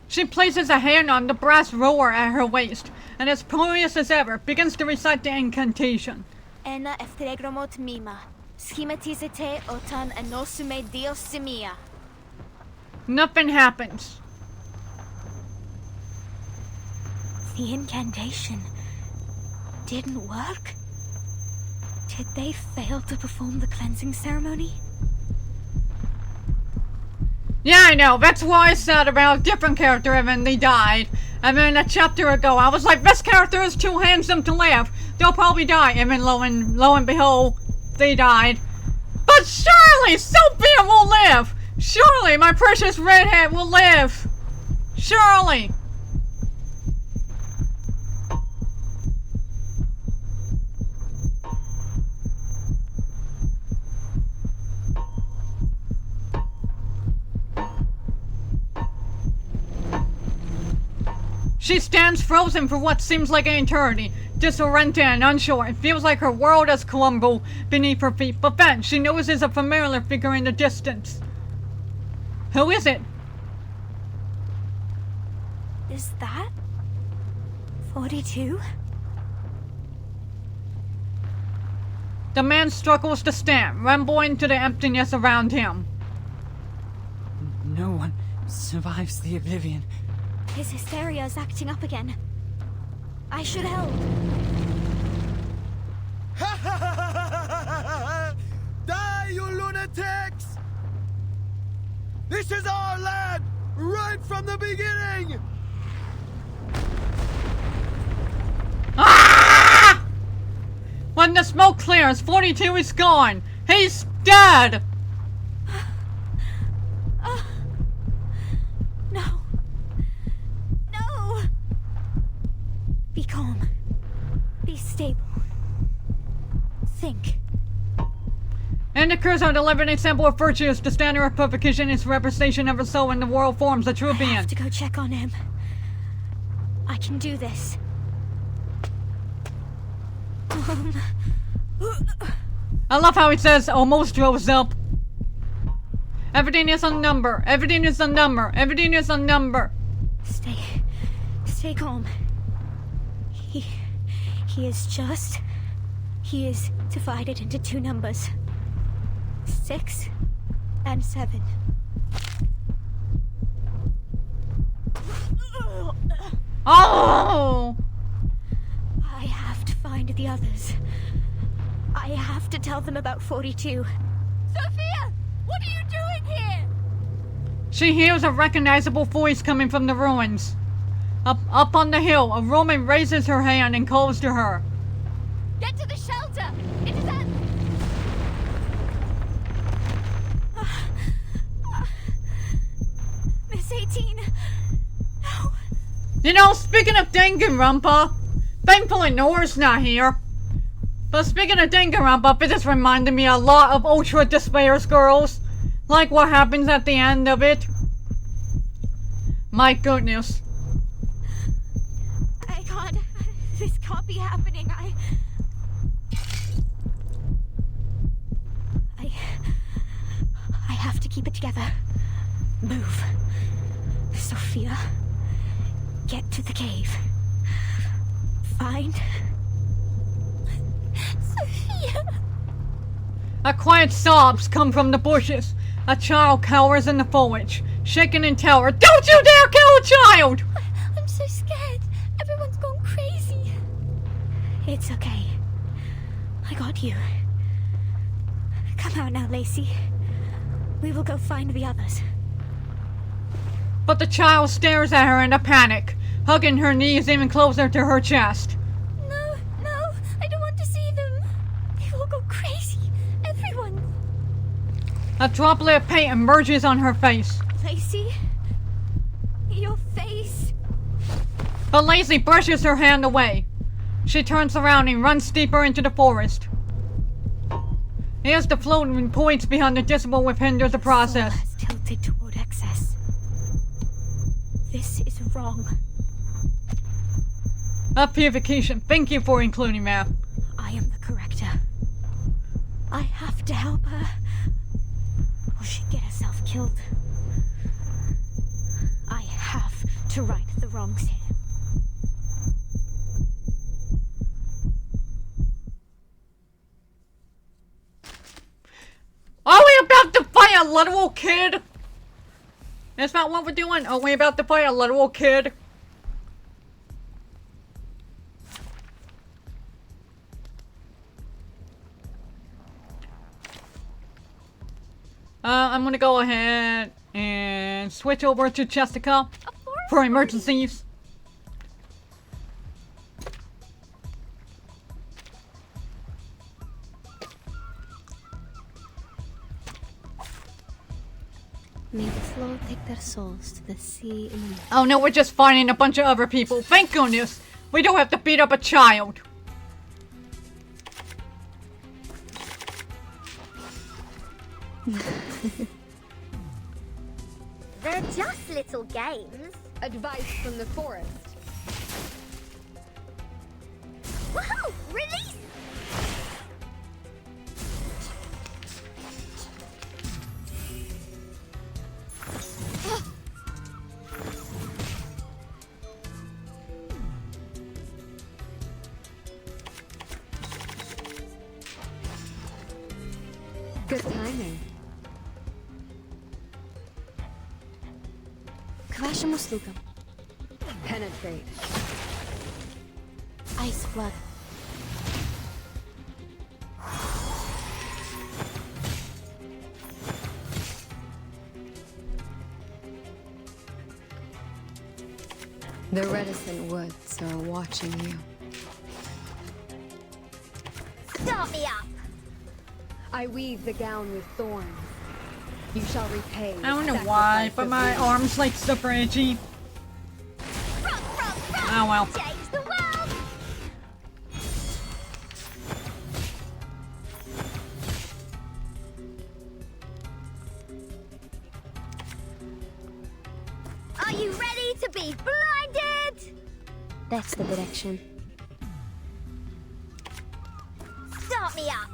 She places a hand on the brass roller at her waist, and as furious as ever, begins to recite the incantation. Ena eftegromot mima. Schematizete otan enosume dios simia. Nothing happens. The incantation didn't work? Did they fail to perform the cleansing ceremony? Yeah, I know. That's why I said about a different character and then they died. And then a chapter ago, I was like, this character is too handsome to live. They'll probably die. And then lo and behold, they died. But surely Sophia will live. Surely my precious redhead will live. Surely. She stands frozen for what seems like an eternity, disoriented and unsure. It feels like her world has crumbled beneath her feet, but then she notices a familiar figure in the distance. Who is it? Is that 42? The man struggles to stand, rambling into the emptiness around him. No one survives the oblivion. His hysteria is acting up again. I should help. Die, you lunatics! This is our land, right from the beginning! Ah! When the smoke clears, 42 is gone. He's dead! No. No! Be calm. Be stable. Think. And occurs on the living example of virtues, the standard of perfection is representation of a soul in the world forms a true being. I have to go check on him. I can do this. I love how he says almost rose up. Everything is a number. Everything is a number. Everything is a number. Stay calm. He is divided into two numbers. 6 and 7. Oh! I have to find the others. I have to tell them about 42. Sophia! What are you doing here? She hears a recognizable voice coming from the ruins. Up on the hill, a woman raises her hand and calls to her. Get to the shelter! It is at... Miss 18... No. You know, speaking of Danganronpa, thankfully Nora's not here. But speaking of Danganronpa, it just reminded me a lot of Ultra Despairs Girls. Like what happens at the end of it. My goodness. I can't... This can't be happening. I have to keep it together. Move. Sophia. Get to the cave. Find... Sophia! A quiet sobs come from the bushes. A child cowers in the foliage, shaking in terror. Don't you dare kill a child! I'm so scared. Everyone's gone crazy. It's okay. I got you. Come out now, Lacey. We will go find the others. But the child stares at her in a panic, hugging her knees even closer to her chest. No, I don't want to see them. They will go crazy. Everyone. A droplet of paint emerges on her face. Lacey? Your face. But Lacey brushes her hand away. She turns around and runs deeper into the forest. Here's the floating points behind the decimal which hinder the process. Soul has tilted toward excess. This is wrong. A purification. Thank you for including that. I am the corrector. I have to help her. Or she'd get herself killed. I have to right the wrongs here. Are we about to fight a literal kid? That's not what we're doing. Are we about to fight a literal kid? I'm gonna go ahead and switch over to Jessica for emergencies. May the flow take their souls to the sea in the... Oh no, we're just finding a bunch of other people. Thank goodness! We don't have to beat up a child. They're just little games. Advice from the forest. Woohoo! Release! Good timing. К вашим услугам. Penetrate. Ice blood. The reticent woods are watching you. Start me up! I weave the gown with thorns. You shall repay. I don't know why, but my arm's like super itchy. Oh well. Change the world! Are you ready to be blinded? That's the direction. Start me up!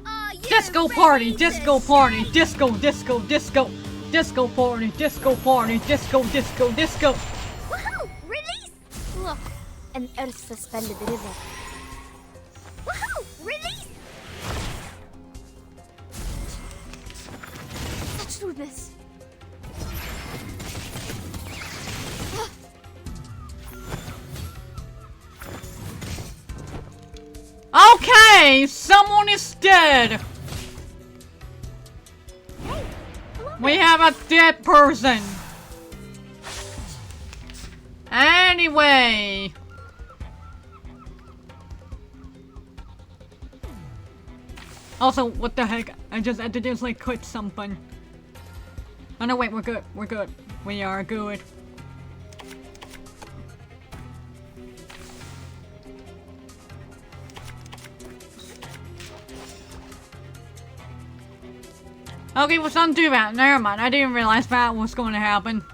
Are you Disco party, disco party, disco, disco, disco, disco party, disco party, disco, disco, disco. Woohoo! Release! Look, an earth-suspended river. Woohoo! Release! Let's do this. Okay, someone is dead. We have a dead person. Anyway. Also, what the heck? I just had to just like quit something. Oh no, wait, we're good. We're good. We are good. Okay, well, don't do that. Never mind. I didn't realize that was going to happen.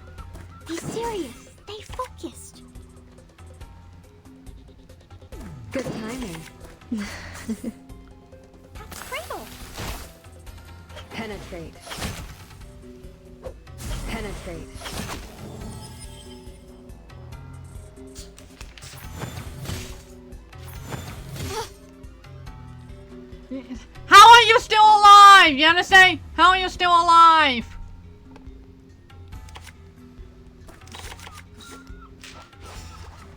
Be serious. Stay focused. Good timing. Cradle! Penetrate. Penetrate. How are you still alive? You understand? How are you still alive?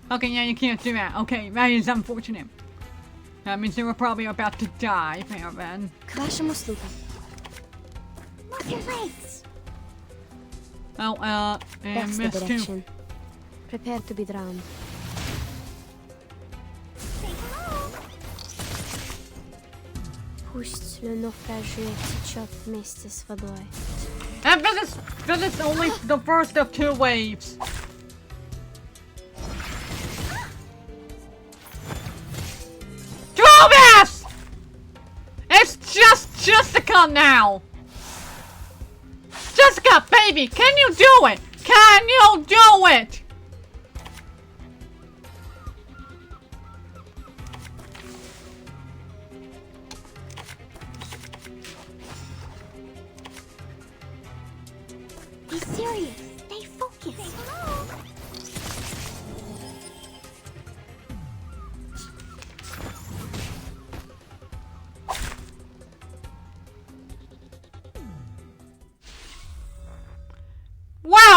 Okay, yeah, you can't do that. Okay, that is unfortunate. That means they were probably about to die, there then. К вашим услугам. Move your legs! Oh, and That's the missed too. direction. Prepare to be drowned. Пусть le naufragé течет вместе с водой. And this is only the first of two waves. Travis! It's just Jessica now! Jessica, baby, can you do it? Can you do it?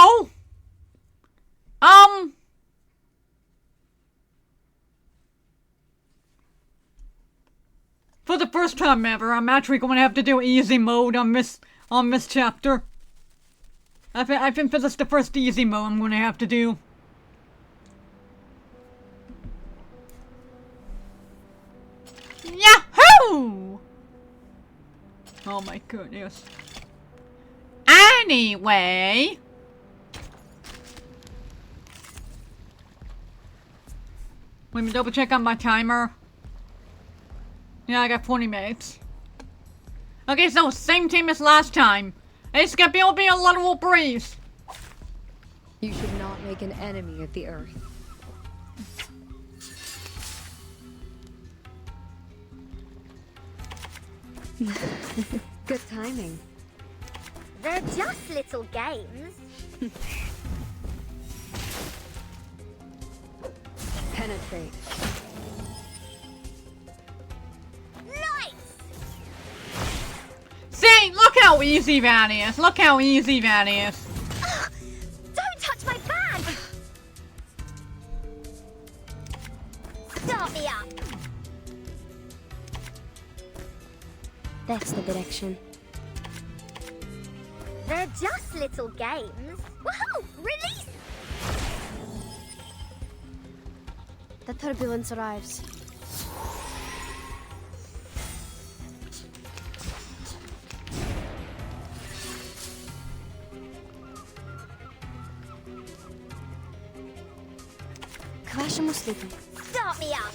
So, for the first time ever, I'm actually going to have to do easy mode on this chapter. I think this is the first easy mode I'm going to have to do. Yahoo! Oh my goodness. Anyway. Let me double check on my timer. Yeah, I got 20 minutes. Okay, so same team as last time. It's gonna be a little breeze. You should not make an enemy of the Earth. Good timing. They're just little games. Penetrate. Nice! See, look how easy that is. Look how easy that is. Don't touch my bag! Start me up! That's the direction. They're just little games. Woohoo! Release! The turbulence arrives. Краще му слитам. Start me up!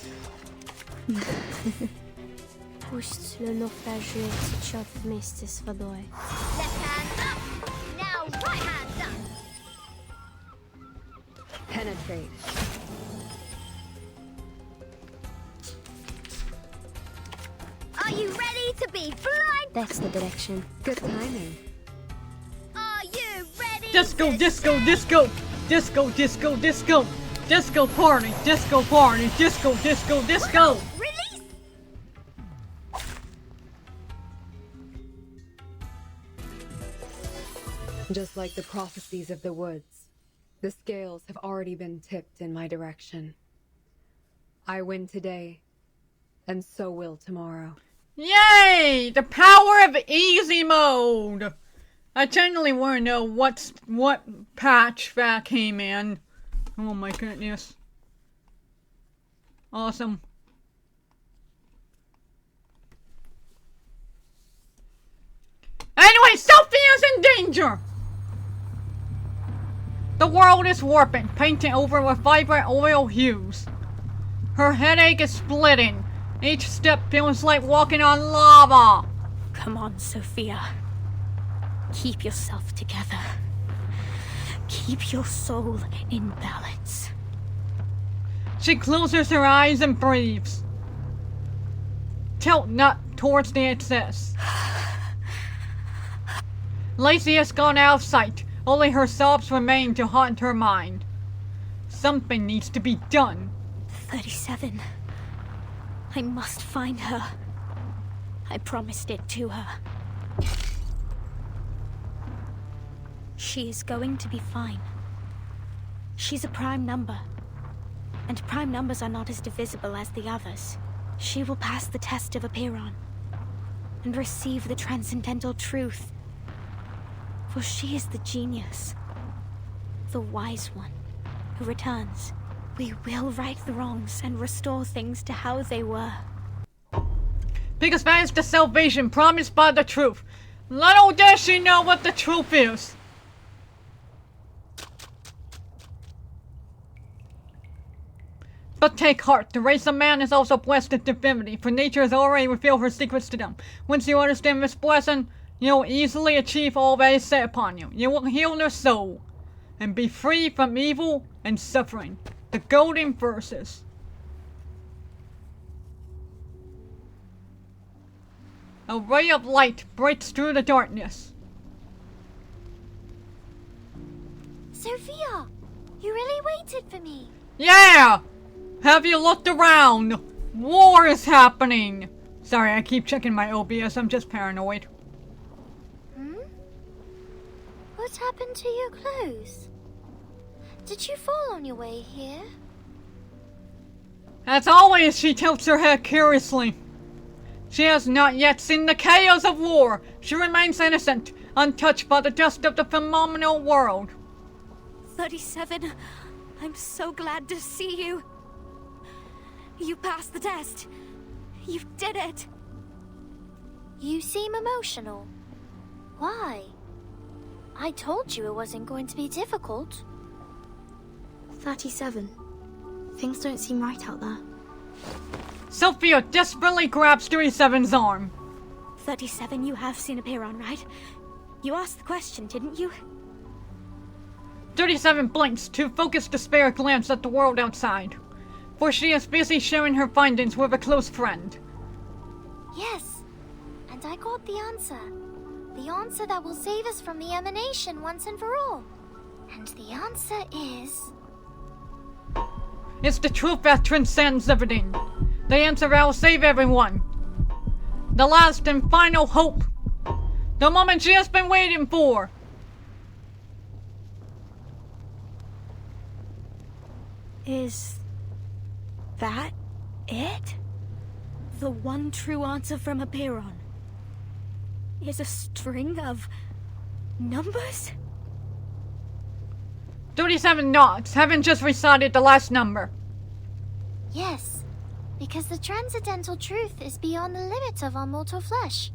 Пусть le naufragé течет вместе с водой. Left hand up! Now right hand up! Penetrate. Are you ready to be blind? That's the direction. Good timing. Are you ready? Disco, disco, disco, disco, disco, disco, disco party, disco party, disco, disco, disco. Release! Just like the prophecies of the woods, the scales have already been tipped in my direction. I win today, and so will tomorrow. Yay! The power of easy mode! I genuinely want to know what patch that came in. Oh my goodness. Awesome. Anyway, Sophia's in danger! The world is warping, painted over with vibrant oil hues. Her headache is splitting. Each step feels like walking on lava. Come on, Sophia. Keep yourself together. Keep your soul in balance. She closes her eyes and breathes. Tilt not towards the excess. Lacey has gone out of sight. Only her sobs remain to haunt her mind. Something needs to be done. 37. I must find her. I promised it to her. She is going to be fine. She's a prime number. And prime numbers are not as divisible as the others. She will pass the test of Apiron and receive the transcendental truth. For she is the genius, the wise one, who returns. We will right the wrongs and restore things to how they were. Because that is the salvation promised by the truth. Little does she know what the truth is. But take heart, the race of man is also blessed with divinity, for nature has already revealed her secrets to them. Once you understand this blessing, you will easily achieve all that is set upon you. You will heal your soul, and be free from evil and suffering. The golden verses. A ray of light breaks through the darkness. Sophia, you really waited for me. Yeah! Have you looked around? War is happening! Sorry, I keep checking my OBS, I'm just paranoid. What What happened to your clothes? Did you fall on your way here? As always, she tilts her head curiously. She has not yet seen the chaos of war. She remains innocent, untouched by the dust of the phenomenal world. 37, I'm so glad to see you. You passed the test. You did it. You seem emotional. Why? I told you it wasn't going to be difficult. 37. Things don't seem right out there. Sophia desperately grabs 37's arm. 37, you have seen a Piron, right? You asked the question, didn't you? 37 blinks to focus despair glance at the world outside, for she is busy sharing her findings with a close friend. Yes, and I got the answer. The answer that will save us from the emanation once and for all. And the answer is... It's the truth that transcends everything. The answer that will save everyone. The last and final hope. The moment she has been waiting for. Is that it? The one true answer from a Piron is a string of numbers? 37 nods, having just recited the last number. Yes, because the transcendental truth is beyond the limits of our mortal flesh.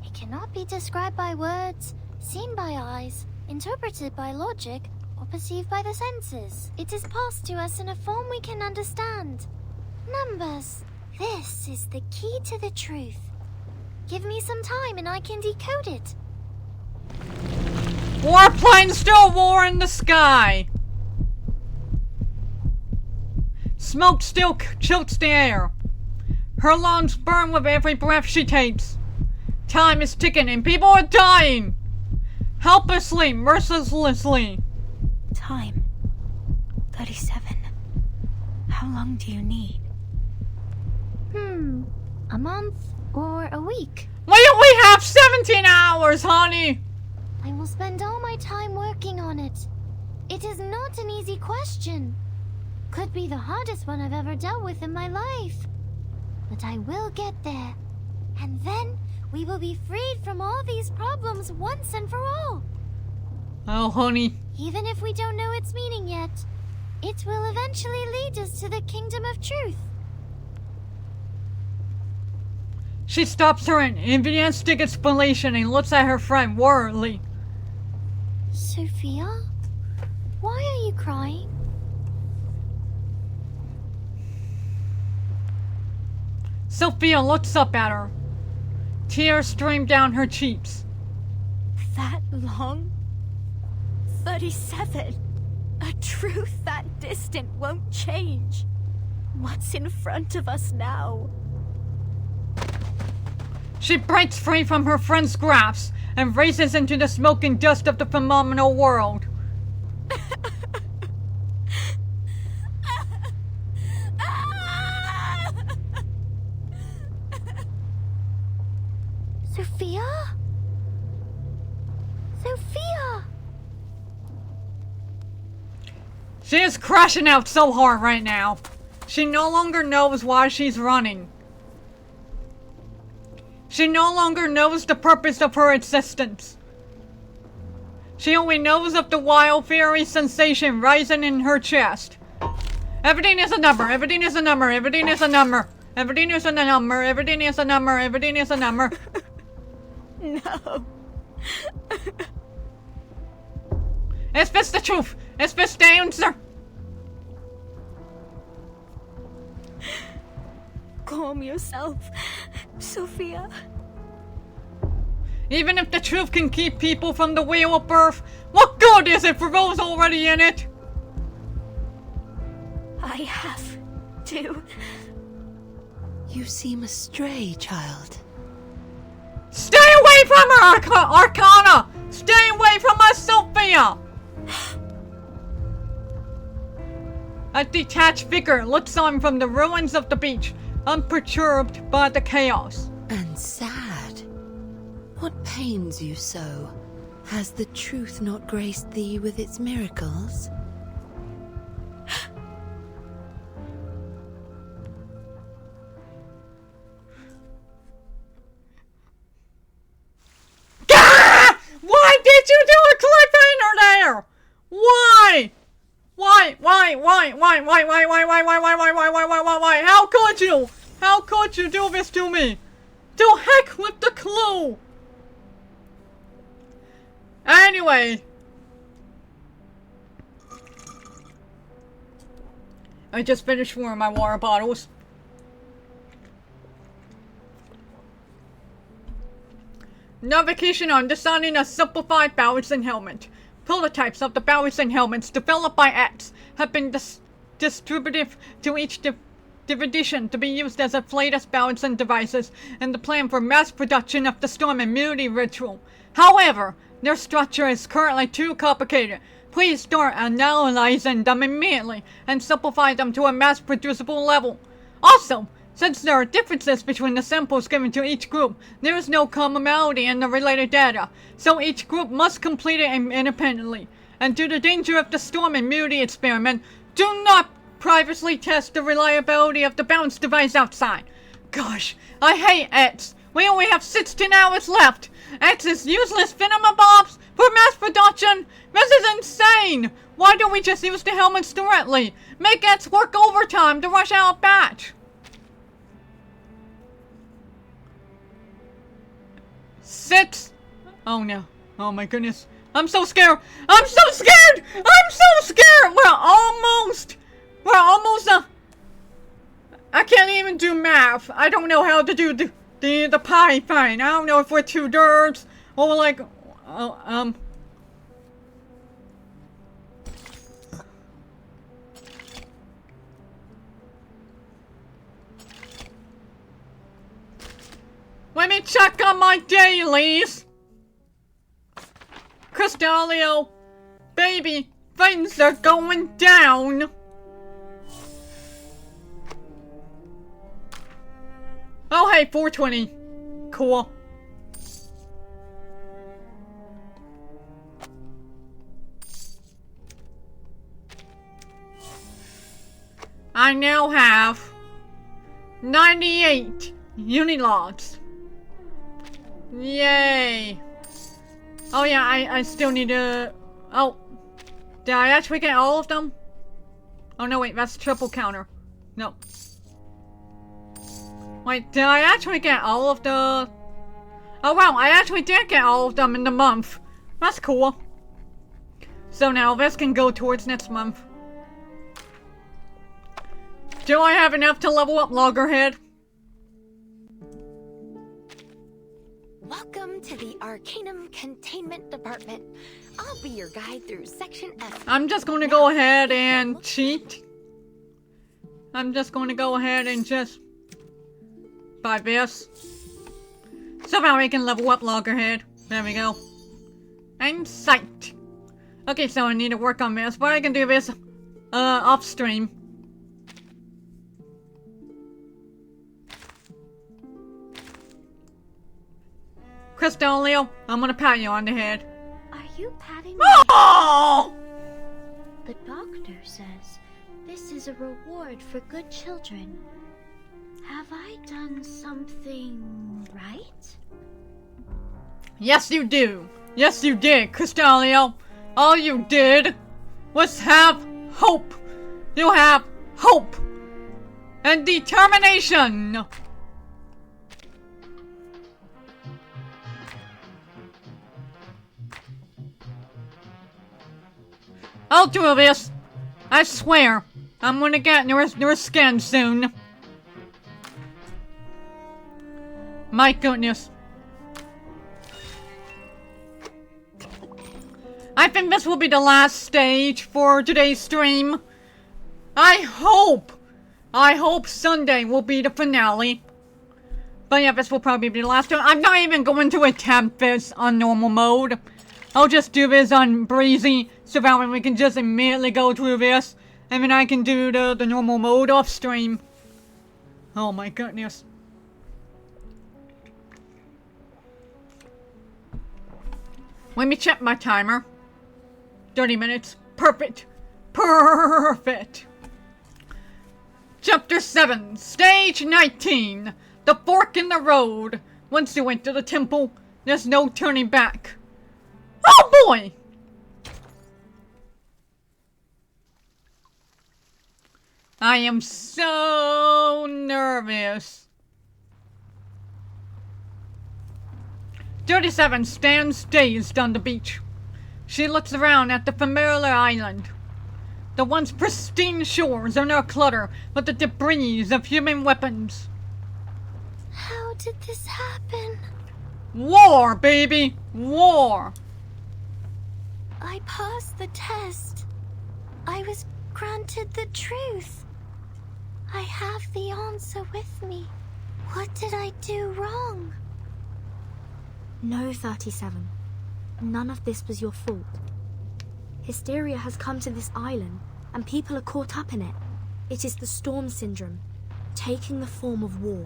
It cannot be described by words, seen by eyes, interpreted by logic, or perceived by the senses. It is passed to us in a form we can understand. Numbers. This is the key to the truth. Give me some time and I can decode it. Warplane still war in the sky. Smoke still chokes the air. Her lungs burn with every breath she takes. Time is ticking and people are dying. Helplessly, mercilessly. Time. 37. How long do you need? A month or a week? We have 17 hours, honey! I will spend all my time working on it. It is not an easy question. Could be the hardest one I've ever dealt with in my life. But I will get there. And then we will be freed from all these problems once and for all. Oh, honey. Even if we don't know its meaning yet, it will eventually lead us to the kingdom of truth. She stops her in enthusiastic explanation and looks at her friend worriedly. Sophia? Why are you crying? Sophia looks up at her. Tears stream down her cheeks. That long? 37. A truth that distant won't change. What's in front of us now? She breaks free from her friend's grasp and races into the smoke and dust of the phenomenal world. Sophia? Sophia! She is crashing out so hard right now. She no longer knows why she's running. She no longer knows the purpose of her existence. She only knows of the wild, fiery sensation rising in her chest. Everything is a number, everything is a number, everything is a number. Everything is a number, everything is a number, everything is a number. No. Is this the truth? Is this the answer? Calm yourself, Sophia. Even if the truth can keep people from the wheel of birth, what good is it for those already in it? I have to. You seem astray, child. Stay away from her, Arcana! Stay away from us, Sophia! A detached figure looks on from the ruins of the beach, unperturbed by the chaos. And sad. What pains you so? Has the truth not graced thee with its miracles? Why did you do a cliffhanger there? Why? Why? How could you? How could you do this to me? To heck with the clue! Anyway. I just finished filling my water bottles. Navigation on designing a simplified balancing helmet. Prototypes of the balancing helmets developed by X have been distributed to each division to be used as latest balancing devices in the plan for mass production of the storm immunity ritual. However, their structure is currently too complicated. Please start analyzing them immediately and simplify them to a mass-producible level. Also, since there are differences between the samples given to each group, there is no commonality in the related data, so each group must complete it independently. And due to the danger of the storm immunity experiment, do not privately test the reliability of the balance device outside. Gosh, I hate X. We only have 16 hours left. X is useless venom bombs for mass production. This is insane. Why don't we just use the helmets directly? Make X work overtime to rush out a batch. 6. Oh no. Oh my goodness. I'm so scared. I'm so scared. I'm so scared. We're almost I can't even do math. I don't know how to do the pi thing. I don't know if we're 2 thirds or like Let me check on my dailies. Crystalio, baby, things are going down. Oh hey, 420. Cool. I now have 98 unilogs. Yay. Oh yeah, I still need to... Oh. Did I actually get all of them? Oh no, wait, that's triple counter. No. Wait, did I actually get all of the... Oh wow, I actually did get all of them in the month. That's cool. So now this can go towards next month. Do I have enough to level up Loggerhead? Welcome to the Arcanum Containment Department. I'll be your guide through Section F. I'm just going to go ahead and cheat. I'm just going to go ahead and just buy this. Somehow we can level up Loggerhead. There we go. I'm psyched. Okay, so I need to work on this, but I can do this off stream. Crystalio, I'm gonna pat you on the head. Are you patting me? Oh! The doctor says this is a reward for good children. Have I done something right? Yes, you do. Yes, you did, Crystalio. All you did was have hope. You have hope and determination. I'll do this. I swear. I'm gonna get your skin soon. My goodness. I think this will be the last stage for today's stream. I hope Sunday will be the finale. But yeah, this will probably be the last one. I'm not even going to attempt this on normal mode. I'll just do this on breezy, so that we can just immediately go through this, and then I can do the normal mode off stream. Oh my goodness. Let me check my timer. 30 minutes. Perfect. Perfect. Chapter 7, Stage 19. The fork in the road. Once you enter the temple, there's no turning back. Oh boy! I am so nervous. 37 stands dazed on the beach. She looks around at the familiar island. The once pristine shores are now cluttered with the debris of human weapons. How did this happen? War, baby! War! I passed the test. I was granted the truth. I have the answer with me. What did I do wrong? No, 37. None of this was your fault. Hysteria has come to this island, and people are caught up in it. It is the storm syndrome, taking the form of war.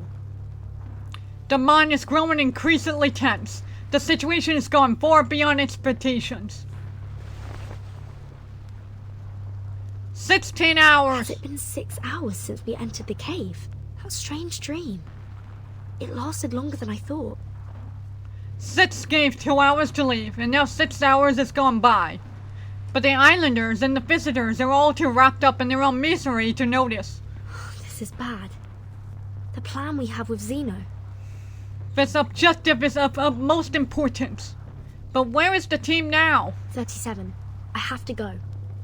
The mind is growing increasingly tense. The situation has gone far beyond expectations. 16 hours! Has it been 6 hours since we entered the cave? How strange dream. It lasted longer than I thought. 6 gave 2 hours to leave, and now 6 hours has gone by. But the islanders and the visitors are all too wrapped up in their own misery to notice. This is bad. The plan we have with Zeno. This objective is of utmost importance. But where is the team now? 37. I have to go.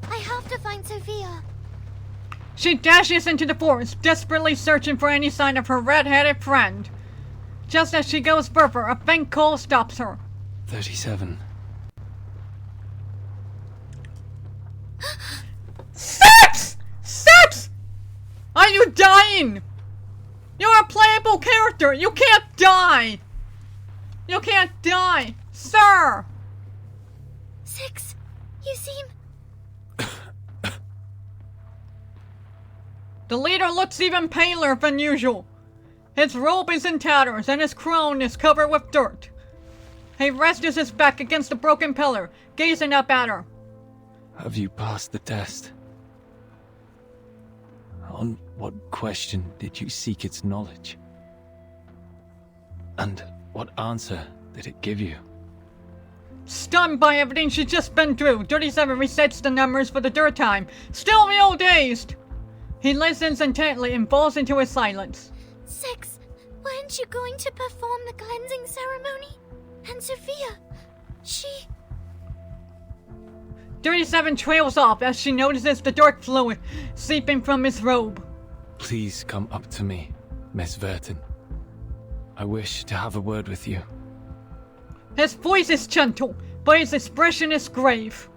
I have to find Sophia. She dashes into the forest, desperately searching for any sign of her red-headed friend. Just as she goes further, a faint call stops her. 37. Sex! Sex! Are you dying? You're a playable character. You can't die. You can't die, sir. 6, you seem... The leader looks even paler than usual. His robe is in tatters and his crown is covered with dirt. He rests his back against the broken pillar, gazing up at her. Have you passed the test? On what question did you seek its knowledge? And what answer did it give you? Stunned by everything she's just been through, 37 resets the numbers for the third time, still real dazed. He listens intently and falls into his silence. 6, weren't you going to perform the cleansing ceremony? And Sophia, she... 37 trails off as she notices the dark fluid seeping from his robe. Please come up to me, Miss Verton. I wish to have a word with you. His voice is gentle, but his expression is grave.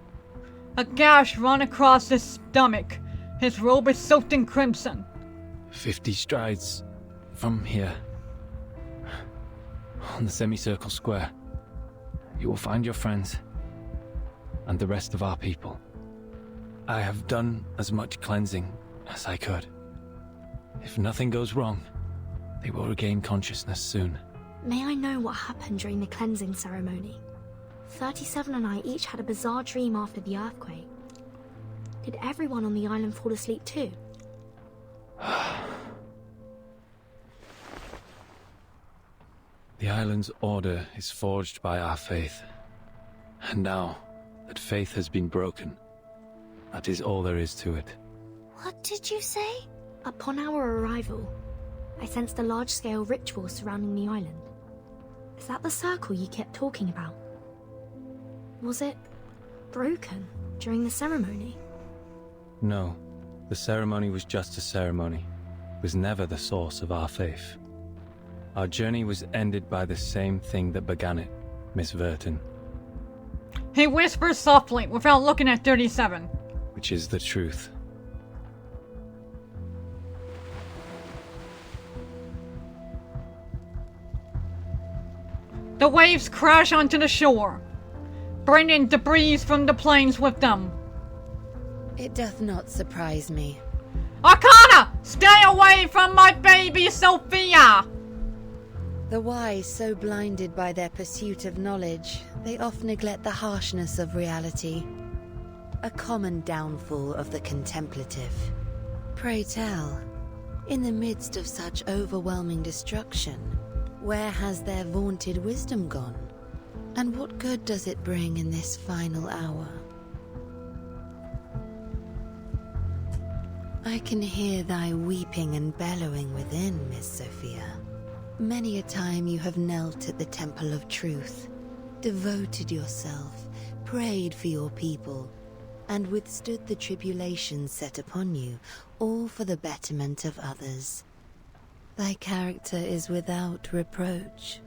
A gash runs across his stomach. His robe is soaked in crimson. 50 strides from here, on the semicircle square, you will find your friends and the rest of our people. I have done as much cleansing as I could. If nothing goes wrong, they will regain consciousness soon. May I know what happened during the cleansing ceremony? 37 and I each had a bizarre dream after the earthquake. Did everyone on the island fall asleep too? The island's order is forged by our faith. And now that faith has been broken, that is all there is to it. What did you say? Upon our arrival, I sensed a large-scale ritual surrounding the island. Is that the circle you kept talking about? Was it broken during the ceremony? No, the ceremony was just a ceremony. It was never the source of our faith. Our journey was ended by the same thing that began it, Miss Verton. He whispers softly without looking at 37. Which is the truth. The waves crash onto the shore, bringing debris from the plains with them. It doth not surprise me. Arcana! Stay away from my baby Sophia! The wise so blinded by their pursuit of knowledge They often neglect the harshness of reality, a common downfall of the contemplative. Pray tell, in the midst of such overwhelming destruction, where has their vaunted wisdom gone? And what good does it bring in this final hour? I can hear thy weeping and bellowing within, Miss Sophia. Many a time you have knelt at the temple of truth, devoted yourself, prayed for your people, and withstood the tribulations set upon you, all for the betterment of others. Thy character is without reproach.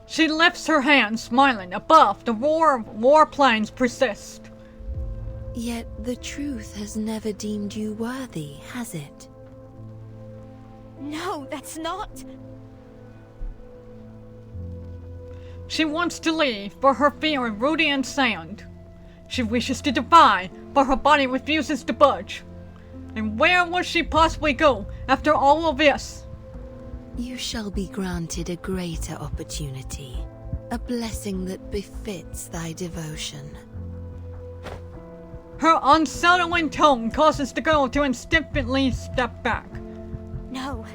She lifts her hand, smiling. Above, the roar of warplanes persist. Yet the truth has never deemed you worthy, has it? No, that's not. She wants to leave, but her feet are rooty and sound. She wishes to defy, but her body refuses to budge. And where would she possibly go after all of this? You shall be granted a greater opportunity, a blessing that befits thy devotion. Her unsettling tone causes the girl to instinctively step back. No,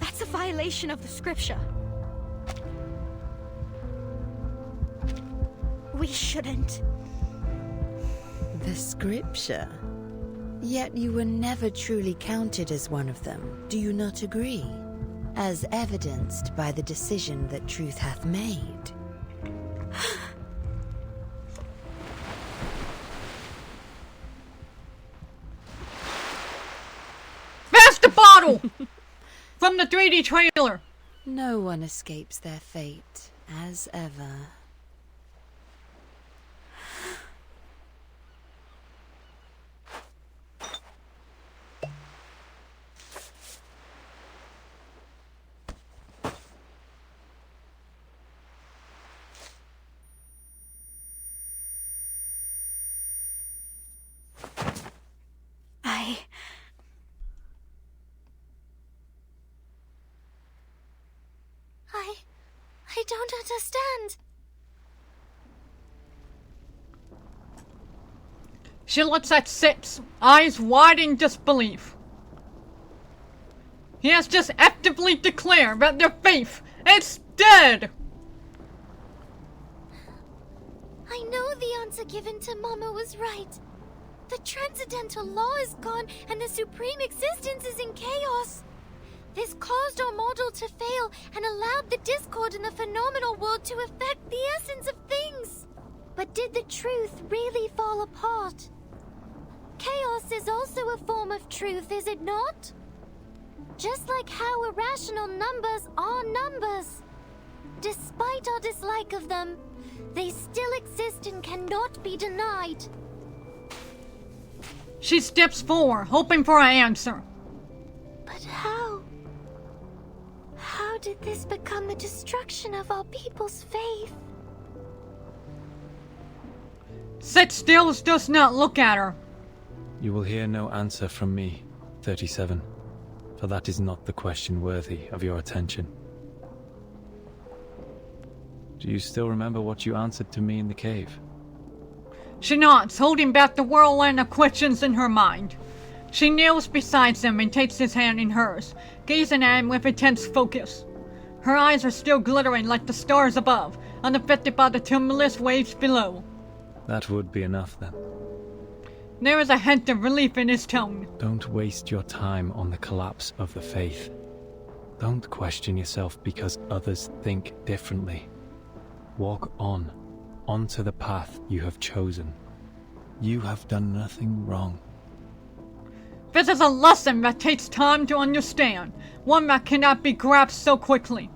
that's a violation of the scripture. We shouldn't. The scripture? Yet you were never truly counted as one of them, do you not agree? As evidenced by the decision that truth hath made. Pass the bottle! From the 3D trailer. No one escapes their fate, as ever. I don't understand. She looks at Sitz, eyes wide in disbelief. He has just actively declared that their faith is dead! I know the answer given to Mama was right. The transcendental law is gone and the supreme existence is in chaos. This caused our model to fail and allowed the discord in the phenomenal world to affect the essence of things. But did the truth really fall apart? Chaos is also a form of truth, is it not? Just like how irrational numbers are numbers. Despite our dislike of them, they still exist and cannot be denied. She steps forward, hoping for an answer. But how? How did this become the destruction of our people's faith? Sitz still does not look at her. You will hear no answer from me, 37, for that is not the question worthy of your attention. Do you still remember what you answered to me in the cave? She nods, holding back the whirlwind of questions in her mind. She kneels beside him and takes his hand in hers, gazing at him with intense focus. Her eyes are still glittering like the stars above, unaffected by the tumultuous waves below. That would be enough then. There is a hint of relief in his tone. Don't waste your time on the collapse of the faith. Don't question yourself because others think differently. Walk on, onto the path you have chosen. You have done nothing wrong. This is a lesson that takes time to understand, one that cannot be grasped so quickly.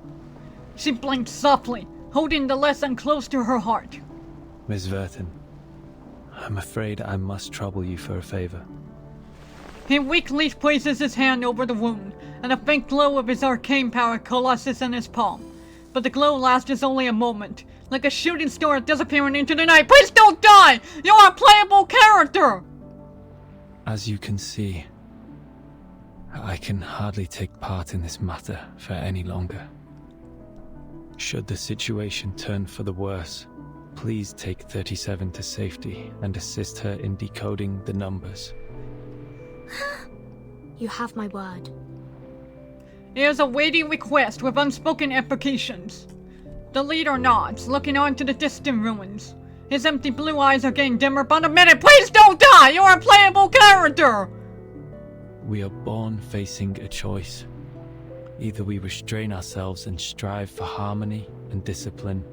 She blinked softly, holding the lesson close to her heart. Miss Verton, I'm afraid I must trouble you for a favor. He weakly places his hand over the wound, and a faint glow of his arcane power coalesces in his palm. But the glow lasts only a moment, like a shooting star disappearing into the night. Please don't die! You're a playable character! As you can see, I can hardly take part in this matter for any longer. Should the situation turn for the worse, please take 37 to safety and assist her in decoding the numbers. You have my word. Here's a weighty request with unspoken implications. The leader nods, looking on to the distant ruins. His empty blue eyes are getting dimmer. But a minute, please don't die! You're a playable character! We are born facing a choice. Either we restrain ourselves and strive for harmony and discipline,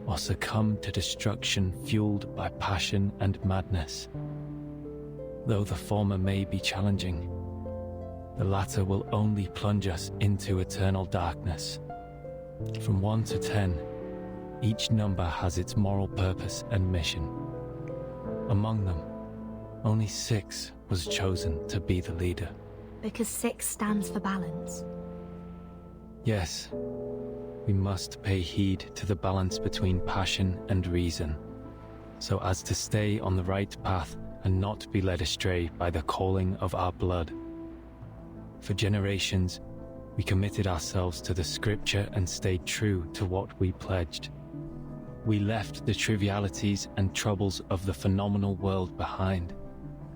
or succumb to destruction fueled by passion and madness. Though the former may be challenging, the latter will only plunge us into eternal darkness. From 1 to 10, each number has its moral purpose and mission. Among them, only 6 was chosen to be the leader. Because 6 stands for balance. Yes, we must pay heed to the balance between passion and reason, so as to stay on the right path and not be led astray by the calling of our blood. For generations, we committed ourselves to the scripture and stayed true to what we pledged. We left the trivialities and troubles of the phenomenal world behind,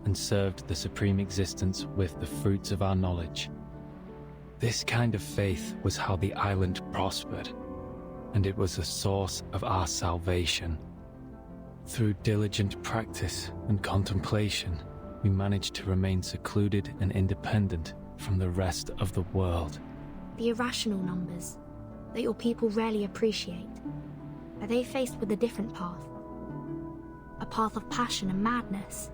and served the supreme existence with the fruits of our knowledge. This kind of faith was how the island prospered, and it was the source of our salvation. Through diligent practice and contemplation, we managed to remain secluded and independent from the rest of the world. The irrational numbers that your people rarely appreciate. Are they faced with a different path? A path of passion and madness?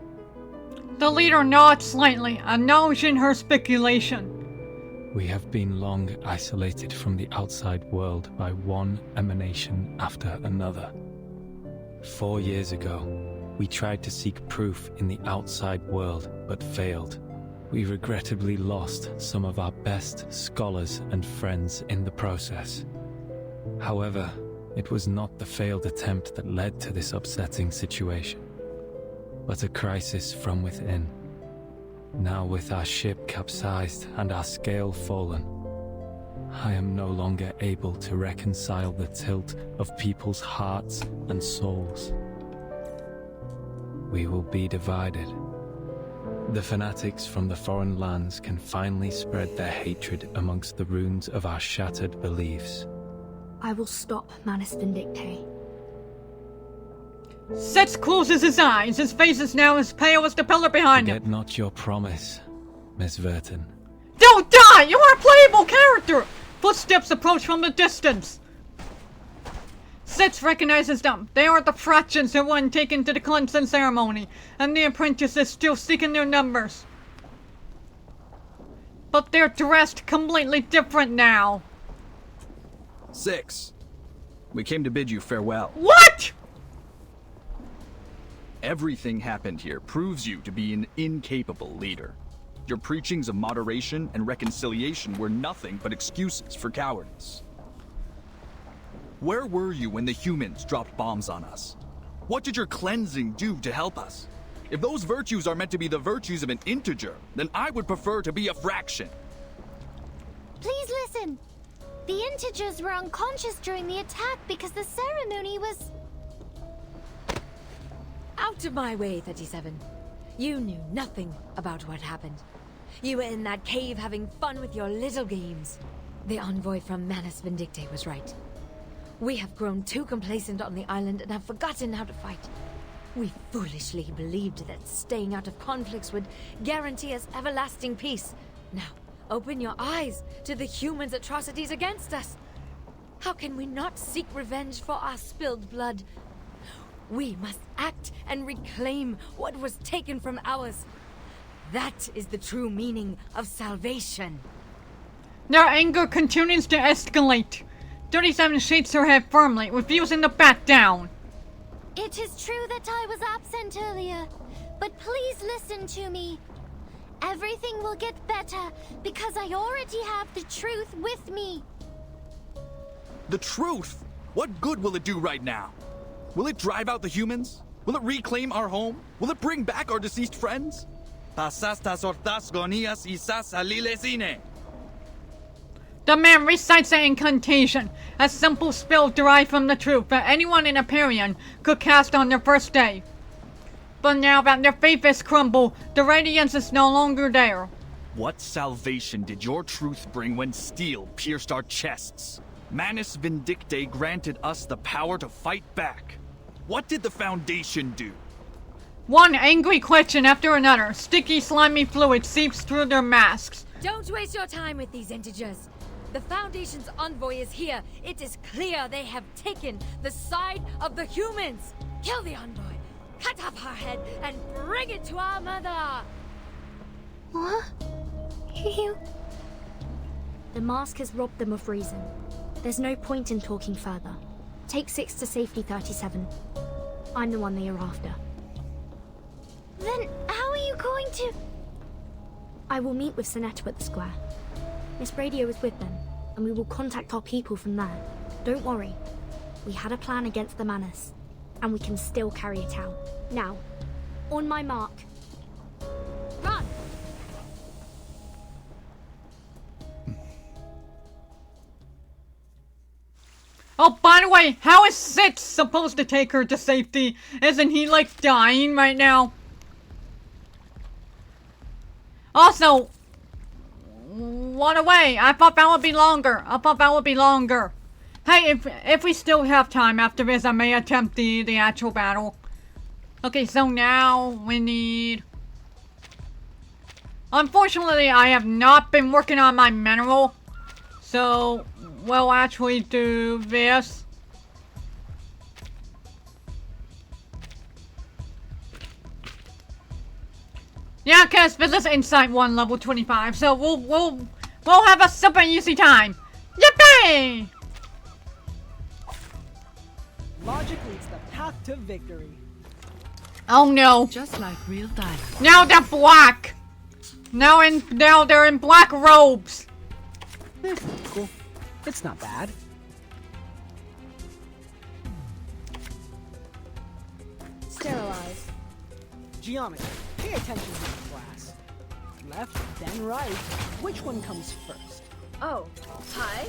The leader nods slightly, acknowledging her speculation. We have been long isolated from the outside world by one emanation after another. 4 years ago, we tried to seek proof in the outside world, but failed. We regrettably lost some of our best scholars and friends in the process. However, it was not the failed attempt that led to this upsetting situation, but a crisis from within. Now with our ship capsized and our scale fallen, I am no longer able to reconcile the tilt of people's hearts and souls. We will be divided. The fanatics from the foreign lands can finally spread their hatred amongst the ruins of our shattered beliefs. I will stop Manus Vindicte. Setz closes his eyes. His face is now as pale as the pillar behind him. Forget not your promise, Miss Verton. Don't die! You are a playable character! Footsteps approach from the distance. Setz recognizes them. They are the fractions who weren't taken to the cleansing ceremony, and the apprentices still seeking their numbers. But they're dressed completely different now. 6. We came to bid you farewell. What?! Everything happened here proves you to be an incapable leader. Your preachings of moderation and reconciliation were nothing but excuses for cowardice. Where were you when the humans dropped bombs on us? What did your cleansing do to help us? If those virtues are meant to be the virtues of an integer, then I would prefer to be a fraction. Please listen. The integers were unconscious during the attack because the ceremony was... Out of my way, 37. You knew nothing about what happened. You were in that cave having fun with your little games. The envoy from Manus Vindicte was right. We have grown too complacent on the island and have forgotten how to fight. We foolishly believed that staying out of conflicts would guarantee us everlasting peace. Now, open your eyes to the humans' atrocities against us. How can we not seek revenge for our spilled blood? We must act and reclaim what was taken from ours. That is the true meaning of salvation. Their anger continues to escalate. 37 shakes her head firmly, refusing to back down. It is true that I was absent earlier, but please listen to me. Everything will get better because I already have the truth with me. The truth? What good will it do right now? Will it drive out the humans? Will it reclaim our home? Will it bring back our deceased friends? The man recites an incantation, a simple spell derived from the truth that anyone in Aperion could cast on their first day. But now that their faith has crumbled, the radiance is no longer there. What salvation did your truth bring when steel pierced our chests? Manus Vindictae granted us the power to fight back. What did the Foundation do? One angry question after another. Sticky, slimy fluid seeps through their masks. Don't waste your time with these integers. The Foundation's envoy is here. It is clear they have taken the side of the humans. Kill the envoy, cut off her head, and bring it to our mother. What? You... The mask has robbed them of reason. There's no point in talking further. Take 6 to safety 37. I'm the one they are after. Then how are you going to... I will meet with Sinetta at the square. Miss Radio is with them, and we will contact our people from there. Don't worry. We had a plan against the Manus, and we can still carry it out. Now, on my mark. Run! Oh, by the way, how is Sitz supposed to take her to safety? Isn't he, like, dying right now? Also, what away? I thought that would be longer. Hey, if we still have time after this, I may attempt the actual battle. Okay, so now we need... Unfortunately, I have not been working on my mineral. So, we'll actually do this. Yeah, cause this is Insight 1 level 25, so we'll have a super easy time. Yippee! Logic leads the path to victory. Oh no. Just like real dialogue. Now they're black. Now they're in black robes. Cool. It's not bad. Sterilize. Geometry. Pay attention to the class. Left, then right. Which one comes first? Oh, hi.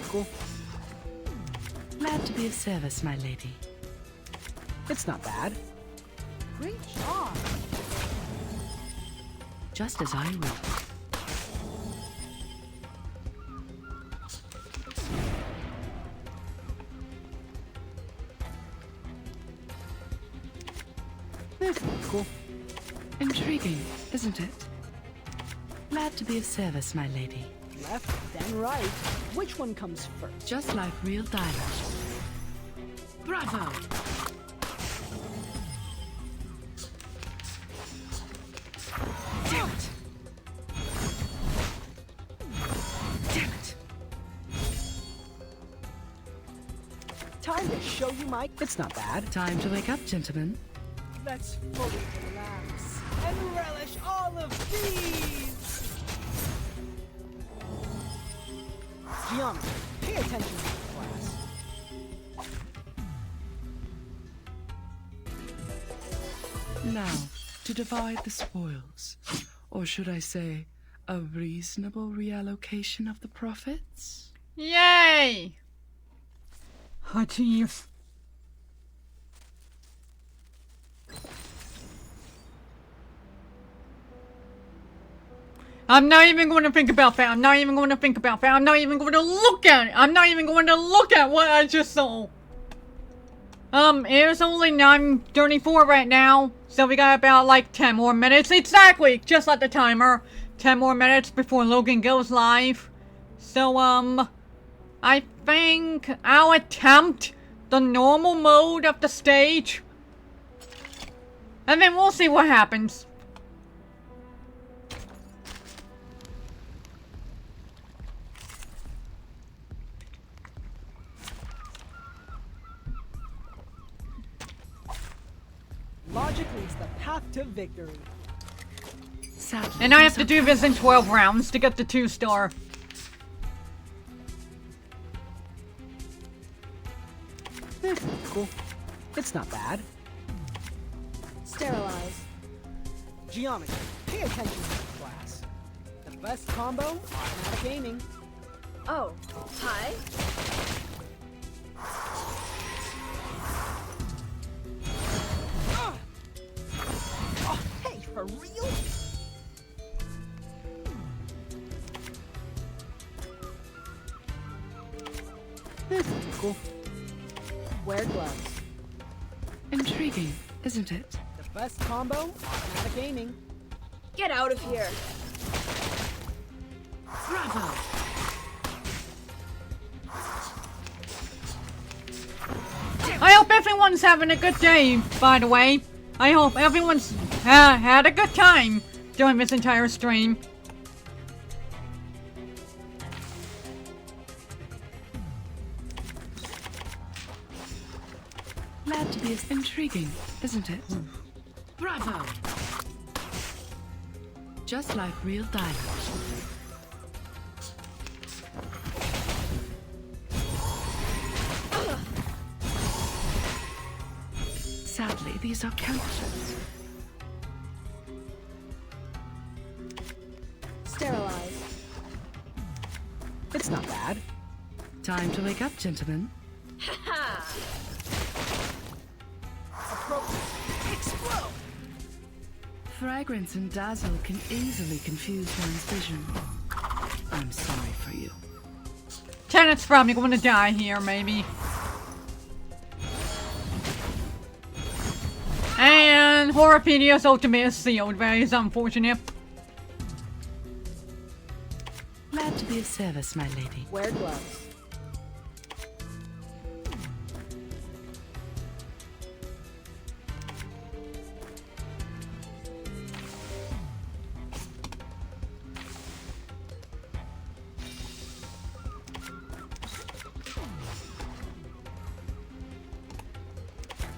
Cool. Glad to be of service, my lady. It's not bad. Great job. Just as I will. Cool. Intriguing, isn't it? Glad to be of service, my lady. Left, then right. Which one comes first? Just like real dialogue. Bravo! Damn it! Damn it! Time to show you my... It's not bad. Time to wake up, gentlemen. Let's fully relax and relish all of these! Geometry. Pay attention to the class. Now, to divide the spoils. Or should I say, a reasonable reallocation of the profits? Yay! Oh, jeez. I'm not even going to think about that. I'm not even going to think about that. I'm not even going to look at it. I'm not even going to look at what I just saw. It's only 9:34 right now. So we got about like 10 more minutes. Exactly! Just like the timer. 10 more minutes before Logan goes live. So, I think I'll attempt the normal mode of the stage. And then we'll see what happens. Logic leads the path to victory. And I have to do this in 12 rounds to get the 2-star. Cool. It's not bad. Sterilize. Geometry. Pay attention to this class. The best combo, automatic aiming. Oh, hi. Oh, hey, for real? This is cool. Wear gloves. Intriguing, isn't it? The best combo, automatic aiming. Get out of here. Bravo! I hope everyone's having a good day, by the way. I hope everyone's had a good time during this entire stream. Glad to be as intriguing, isn't it? Bravo! Just like real diamonds. Sadly, these are counterfeits. Sterilize. It's not bad. Time to wake up, gentlemen. Explode! Fragrance and dazzle can easily confuse one's vision. I'm sorry for you. Tenet's probably gonna die here, maybe. And Horrorpedia's ultimate is sealed. That is unfortunate. Glad to be of service, my lady. Wear gloves.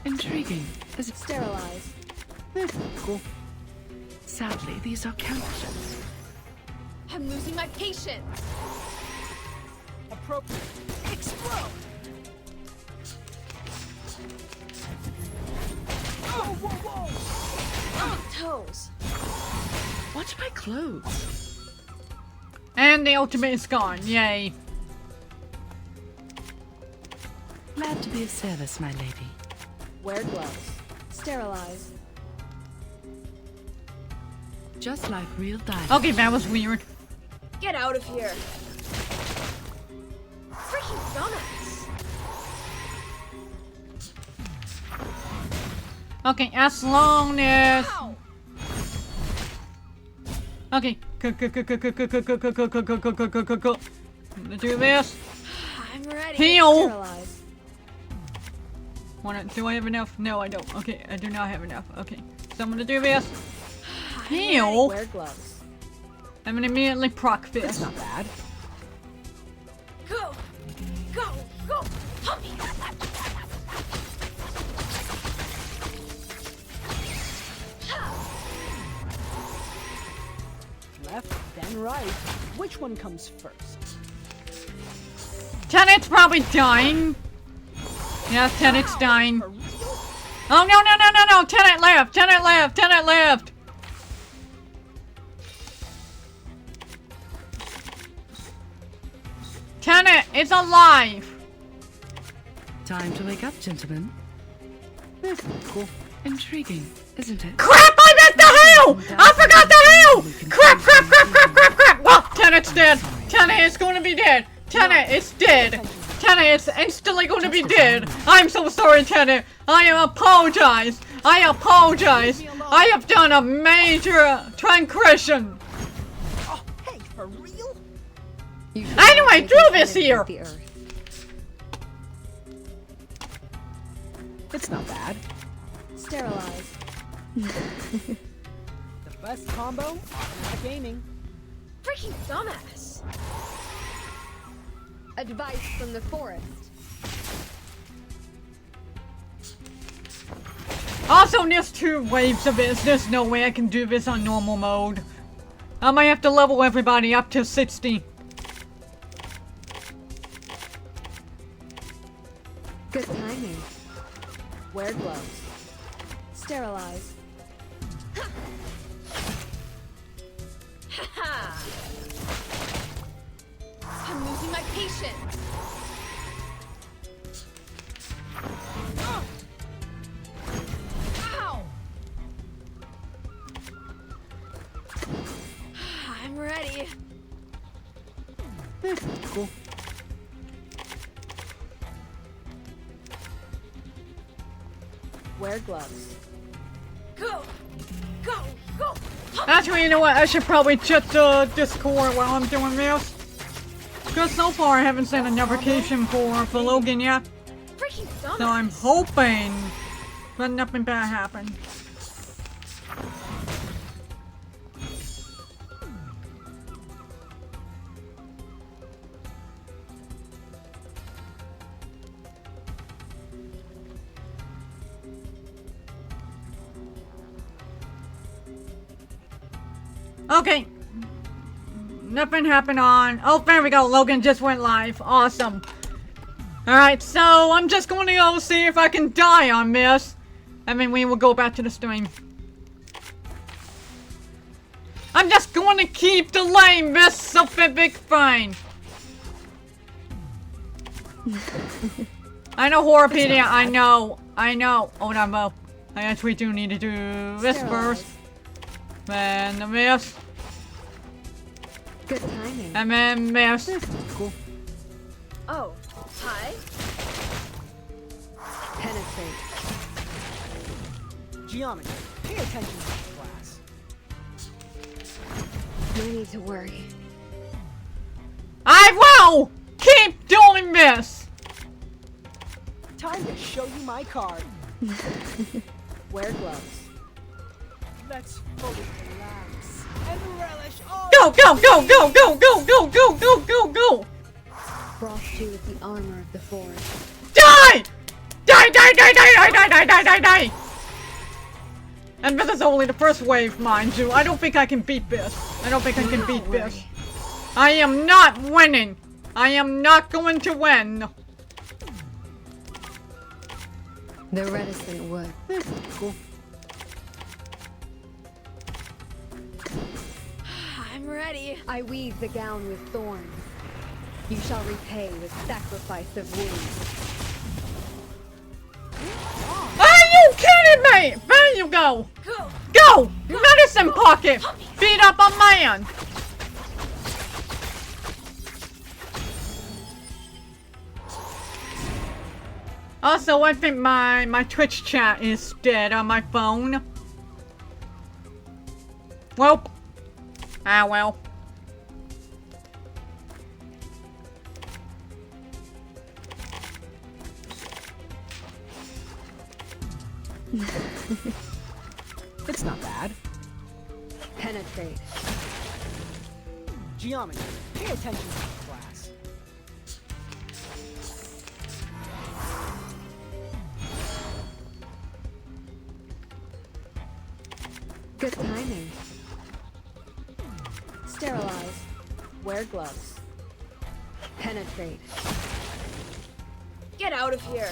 Intriguing. Is it Sterilize. This is cool. Sadly, these are counterfeits. I'm losing my patience. Appropriate. Explode! Oh, whoa, whoa! On toes. Watch my clothes. And the ultimate is gone. Yay. Glad to be of service, my lady. Wear gloves. Sterilize. Just like real diamonds. Okay, that was weird. Get out of here. Freaking dumbass. Okay, as long as... Ow. Okay, cool. I'm gonna do this. I'm ready. Heal! Sterilize. Do I have enough? No, I don't. Okay, I do not have enough. Okay, so I'm gonna do this. Heal! Wear gloves. I'm gonna immediately proc this. It's not bad. Go. Go. Go. Puppy. Left, then right. Which one comes first? Tenet's probably dying. Yeah, Tenet's dying. Oh, no. Tenet left. Tenet left. Tenet left. Tenet is alive. Time to wake up, gentlemen. This is cool. Intriguing, isn't it? Crap, I missed the heal! I forgot the heal! Crap! Well, Tenet's dead. Tenet is going to be dead. Tenet is dead. Tenet is instantly going to be dead. I'm so sorry, Tenet. I apologize. I have done a major transgression. Oh, hey, for real? Anyway, do this here. It's not bad. Sterilize. The best combo, automatic aiming. Freaking dumbass. Advice from the forest. Also, there's 2 waves of this. There's no way I can do this on normal mode. I might have to level everybody up to 60. Good timing. Wear gloves. Sterilize. I'm losing my patience. Ow! I'm ready. Cool. Wear gloves. Go! Go! Go! Actually, you know what? I should probably check the Discord while I'm doing this. Because so far I haven't sent a notification for Logan yet. So I'm hoping that nothing bad happened. Okay. Nothing happened on... Oh, there we go. Logan just went live. Awesome. Alright, so I'm just going to go see if I can die on this. And then we will go back to the stream. I'm just going to keep delaying this specific thing. I know Horrorpedia. I know. Oh, no. I actually do need to do this first. Then this. Good timing. And then this. Cool. Oh, hi. Penetrate. Geometry. Pay attention to this class. No need to worry. I will keep doing this. Time to show you my card. Wear gloves. Let's fully relax and relish all. Go, go, go, go, go, go, go, go, go, go, go. Frost you with the armor of the forest. Die! Die, die, die, die, die, die, die, die, die, die! And this is only the first wave, mind you. I don't think I can beat this. I don't think I can beat this. I am not winning. I am not going to win. The reticent wood. Cool. I'm ready. I weave the gown with thorns. You shall repay with sacrifice of wounds. Are you kidding me? There you go. Go! Medicine pocket! Beat up a man! Also, I think my Twitch chat is dead on my phone. Well. Ah, well. It's not bad. Penetrate. Geometry. Pay attention to this class. Good timing. Sterilize. Wear gloves. Penetrate. Get out of here.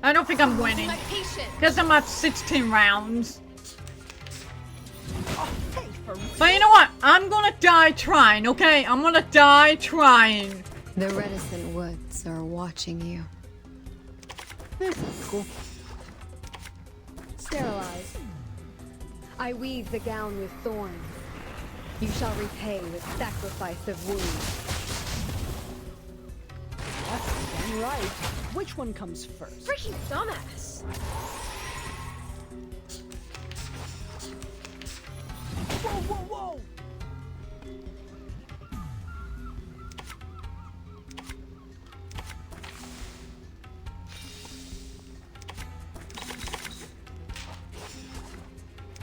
I don't think I'm winning. My patience. Because I'm at 16 rounds. But you know what? I'm gonna die trying, okay? I'm gonna die trying. The reticent woods are watching you. Cool. Sterilize. I weave the gown with thorns. You shall repay with sacrifice of wounds. Left and right. Which one comes first? Freaking dumbass. Whoa, whoa, whoa!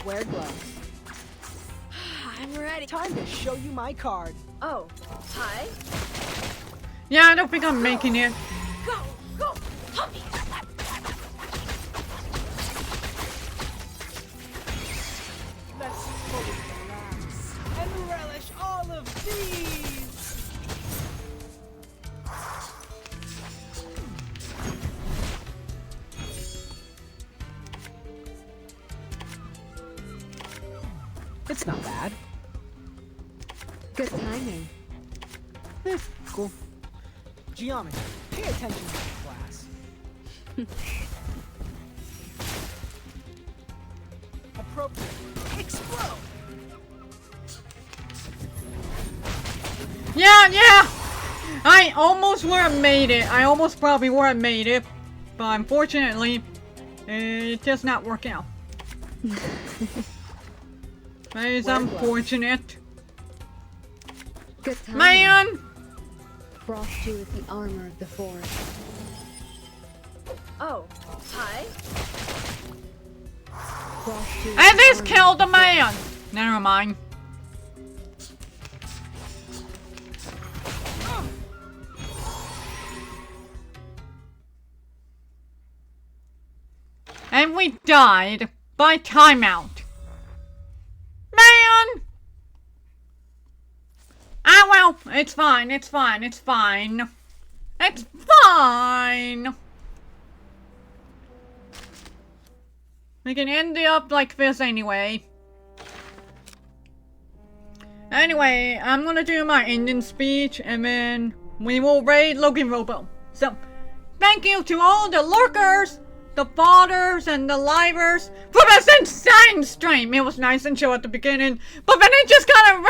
Wear gloves. I'm ready. Time to show you my card. Oh, hi. Yeah, I don't think I'm making it. Go, go, puppy. Let's fully relax and relish all of these. That's not bad. Good timing. Cool. Geometry. Pay attention to the class. Appropriate. Explode! Yeah! I almost would have made it. I almost probably would have made it. But unfortunately, it does not work out. That is unfortunate. Good timing. Man! Frost Dew is the armor of the forest. Oh, hi. Frost Dew And this killed the man! Never mind. And we died by timeout. Man! Ah well, it's fine, it's fine, it's fine. It's fine! We can end it up like this anyway. Anyway, I'm gonna do my ending speech and then we will raid Logan Robo. So, thank you to all the lurkers, the fathers, and the livers for this insane stream. It was nice and chill at the beginning, but then it just kind of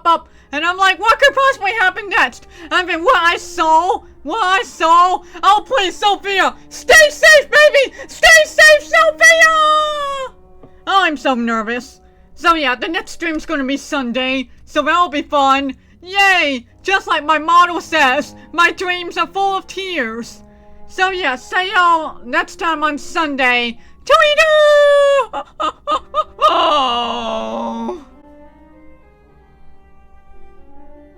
up. And I'm like, what could possibly happen next? I mean, what I saw. Oh, please, Sophia, stay safe, baby! Stay safe, Sophia! Oh, I'm so nervous. So yeah, the next stream's gonna be Sunday, so that'll be fun. Yay! Just like my motto says, my dreams are full of tears. So yeah, see y'all next time on Sunday. Tweedoo!